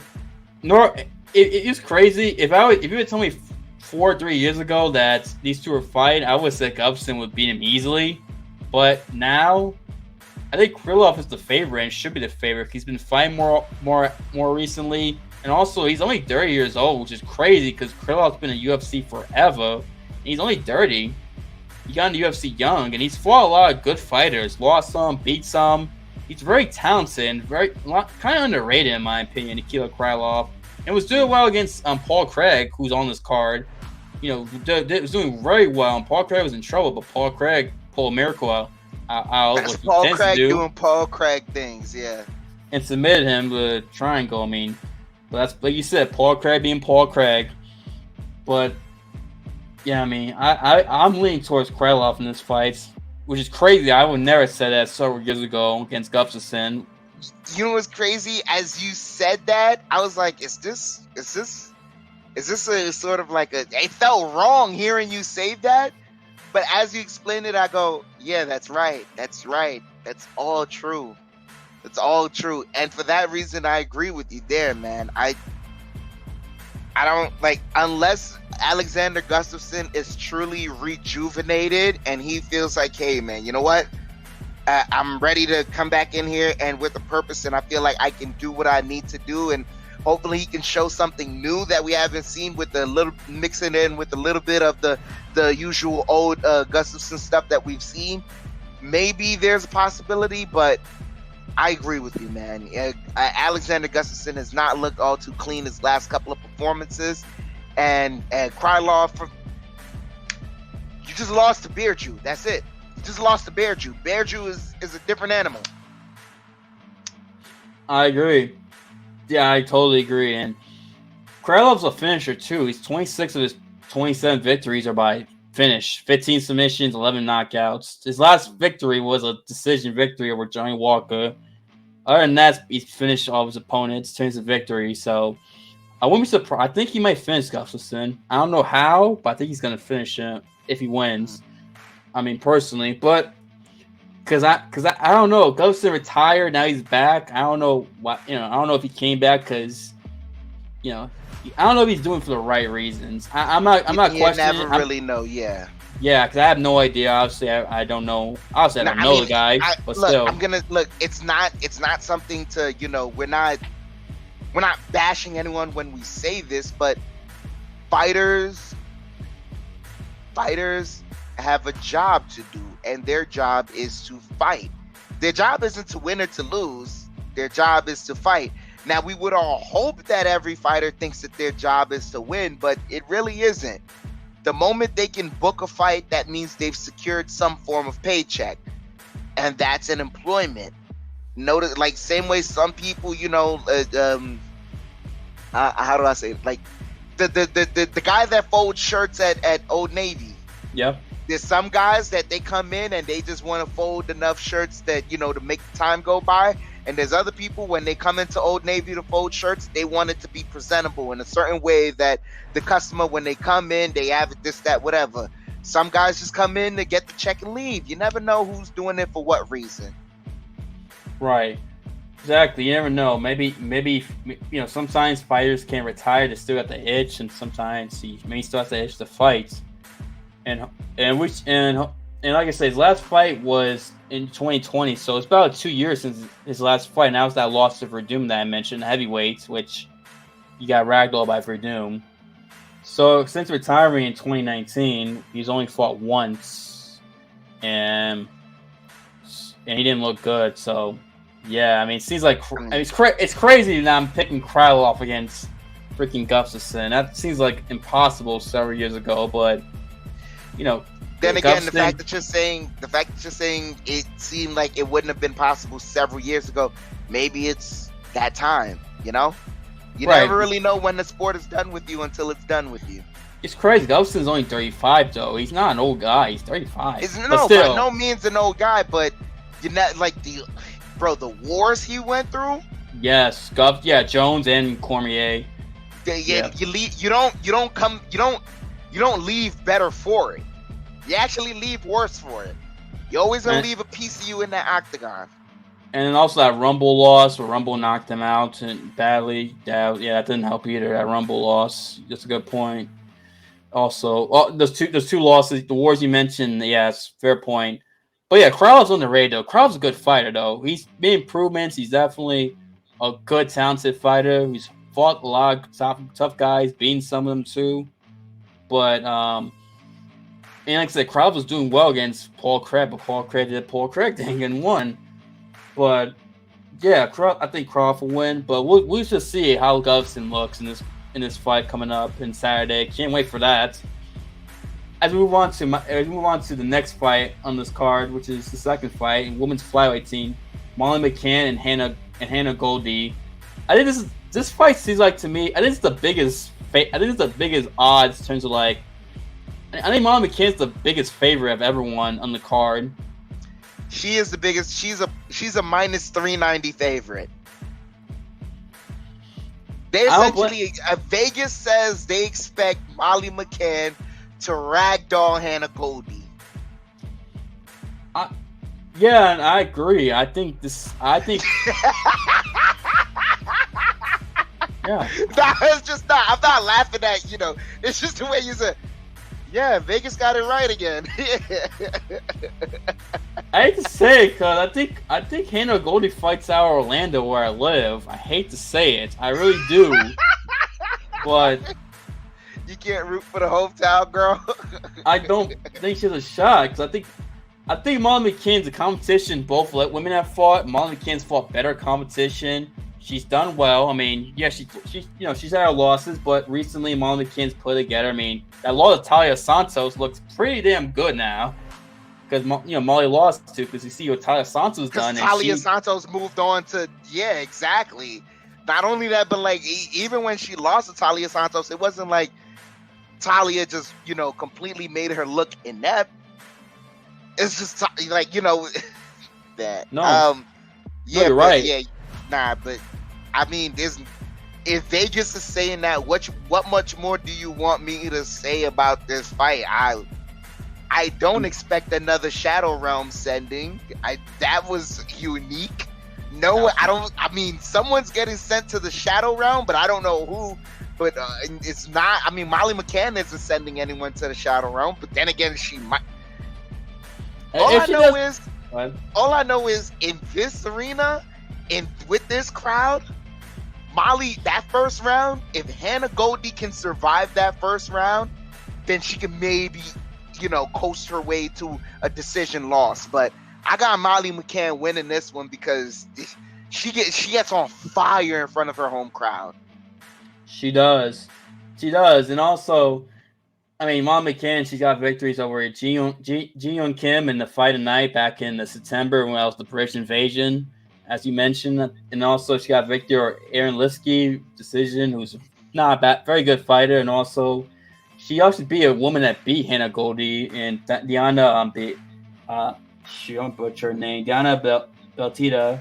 [SPEAKER 2] it is crazy. If you had told me 4 or 3 years ago that these two were fighting, I would have said Gustafsson would beat him easily. But now, I think Krylov is the favorite and should be the favorite. He's been fighting more recently, and also he's only 30 years old, which is crazy because Krylov's been in UFC forever. And he's only 30. He got into UFC young, and he's fought a lot of good fighters. Lost some, beat some. He's very talented and kind of underrated in my opinion, Nikita Krylov. And was doing well against Paul Craig, who's on this card. Was doing very well. And Paul Craig was in trouble, but Paul Craig pulled a miracle out.
[SPEAKER 3] That's Paul Craig doing Paul Craig things, yeah.
[SPEAKER 2] And submitted him to the triangle. I mean, but that's like you said, Paul Craig being Paul Craig. But yeah, I mean, I'm leaning towards Krylov in this fight, which is crazy. I would never have said that several years ago against Gustafsson.
[SPEAKER 3] You know what's crazy? As you said that, I was like, is this a sort of like it felt wrong hearing you say that? But as you explained it, I go, yeah, that's right. That's right. That's all true. It's all true. And for that reason, I agree with you there, man. I don't unless Alexander Gustafsson is truly rejuvenated and he feels like, hey, man, you know what? I'm ready to come back in here and with a purpose, and I feel like I can do what I need to do, and hopefully he can show something new that we haven't seen with the little mixing in with a little bit of the usual old Gustafsson stuff that we've seen. Maybe there's a possibility, but I agree with you, man. Alexander Gustafsson has not looked all too clean his last couple of performances, and Krylov, you just lost to Burgos. That's it. You just lost to Burgos. Burgos is a different animal.
[SPEAKER 2] I agree. Yeah, I totally agree. And Krylov's a finisher too. He's 26 of his 27 victories are by finish. 15 submissions, 11 knockouts. His last victory was a decision victory over Johnny Walker. Other than that, he's finished all of his opponents, turns to victory. So I wouldn't be surprised. I think he might finish Gustafsson. I don't know how, but I think he's going to finish him if he wins. I mean, personally, but because I don't know. Gustafsson retired, now he's back. I don't know what, I don't know if he came back because, I don't know if he's doing it for the right reasons. I'm not questioning.
[SPEAKER 3] You never really know, yeah.
[SPEAKER 2] Yeah, because I have no idea. Obviously, I don't know. Obviously, I don't know the guy, but still.
[SPEAKER 3] I'm gonna look. It's not something to we're not bashing anyone when we say this, but fighters have a job to do, and their job is to fight. Their job isn't to win or to lose. Their job is to fight. Now, we would all hope that every fighter thinks that their job is to win, but it really isn't. The moment they can book a fight, that means they've secured some form of paycheck, and that's an employment. Notice, like, same way some people, how do I say it? Like the guy that folds shirts at Old Navy.
[SPEAKER 2] Yep.
[SPEAKER 3] There's some guys that they come in and they just want to fold enough shirts that to make the time go by. And there's other people, when they come into Old Navy to fold shirts, they want it to be presentable in a certain way that the customer, when they come in, they have it, this, that, whatever. Some guys just come in to get the check and leave. You never know who's doing it for what reason.
[SPEAKER 2] Right. Exactly. You never know. Maybe sometimes fighters can retire to still got the itch, and sometimes he still has the itch to fight. And like I said, his last fight was in 2020, so it's about 2 years since his last fight. And that was that loss to Verdum that I mentioned, heavyweights, which he got ragdolled by Verdum. So since retiring in 2019, he's only fought once, and he didn't look good. So yeah, I mean, it seems like it's crazy that I'm picking Krylov against freaking Gustafsson. That seems like impossible several years ago, but then
[SPEAKER 3] again, the fact that you're saying it seemed like it wouldn't have been possible several years ago, maybe it's that time, You right. Never really know when the sport is done with you until it's done with you.
[SPEAKER 2] It's crazy. Gustafsson's only 35, though. He's not an old guy. He's 35.
[SPEAKER 3] By no means an old guy, but you're not like the wars he went through.
[SPEAKER 2] Yes, Jones and Cormier.
[SPEAKER 3] Yeah. You don't leave better for it. You actually leave worse for it. You always gonna leave a piece of you in that octagon.
[SPEAKER 2] And then also that Rumble loss, where Rumble knocked him out and badly. That didn't help either. That Rumble loss. That's a good point. Also, those two losses, the wars you mentioned. Yes, fair point. But yeah, Krylov's underrated though. Krylov's a good fighter though. He's made improvements. He's definitely a good, talented fighter. He's fought a lot of tough guys, beaten some of them too. But and like I said, Krylov was doing well against Paul Craig, but Paul Craig did Paul Craig thing and won. But yeah, I think Krylov will win. But we'll just see how Gustafsson looks in this fight coming up on Saturday. Can't wait for that. As we move on to the next fight on this card, which is the second fight in women's flyweight team, Molly McCann and Hannah Goldie. I think this fight seems like, to me, I think it's the biggest odds in terms of like. I think Molly McCann's the biggest favorite of everyone on the card.
[SPEAKER 3] She is the biggest. She's a minus 390 favorite. They essentially, Vegas says they expect Molly McCann to ragdoll Hannah Goldie.
[SPEAKER 2] Yeah, and I agree. I think. Yeah.
[SPEAKER 3] No, it's just not. I'm not laughing at It's just the way you said. Yeah, Vegas got it right again.
[SPEAKER 2] I hate to say it, cause I think Hannah Goldie fights out of Orlando where I live. I hate to say it, I really do, but
[SPEAKER 3] You can't root for the hometown girl.
[SPEAKER 2] I don't think she has a shot. Cause I think Molly McCann's a competition. Both women have fought. Molly McCann's fought better competition. She's done well. I mean, yeah, she's had her losses, but recently Molly McCann's put together. I mean, that loss of Talia Santos looks pretty damn good now. Because Molly lost to, because you see what Talia Santos done.
[SPEAKER 3] Because Talia Santos moved on to, yeah, exactly. Not only that, but like even when she lost to Talia Santos, it wasn't like Talia just completely made her look inept. It's just like that.
[SPEAKER 2] No,
[SPEAKER 3] yeah,
[SPEAKER 2] you're right.
[SPEAKER 3] Yeah, nah, but I mean, if Vegas is saying that, what much more do you want me to say about this fight? I don't expect another Shadow Realm sending. That was unique. No, I don't. I mean, someone's getting sent to the Shadow Realm, but I don't know who. But it's not. I mean, Molly McCann isn't sending anyone to the Shadow Realm. But then again, she might. All I know is in this arena, with this crowd, Molly, that first round, if Hannah Goldie can survive that first round, then she can maybe coast her way to a decision loss. But I got Molly McCann winning this one because she gets on fire in front of her home crowd.
[SPEAKER 2] She does, and also, I mean, Molly McCann, she's got victories over Ji Young Kim in the fight of night back in September when that was the British invasion, as you mentioned, and also she got victory over Aaron Lipsky decision, who's not a bad, very good fighter, and also. She also beat a woman that beat Hannah Goldie and Diana. She don't butcher her name. Diana Beltita.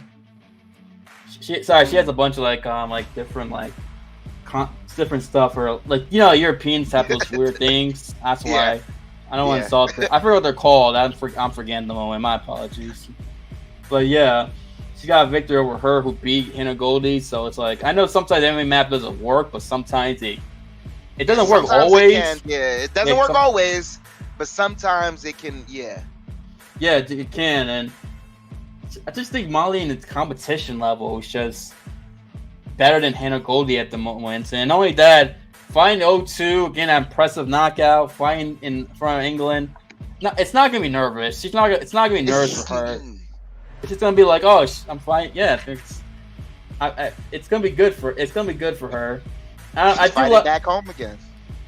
[SPEAKER 2] She has a bunch of different different stuff, or Europeans have those weird things. That's why I don't want to insult them. I forget what they're called. I'm forgetting the moment. My apologies. But yeah, she got a victory over her who beat Hannah Goldie. So it's like I know sometimes the MMA map doesn't work, but sometimes it doesn't work always.
[SPEAKER 3] It doesn't work always, but sometimes it can. Yeah,
[SPEAKER 2] it can, and I just think Molly in the competition level is just better than Hannah Goldie at the moment. And not only that, fighting 0-2, getting an impressive knockout, fighting in front of England. No, it's not gonna be nervous. It's not gonna be nervous for her. It's just gonna be like, oh, I'm fine. Yeah, it's gonna be good for her. I do
[SPEAKER 3] fighting back home again.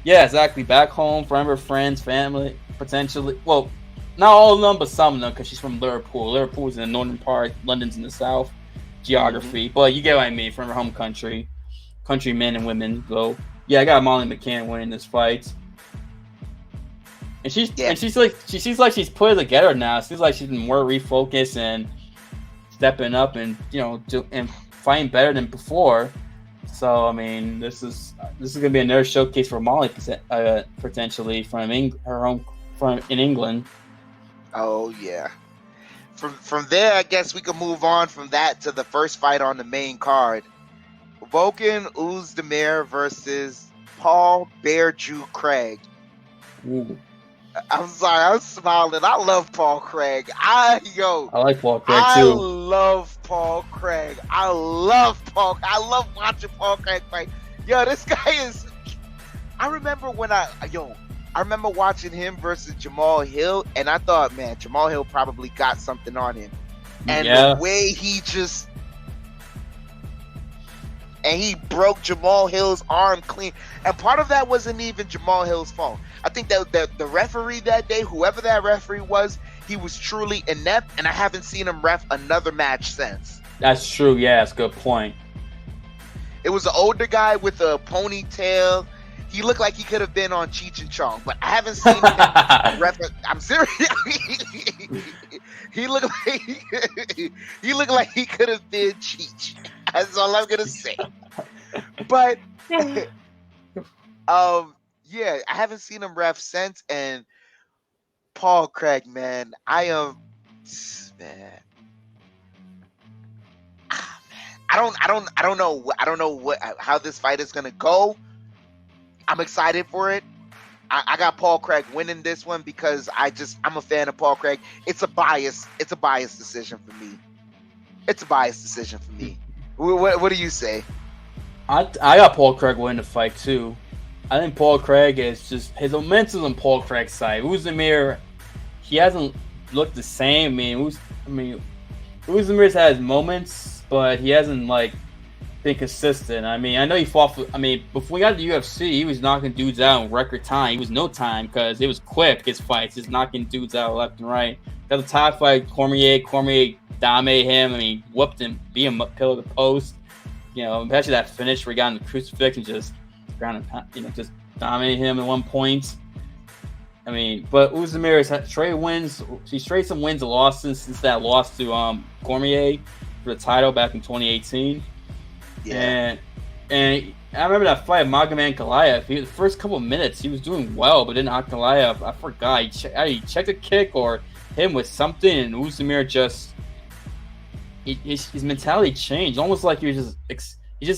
[SPEAKER 2] Yeah, exactly. Back home, from her friends, family, potentially. Well, not all of them, but some of them, because she's from Liverpool. Liverpool's in the northern part, London's in the south. Geography, but you get what I mean. From her home country, men and women. So yeah, I got Molly McCann winning this fight, and she seems like she's put it together now. It seems like she's been more refocused and stepping up, and and fighting better than before. So I mean, this is gonna be another showcase for Molly potentially from her home in England.
[SPEAKER 3] Oh yeah. From there, I guess we can move on from that to the first fight on the main card. Volkan Oezdemir versus Paul Bear Jew Craig.
[SPEAKER 2] Ooh.
[SPEAKER 3] I'm sorry, I'm smiling. I love Paul Craig. I
[SPEAKER 2] like Paul Craig too.
[SPEAKER 3] I love Paul Craig. I love watching Paul Craig fight. Yo, this guy is. I remember watching him versus Jamal Hill, and I thought, man, Jamal Hill probably got something on him. And the way he broke Jamal Hill's arm clean. And part of that wasn't even Jamal Hill's fault. I think that the referee that day, whoever that referee was, he was truly inept, and I haven't seen him ref another match since.
[SPEAKER 2] That's true. Yeah, that's a good point.
[SPEAKER 3] It was an older guy with a ponytail. He looked like he could have been on Cheech and Chong, but I haven't seen him ref. I'm serious. He looked like he could have been Cheech. That's all I'm gonna say. But yeah, I haven't seen him ref since. And Paul Craig, man, I don't know how this fight is gonna go. I'm excited for it. I got Paul Craig winning this one because I'm a fan of Paul Craig. It's a bias decision for me. What do you say?
[SPEAKER 2] I got Paul Craig winning the fight too. I think Paul Craig is just his momentum on Paul Craig's side. Uzdemir, he hasn't looked the same. Uzdemir's had his moments, but he hasn't been consistent. I know he fought for. Before we got to the UFC, he was knocking dudes out in record time. He was no time because it was quick. His fights, just knocking dudes out left and right. Got the top fight, Cormier dominated him. Whooped him, beat him up, pillar the post. Especially that finish where he got in the crucifix and just ground and just dominated him at one point. But Uzdemir has traded wins. He's traded some wins and losses since that loss to Cormier for the title back in 2018. Yeah. And I remember that fight, Magomed Ankalaev. The first couple of minutes, he was doing well, but then Ankalaev, I forgot, he checked a kick or hit him with something, and Uzdemir just his mentality changed, almost like he just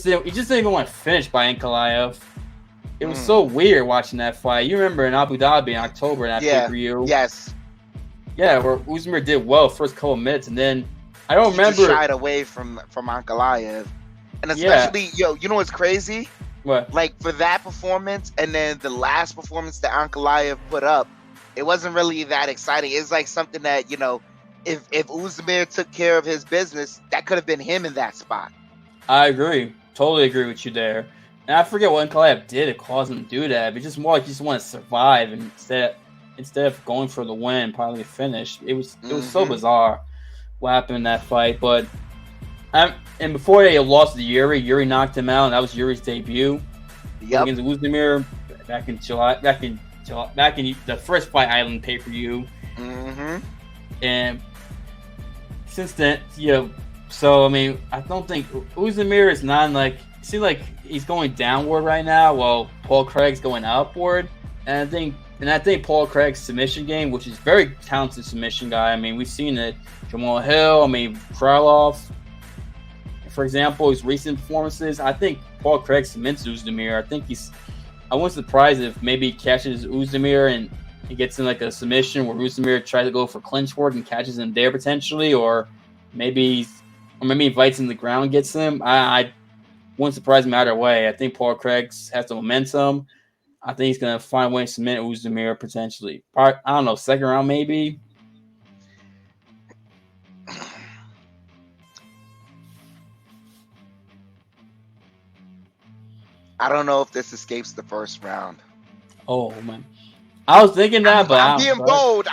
[SPEAKER 2] didn't even want to finish by Ankalaev. It was so weird watching that fight. You remember in Abu Dhabi in October in that pay-per-view?
[SPEAKER 3] Yes.
[SPEAKER 2] Yeah, where Uzdemir did well first couple of minutes, and then I don't remember.
[SPEAKER 3] He shied away from Ankalaev. And especially, you know what's crazy?
[SPEAKER 2] What?
[SPEAKER 3] For that performance, and then the last performance that Ankalaev put up, it wasn't really that exciting. It's something that, if Uzdemir took care of his business, that could have been him in that spot. I
[SPEAKER 2] agree. Totally agree with you there. And I forget what Ankalaev did to cause him to do that. But just more like he just want to survive, and instead of going for the win, probably finish. It was so bizarre what happened in that fight. But and before they lost to Yuri knocked him out, and that was Yuri's debut against Uzdemir back in the first Fight Island pay-per-view. And since then, so I don't think Uzdemir is not it seems like he's going downward right now, while Paul Craig's going upward. And I think Paul Craig's submission game, which is very talented submission guy. We've seen it. Jamal Hill, Krylov. For example, his recent performances, I think Paul Craig submits Uzdemir. I wasn't surprised if maybe he catches Uzdemir and he gets in a submission where Uzdemir tries to go for clinch work and catches him there potentially, or maybe he fights in the ground and gets him. I wouldn't surprise me either way. I think Paul Craig has the momentum. I think he's going to find a way to submit Uzdemir potentially. I don't know, second round maybe.
[SPEAKER 3] I don't know if this escapes the first round.
[SPEAKER 2] Oh, man. I was thinking that, but
[SPEAKER 3] I'm being bold.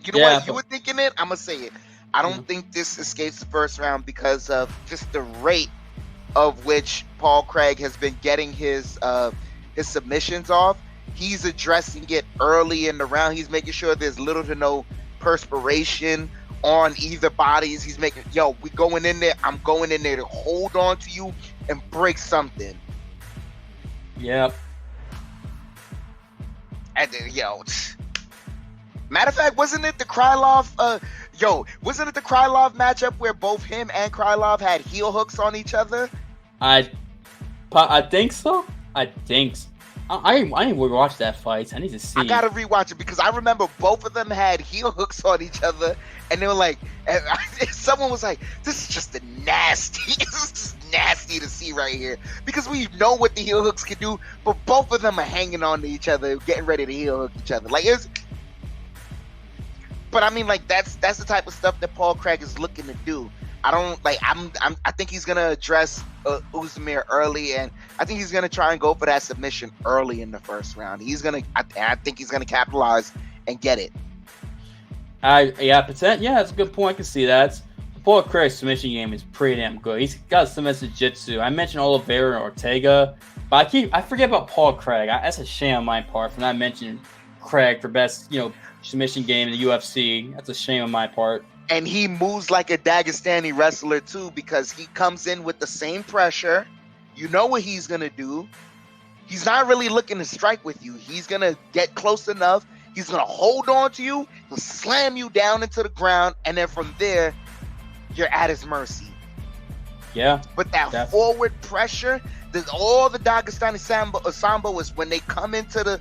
[SPEAKER 3] You know what? You were thinking it. I'm going to say it. I don't think this escapes the first round because of just the rate of which Paul Craig has been getting his submissions off. He's addressing it early in the round. He's making sure there's little to no perspiration on either bodies. He's making, we going in there. I'm going in there to hold on to you and break something.
[SPEAKER 2] Yep.
[SPEAKER 3] And then, matter of fact, wasn't it the Krylov matchup where both him and Krylov had heel hooks on each other?
[SPEAKER 2] I think so. I need to watch that fight. I need to see.
[SPEAKER 3] I gotta rewatch it because I remember both of them had heel hooks on each other, and they were someone was like, "This is just nasty. This is just nasty to see right here," because we know what the heel hooks can do, but both of them are hanging on to each other, getting ready to heel hook each other. But that's the type of stuff that Paul Craig is looking to do. I think he's gonna address Uzdemir early, and I think he's gonna try and go for that submission early in the first round. I think he's gonna capitalize and get it.
[SPEAKER 2] That's a good point. I can see that. Paul Craig's submission game is pretty damn good. He's got submission jiu-jitsu. I mentioned Oliveira and Ortega, but I forget about Paul Craig. That's a shame on my part for not mentioning Craig for best submission game in the UFC. That's a shame on my part.
[SPEAKER 3] And he moves like a Dagestani wrestler too, because he comes in with the same pressure. You know what he's gonna do. He's not really looking to strike with you. He's gonna get close enough. He's gonna hold on to you. He'll slam you down into the ground, and then from there, you're at his mercy.
[SPEAKER 2] Yeah.
[SPEAKER 3] But that forward pressure, all the Dagestani Sambo is when they come into the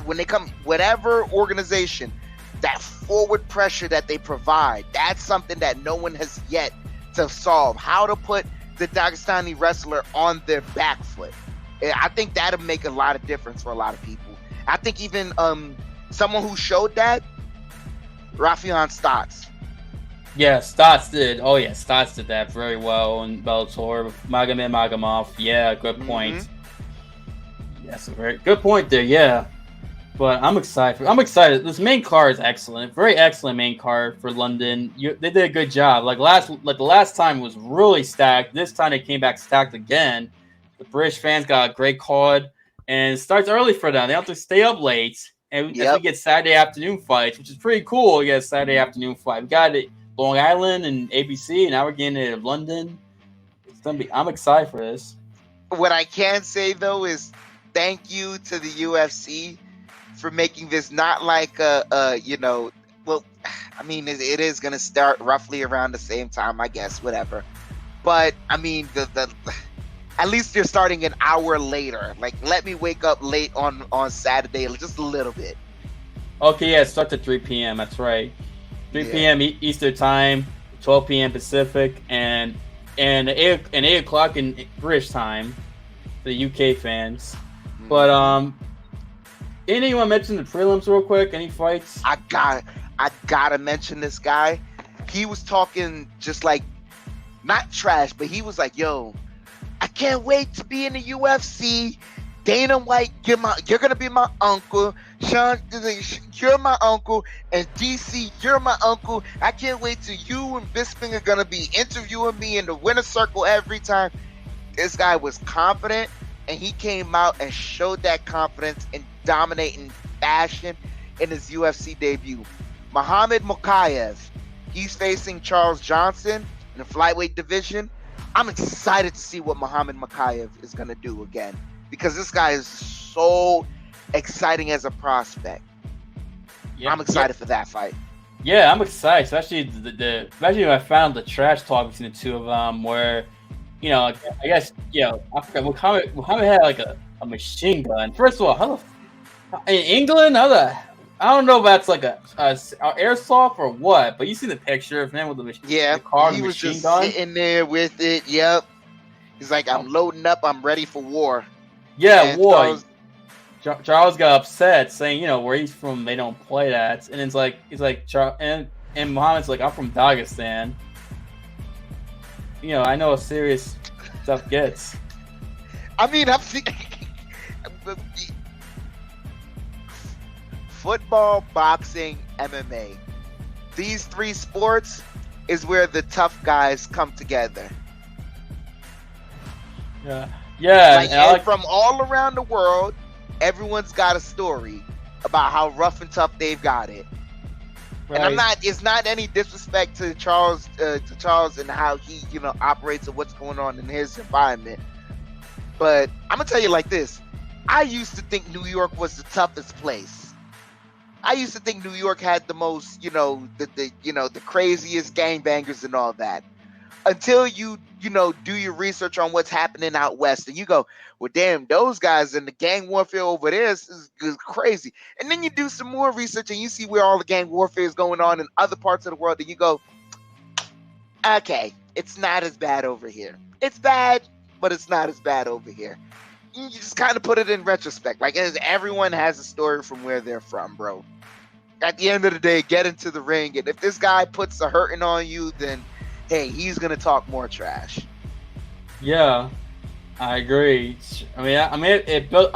[SPEAKER 3] when they come, whatever organization, that forward pressure that they provide, that's something that no one has yet to solve. How to put the Dagestani wrestler on their back foot. I think that'll make a lot of difference for a lot of people. I think even someone who showed that, Rafion Stotts.
[SPEAKER 2] Yeah, Stotts did. Oh yeah, Stotts did that very well in Bellator. Magomed Magomedov. Yeah, good point. Yes, a very good point there. Yeah, but I'm excited. This main card is excellent. Very excellent main card for London. They did a good job. Like the last time was really stacked. This time they came back stacked again. The British fans got a great card, and it starts early for them. They don't have to stay up late, and we get Saturday afternoon fights, which is pretty cool. We get a Saturday afternoon fight. We got it Long Island and ABC, and now we're getting it in London. It's gonna be. I'm excited for this.
[SPEAKER 3] What I can say though is thank you to the UFC for making this not like well, I mean, it is gonna start roughly around the same time, I guess, whatever. But I mean, the at least you're starting an hour later. Like, let me wake up late on Saturday, just a little bit.
[SPEAKER 2] Okay, yeah, it starts at 3 p.m. That's right. 3 p.m. Eastern time, 12 p.m. Pacific, and 8 o'clock in British time for the UK fans. But anything you want to mention the prelims real quick? Any fights?
[SPEAKER 3] I gotta mention this guy. He was talking just like, not trash, but he was like, "Yo, I can't wait to be in the UFC. Dana White, you're gonna be my uncle. Sean, you're my uncle, and DC, you're my uncle. I can't wait till you and Bisping are gonna be interviewing me in the winner's circle every time." This guy was confident, and he came out and showed that confidence in dominating fashion in his UFC debut. Muhammad Mokaev, he's facing Charles Johnson in the flyweight division. I'm excited to see what Muhammad Mokaev is going to do again, because this guy is so exciting as a prospect. Yeah, I'm excited for that fight.
[SPEAKER 2] Yeah, I'm excited, especially especially when I found the trash talk between the two of them, where, you know, I guess, I forgot, Muhammad had like a machine gun. First of all, in England, I don't know if that's like a airsoft or what, but you see the picture of him with the car,
[SPEAKER 3] he
[SPEAKER 2] the
[SPEAKER 3] was
[SPEAKER 2] machine
[SPEAKER 3] just
[SPEAKER 2] gun.
[SPEAKER 3] Sitting there with it. Yep, he's like, I'm loading up. I'm ready for war.
[SPEAKER 2] Yeah,
[SPEAKER 3] and
[SPEAKER 2] war. Charles got upset, saying, where he's from, they don't play that, and he's like, and Muhammad's like, I'm from Dagestan. I know how serious stuff gets.
[SPEAKER 3] I mean, I'm thinking. Football, boxing, MMA. These three sports is where the tough guys come together.
[SPEAKER 2] Yeah.
[SPEAKER 3] From all around the world, everyone's got a story about how rough and tough they've got it. Right. And it's not any disrespect to Charles and how he, operates and what's going on in his environment. But I'm gonna tell you like this. I used to think New York was the toughest place. I used to think New York had the most, the craziest gangbangers and all that. Until you do your research on what's happening out west, and you go, well, damn, those guys and the gang warfare over there is crazy. And then you do some more research and you see where all the gang warfare is going on in other parts of the world, and you go, okay, it's not as bad over here. It's bad, but it's not as bad over here. You just kind of put it in retrospect. Like, everyone has a story from where they're from, bro. At the end of the day, get into the ring, and if this guy puts a hurting on you, then hey, he's gonna talk more trash.
[SPEAKER 2] Yeah, I agree. It built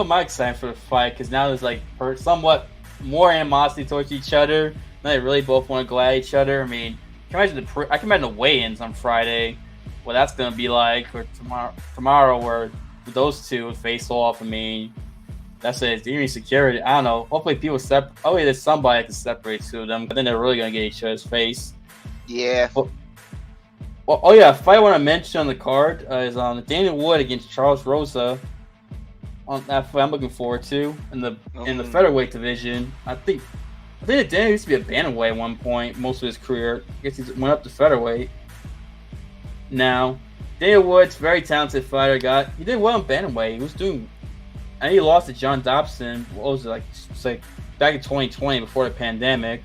[SPEAKER 2] my excitement for the fight, because now there's like somewhat more animosity towards each other. Now they really both want to go at each other. I mean, I can imagine the weigh-ins on Friday. What that's gonna be like, or tomorrow, where those two face off. I mean, that's it. Even security, I don't know. Hopefully, there's somebody that can separate two of them. But then they're really gonna get each other's face.
[SPEAKER 3] Yeah.
[SPEAKER 2] A fight I want to mention on the card is Daniel Wood against Charles Rosa. On that fight, I'm looking forward to in the featherweight division. I think that Daniel used to be a bantamweight at one point, most of his career. I guess he went up to featherweight. Now, Daniel Wood's a very talented fighter. He did well in bantamweight. He was doing and he lost to John Dobson. What was it like? It's like back in 2020 before the pandemic.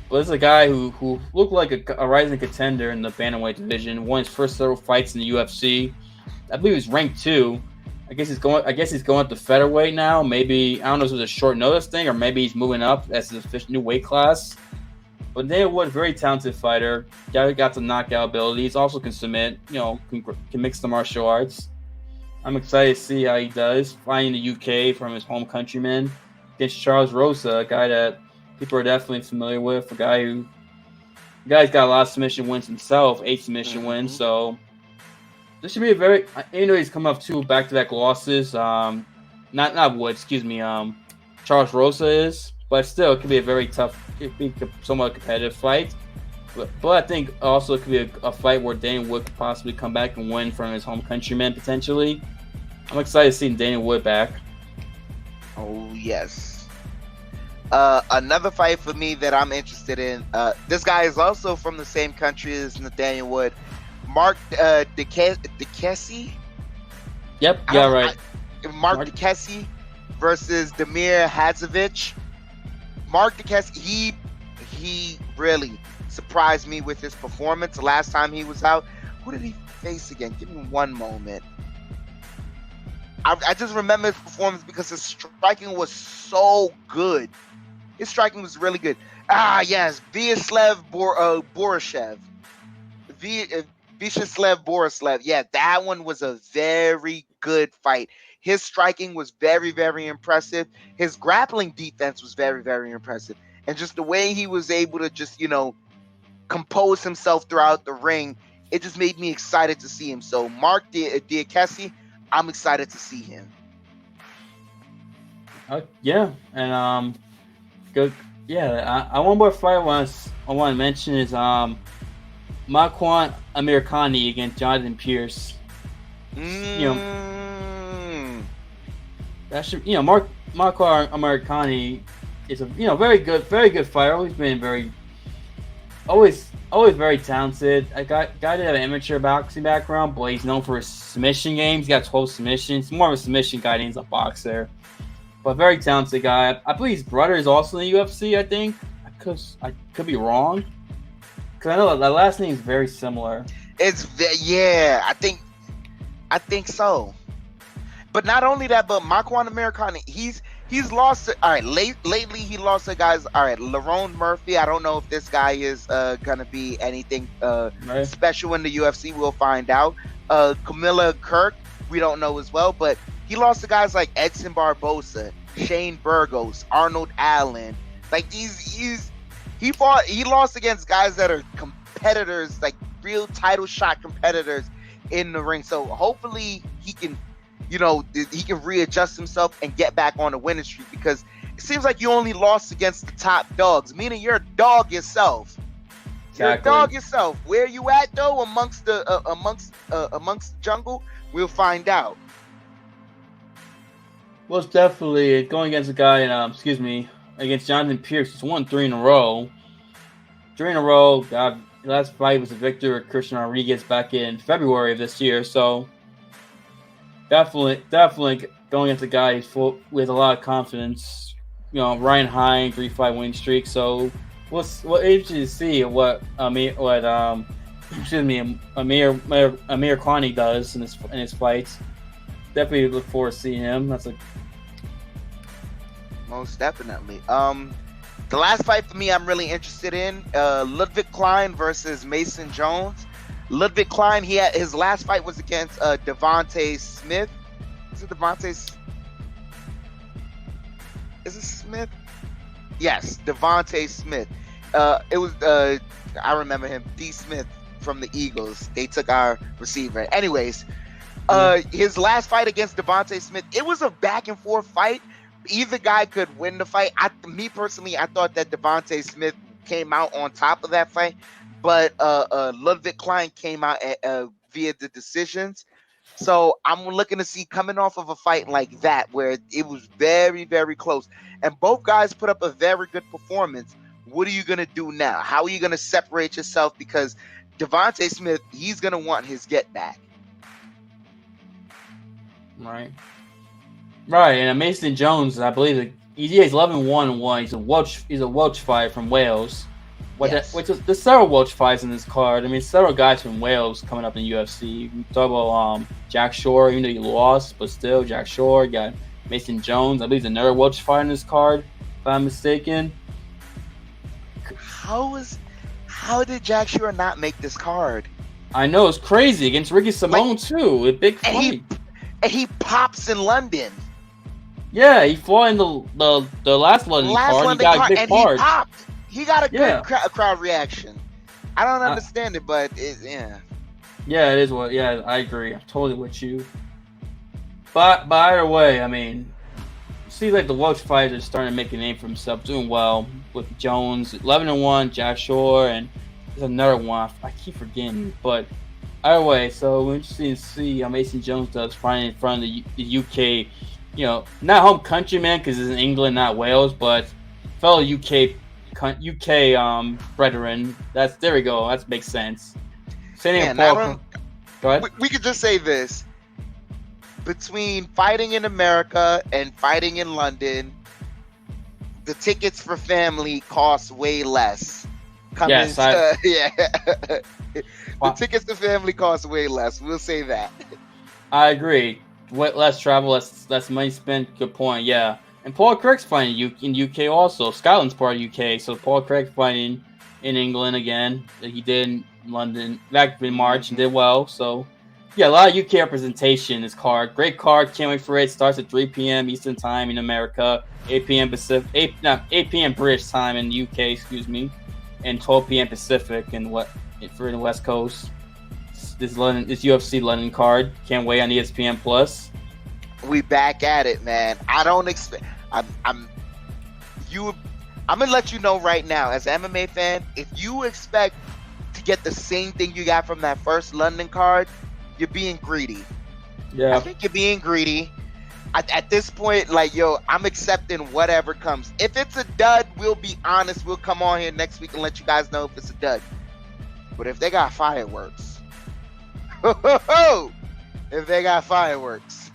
[SPEAKER 2] But this is a guy who looked like a rising contender in the bantamweight division. Won his first several fights in the UFC. I believe he's ranked 2. I guess he's going up to featherweight now. Maybe I don't know if it was a short notice thing or maybe he's moving up as a new weight class. But Dana Wood, very talented fighter. Guy got some knockout abilities. Also can submit. Can mix the martial arts. I'm excited to see how he does fighting the UK from his home countryman against Charles Rosa, a guy that people are definitely familiar with. A guy's got a lot of submission wins himself, 8 submission wins. So this should be a very. He's come off 2 back-to-back losses. Not Wood, excuse me. Charles Rosa is, but still, it could be a very tough, somewhat competitive fight. But I think also it could be a fight where Dana Wood could possibly come back and win from his home countryman potentially. I'm excited to see Dana Wood back.
[SPEAKER 3] Oh yes. Another fight for me that I'm interested in. This guy is also from the same country as Nathaniel Wood. Mark Dukesi.
[SPEAKER 2] Yep. Yeah. Right.
[SPEAKER 3] Mark Dukesi versus Damir Hadzovic. Mark Dukesi, he really surprised me with his performance the last time he was out. Who did he face again? Give me one moment. I just remember his performance because his striking was so good. His striking was really good. Yes, Vyacheslav Borishev. Vyacheslav Borislev. Yeah, that one was a very good fight. His striking was very, very impressive. His grappling defense was very, very impressive. And just the way he was able to just, compose himself throughout the ring, it just made me excited to see him. So Mark Dukesi, I'm excited to see him.
[SPEAKER 2] Yeah, and good. Yeah, I one more fight I want to mention is Makwan Amirkhani against Jonathan Pierce. That should Makwan Amirkhani is a very good fighter. Always very talented. A guy did have an amateur boxing background, but he's known for his submission game. He's got 12 submissions. More of a submission guy than he's a boxer. But very talented guy. I believe his brother is also in the UFC, I think. I could be wrong. Because I know that last name is very similar.
[SPEAKER 3] I think so. But not only that, but Makwan Amirkhani, he's lost. All right, lately he lost to guys. All right, Lerone Murphy. I don't know if this guy is gonna be anything special in the UFC. We'll find out. Camilla Kirk, we don't know as well. But he lost to guys like Edson Barbosa, Shane Burgos, Arnold Allen. Like he lost against guys that are competitors, like real title shot competitors in the ring. So hopefully he can. He can readjust himself and get back on the winning streak, because it seems like you only lost against the top dogs, meaning you're a dog yourself. You're a dog yourself. Where you at though amongst the jungle? We'll find out.
[SPEAKER 2] Well, it's definitely going against a guy against Jonathan Pierce. He's won 3 in a row. 3 in a row. God, last fight was a victory with Christian Rodriguez back in February of this year. So definitely going against a guy with a lot of confidence. Ryan Hine, 3-5 win streak. So we'll interesting to see what Amir Khani does in his fights. Definitely look forward to seeing him.
[SPEAKER 3] Most definitely. The last fight for me, I'm really interested in Ludwig Klein versus Mason Jones. Ludwig Klein, his last fight was against Devontae Smith. Is it Devontae? Is it Smith? Yes, Devontae Smith. It was I remember him, D. Smith from the Eagles. They took our receiver. Anyways, his last fight against Devontae Smith, it was a back and forth fight. Either guy could win the fight. Me personally, I thought that Devontae Smith came out on top of that fight. But Ludwig Klein came out via the decisions. So I'm looking to see, coming off of a fight like that where it was very, very close, and both guys put up a very good performance. What are you going to do now? How are you going to separate yourself? Because Devontae Smith, he's going to want his get back.
[SPEAKER 2] Right. Right, and Mason Jones, I believe he's 11-1-1. He's a Welsh fighter from Wales. There's several Welsh fights in this card. I mean, several guys from Wales coming up in UFC. We talk about Jack Shore, even though he lost, but still Jack Shore. You got Mason Jones. I believe there's another Welsh fighter in this card, if I'm mistaken.
[SPEAKER 3] How did Jack Shore not make this card?
[SPEAKER 2] I know, it's crazy against Ricky Simone too. A big fight.
[SPEAKER 3] And he pops in London.
[SPEAKER 2] Yeah, he fought in the last London card. He got a big card.
[SPEAKER 3] He popped. He got a good crowd reaction. I don't understand it, but yeah.
[SPEAKER 2] Yeah, it is what. Yeah, I agree. I'm totally with you. But either way, I mean, it seems like the Welsh fighters are starting to make a name for himself, doing well with Jones, 11-1, Jack Shore, and there's another one I keep forgetting. But either way, so we're interested to see how Mason Jones does fighting in front of the UK. You know, not home countryman because it's in England, not Wales, but fellow UK brethren. There we go. That makes sense. Go ahead.
[SPEAKER 3] We could just say this: between fighting in America and fighting in London, the tickets for family cost way less. The tickets to family cost way less. We'll say that.
[SPEAKER 2] I agree. Less travel, less money spent. Good point. Yeah. And Paul Craig's fighting in UK also. Scotland's part of UK, so Paul Craig's fighting in England again. He did in London back in March and did well. So, yeah, a lot of UK representation in this card. Great card. Can't wait for it. Starts at 3 p.m. Eastern Time in America, 8 p.m. Pacific, 8 p.m. British Time in the UK, excuse me, and 12 p.m. Pacific for the West Coast. This UFC London card. Can't wait on ESPN Plus.
[SPEAKER 3] We back at it, man. I don't expect. I'm gonna let you know right now, as an MMA fan, if you expect to get the same thing you got from that first London card, you're being greedy.
[SPEAKER 2] Yeah,
[SPEAKER 3] I think you're being greedy. At this point, I'm accepting whatever comes. If it's a dud, we'll be honest. We'll come on here next week and let you guys know if it's a dud. But if they got fireworks, if they got fireworks.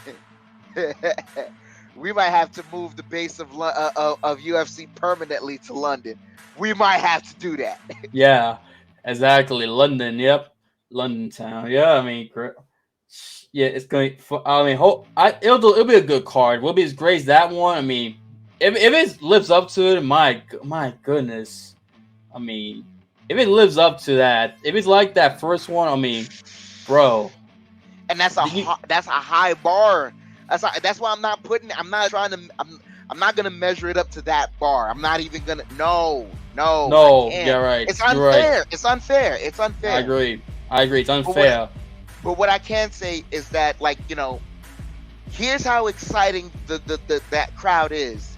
[SPEAKER 3] We might have to move the base of UFC permanently to London. We might have to do that.
[SPEAKER 2] Yeah, exactly. London, yep, London town. Yeah, I mean, yeah, it's going. It'll be a good card. Will be as great as that one. I mean, if it lives up to it, my goodness. I mean, if it lives up to that, if it's like that first one, I mean, bro.
[SPEAKER 3] And that's a high bar. That's why I'm not gonna measure it up to that bar. I'm not even gonna. No.
[SPEAKER 2] Yeah, right.
[SPEAKER 3] It's unfair.
[SPEAKER 2] Right.
[SPEAKER 3] It's unfair.
[SPEAKER 2] I agree. It's unfair.
[SPEAKER 3] But what I can say is that, here's how exciting that crowd is.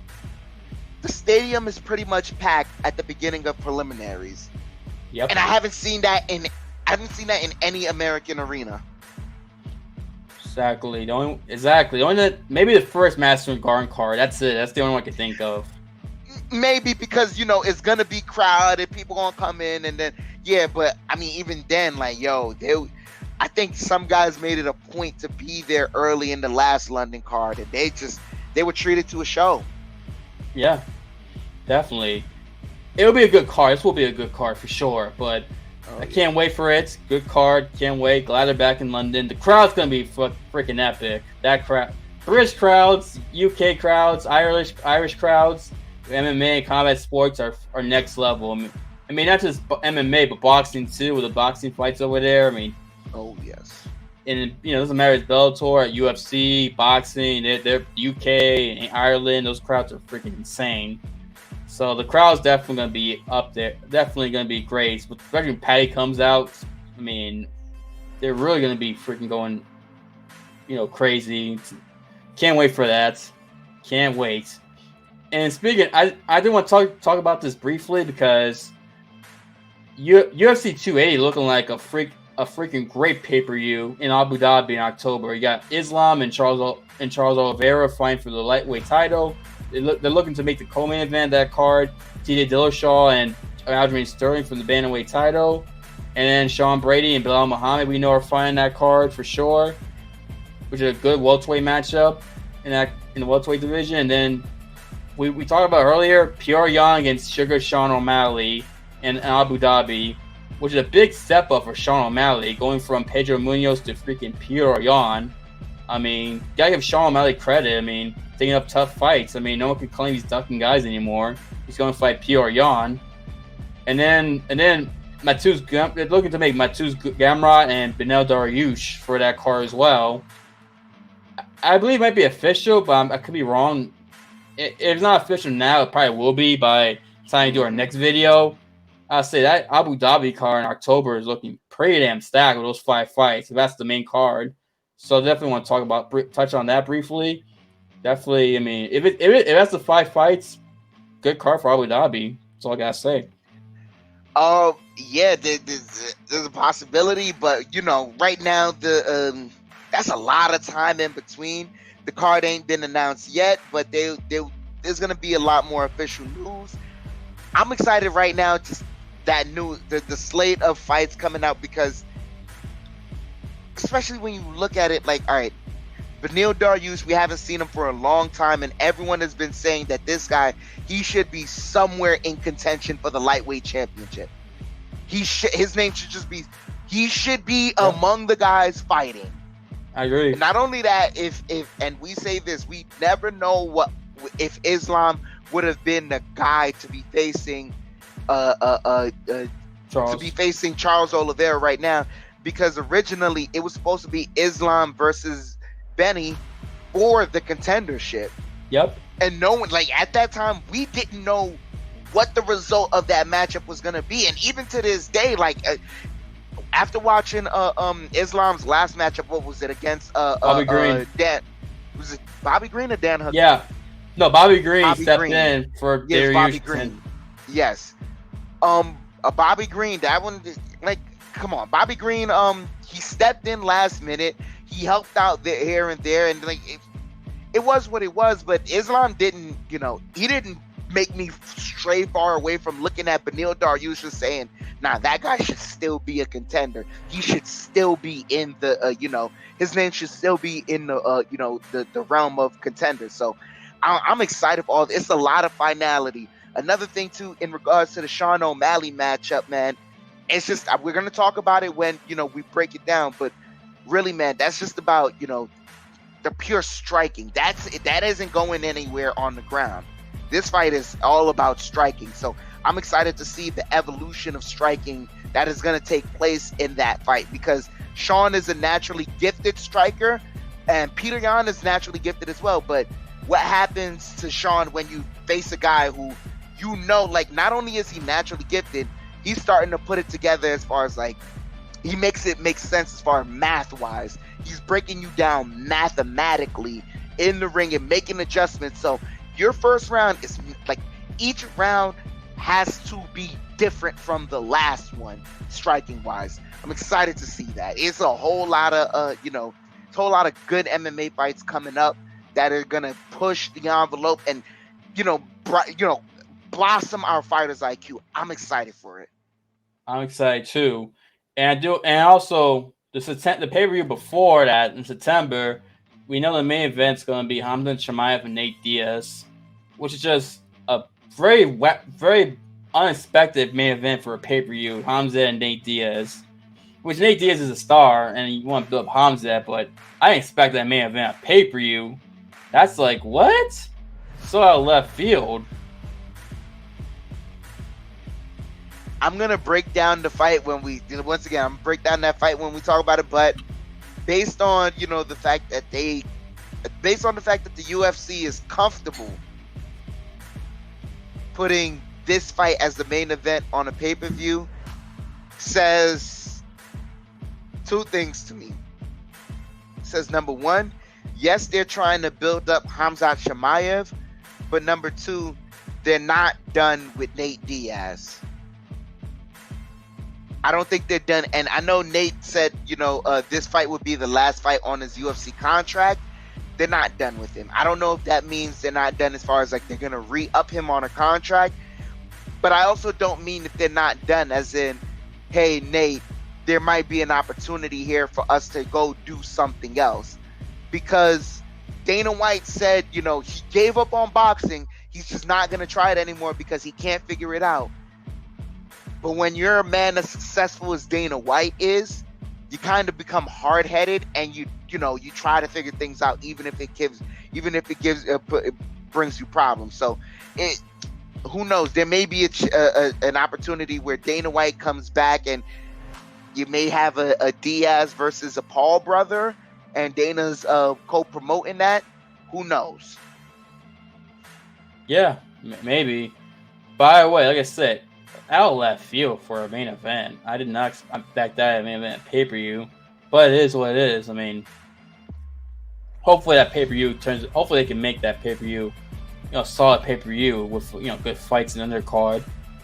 [SPEAKER 3] The stadium is pretty much packed at the beginning of preliminaries.
[SPEAKER 2] Yep.
[SPEAKER 3] And I haven't seen that in any American arena.
[SPEAKER 2] Exactly. Maybe the first Madison Garden card. That's it. That's the only one I can think of.
[SPEAKER 3] Maybe because it's gonna be crowded, people gonna come in, and then but I mean, even then, I think some guys made it a point to be there early in the last London card, and they were treated to a show.
[SPEAKER 2] Yeah, definitely. It'll be a good card. This will be a good card for sure, but. I can't wait for it. Good card. Can't wait. Glad they're back in London. The crowd's going to be freaking epic. That crowd. British crowds, UK crowds, Irish crowds, MMA and combat sports are next level. I mean, not just MMA, but boxing too, with the boxing fights over there. I mean,
[SPEAKER 3] oh, yes.
[SPEAKER 2] And, doesn't matter if it's Bellator, UFC, boxing, they're UK and Ireland. Those crowds are freaking insane. So the crowd's definitely going to be up there. Definitely going to be great. But especially when Patty comes out, I mean, they're really going to be freaking going, crazy. Can't wait for that. Can't wait. And speaking, I did want to talk about this briefly because UFC 280 looking like a freaking great pay-per-view in Abu Dhabi in October. You got Islam and Charles Oliveira fighting for the lightweight title. They're looking to make the co-main event that card. TJ Dillashaw and Aljamain Sterling from the bantamweight title. And then Sean Brady and Bilal Muhammad, we know, are fighting that card for sure, which is a good welterweight matchup. And in the welterweight division. And then we talked about earlier, Pyongyang against Sugar Sean O'Malley in Abu Dhabi, which is a big step up for Sean O'Malley, going from Pedro Munoz to freaking Pyongyang. I mean, gotta give Sean O'Malley credit. I mean, taking up tough fights. I mean, no one can claim he's ducking guys anymore. He's going to fight Pyongyang. And then Matuz, they're looking to make Matuz Gamrot and Benel Dariush for that card as well. I believe it might be official, but I could be wrong. If it's not official now, it probably will be by the time we do our next video. I'll say that Abu Dhabi card in October is looking pretty damn stacked with those 5 fights. If that's the main card. So definitely want to touch on that briefly. Definitely, I mean, if that's the 5 fights, good card for Abu Dhabi. That's all I gotta say.
[SPEAKER 3] Yeah, there's a possibility, but right now that's a lot of time in between. The card ain't been announced yet, but there's gonna be a lot more official news. I'm excited right now, just that news, the slate of fights coming out, because especially when you look at it, like, all right, Benil Dariush, we haven't seen him for a long time, and everyone has been saying that this guy, he should be somewhere in contention for the lightweight championship. His name should just be, he should be among the guys fighting.
[SPEAKER 2] I agree.
[SPEAKER 3] And not only that, and we say this, we never know if Islam would have been the guy to be facing Charles Oliveira right now, because originally it was supposed to be Islam versus Benny for the contendership.
[SPEAKER 2] Yep. And
[SPEAKER 3] no one, like, at that time, we didn't know what the result of that matchup was going to be. And even to this day, like, after watching Islam's last matchup, what was it, against
[SPEAKER 2] Bobby Green?
[SPEAKER 3] Was it Bobby Green or Dan Hooker?
[SPEAKER 2] Yeah. No, Bobby Green stepped in for
[SPEAKER 3] Bobby Green. Yes. Bobby Green, that one, like, come on. Bobby Green, he stepped in last minute. He helped out there, here and there, and like it was what it was. But Islam didn't, he didn't make me stray far away from looking at Benil Dariush and saying, nah, that guy should still be a contender. He should still be in the, his name should still be in the, the realm of contenders. So I'm excited for all this. It's a lot of finality. Another thing too, in regards to the Sean O'Malley matchup, man, it's just, we're going to talk about it when, we break it down, but really, man, that's just about, the pure striking. That isn't going anywhere on the ground. This fight is all about striking. So I'm excited to see the evolution of striking that is going to take place in that fight, because Sean is a naturally gifted striker and Peter Yan is naturally gifted as well. But what happens to Sean when you face a guy who, like, not only is he naturally gifted, he's starting to put it together as far as, like, he makes it make sense as far as math-wise. He's breaking you down mathematically in the ring and making adjustments. So your first round is, like, each round has to be different from the last one, striking-wise. I'm excited to see that. It's a whole lot of, good MMA fights coming up that are going to push the envelope and, blossom our fighters' IQ. I'm excited for it.
[SPEAKER 2] I'm excited too. And also the pay-per-view before that in September, we know the main event's going to be Hamdan Chimaev and Nate Diaz, which is just a very unexpected main event for a pay-per-view. Hamza and Nate Diaz, which Nate Diaz is a star, and you want to build up Hamza, but I didn't expect that main event pay-per-view. That's like, what? So out of left field.
[SPEAKER 3] I'm going to break down the fight when we talk about it, but based on, the fact that the UFC is comfortable putting this fight as the main event on a pay-per-view, says two things to me. It says, number one, yes, they're trying to build up Hamzat Chimaev, but number two, they're not done with Nate Diaz. I don't think they're done. And I know Nate said, this fight would be the last fight on his UFC contract. They're not done with him. I don't know if that means they're not done as far as, like, they're going to re-up him on a contract. But I also don't mean that they're not done as in, hey, Nate, there might be an opportunity here for us to go do something else. Because Dana White said, he gave up on boxing. He's just not going to try it anymore because he can't figure it out. But when you're a man as successful as Dana White is, you kind of become hard-headed, and you try to figure things out, even if it brings you problems. So, who knows? There may be an opportunity where Dana White comes back, and you may have a Diaz versus a Paul brother, and Dana's co-promoting that. Who knows?
[SPEAKER 2] Yeah, maybe. By the way, like I said, out left field for a main event. I did not expect that at main event pay-per-view, but it is what it is. I mean, hopefully that pay-per-view hopefully they can make that pay-per-view, solid pay-per-view with good fights in the undercard.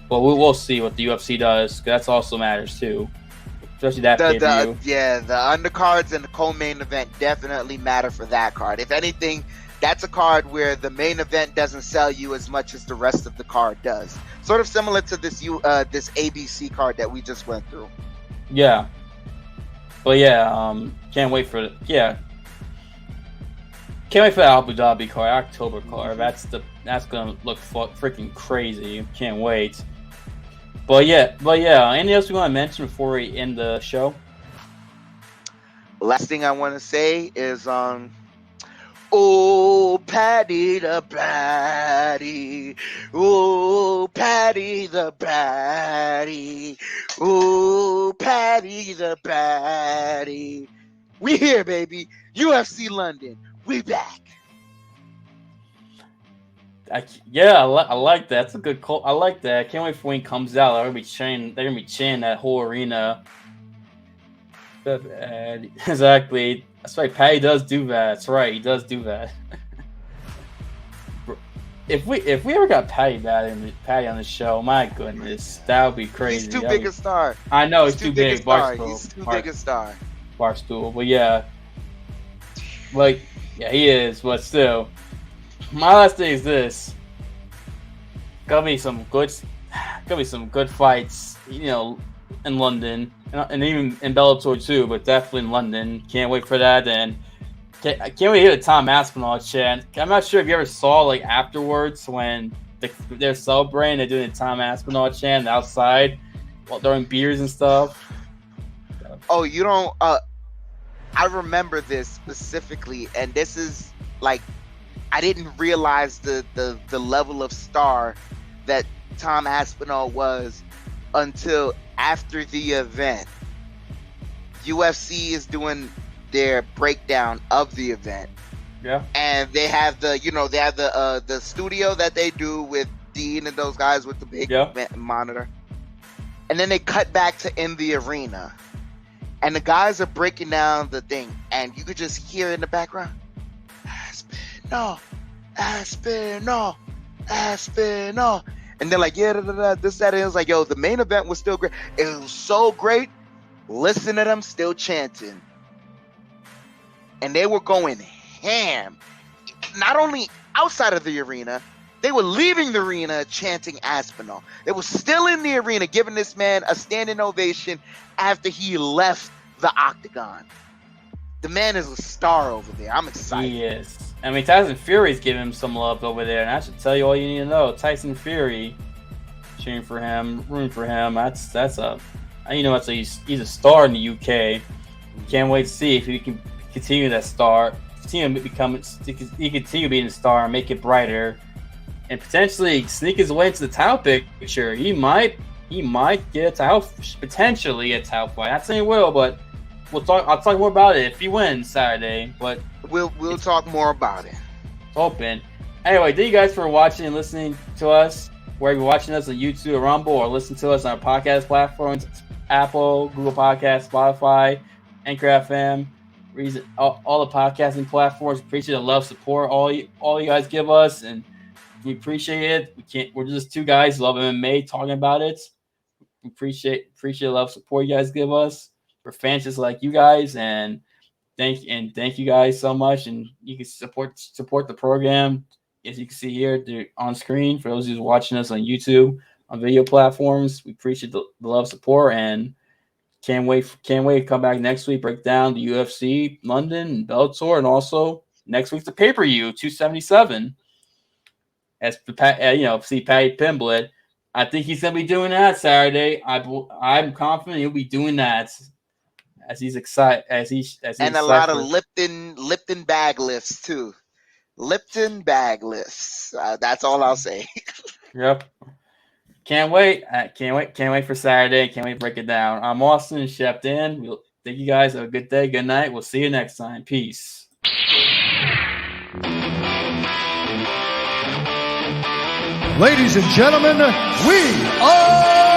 [SPEAKER 2] But we will see what the UFC does, because that also matters too, especially that pay-per-view.
[SPEAKER 3] The undercards and the co-main event definitely matter for that card. If anything, that's a card where the main event doesn't sell you as much as the rest of the card does. Sort of similar to this ABC card that we just went through.
[SPEAKER 2] Yeah. But can't wait for Can't wait for the Abu Dhabi card, October card. That's gonna look freaking crazy. Can't wait. But yeah. Anything else we want to mention before we end the show?
[SPEAKER 3] Last thing I want to say is oh, Patty the Batty. Oh, Patty the Batty. Oh, Patty the Batty. We here, baby. UFC London. We back.
[SPEAKER 2] I like that. That's a good call. I like that. I can't wait for when he comes out. They're gonna be chanting that whole arena. Exactly. That's right. Patty does do that. That's right. He does do that. If we ever got Patty on the show, my goodness, that would be crazy.
[SPEAKER 3] He's too big a star.
[SPEAKER 2] I know he's too big.
[SPEAKER 3] He's too big a star.
[SPEAKER 2] Barstool, but yeah, he is. But still, my last thing is this: gonna be some good fights, in London, and even in Bellator too, but definitely in London. Can't wait for that. And I can't wait to hear the Tom Aspinall chant. I'm not sure if you ever saw afterwards when they're celebrating, they're doing the Tom Aspinall chant outside while throwing beers and stuff.
[SPEAKER 3] Oh, you don't. I remember this specifically, and this is I didn't realize the level of star that Tom Aspinall was until after the event. UFC is doing their breakdown of the event.
[SPEAKER 2] Yeah.
[SPEAKER 3] And they have the studio that they do with Dean and those guys with the big monitor. And then they cut back to in the arena. And the guys are breaking down the thing, and you could just hear in the background, Aspinall. And they're like, this, that, and it was like, yo, the main event was still great. It was so great. Listen to them still chanting. And they were going ham. Not only outside of the arena, they were leaving the arena chanting Aspinall. They were still in the arena giving this man a standing ovation after he left the octagon. The man is a star over there. I'm excited.
[SPEAKER 2] He is. I mean, Tyson Fury's giving him some love over there, and I should tell you all you need to know. Tyson Fury, cheering for him, rooting for him. He's a star in the UK. Can't wait to see if he can continue that star, continue being a star and make it brighter, and potentially sneak his way into the title picture. He might get a title, potentially a title fight. Not saying he will, but I'll talk more about it if he wins Saturday. But
[SPEAKER 3] we'll talk more about it.
[SPEAKER 2] Open. Anyway, thank you guys for watching and listening to us. Whether you're watching us on YouTube or Rumble, or listen to us on our podcast platforms, Apple, Google Podcasts, Spotify, Anchor FM, all the podcasting platforms. Appreciate the love, support, all you guys give us, and we appreciate it. We're just two guys who love MMA talking about it. We appreciate the love, support you guys give us. We're fans just like you guys, and thank you guys so much. And you can support the program, as you can see here on screen. For those who's watching us on YouTube, on video platforms, we appreciate the love, support, and can't wait to come back next week, break down the UFC London and Bellator, and also next week's the pay-per-view, 277. As see Patty Pimblett. I think he's gonna be doing that Saturday. I'm confident he'll be doing that as he's excited
[SPEAKER 3] and a lot of Lipton bag lifts too. Lipton bag lifts. That's all I'll say.
[SPEAKER 2] Yep. Can't wait. Can't wait for Saturday. Can't wait to break it down. I'm Austin and Chef Dan. Thank you guys. Have a good day. Good night. We'll see you next time. Peace.
[SPEAKER 1] Ladies and gentlemen, we are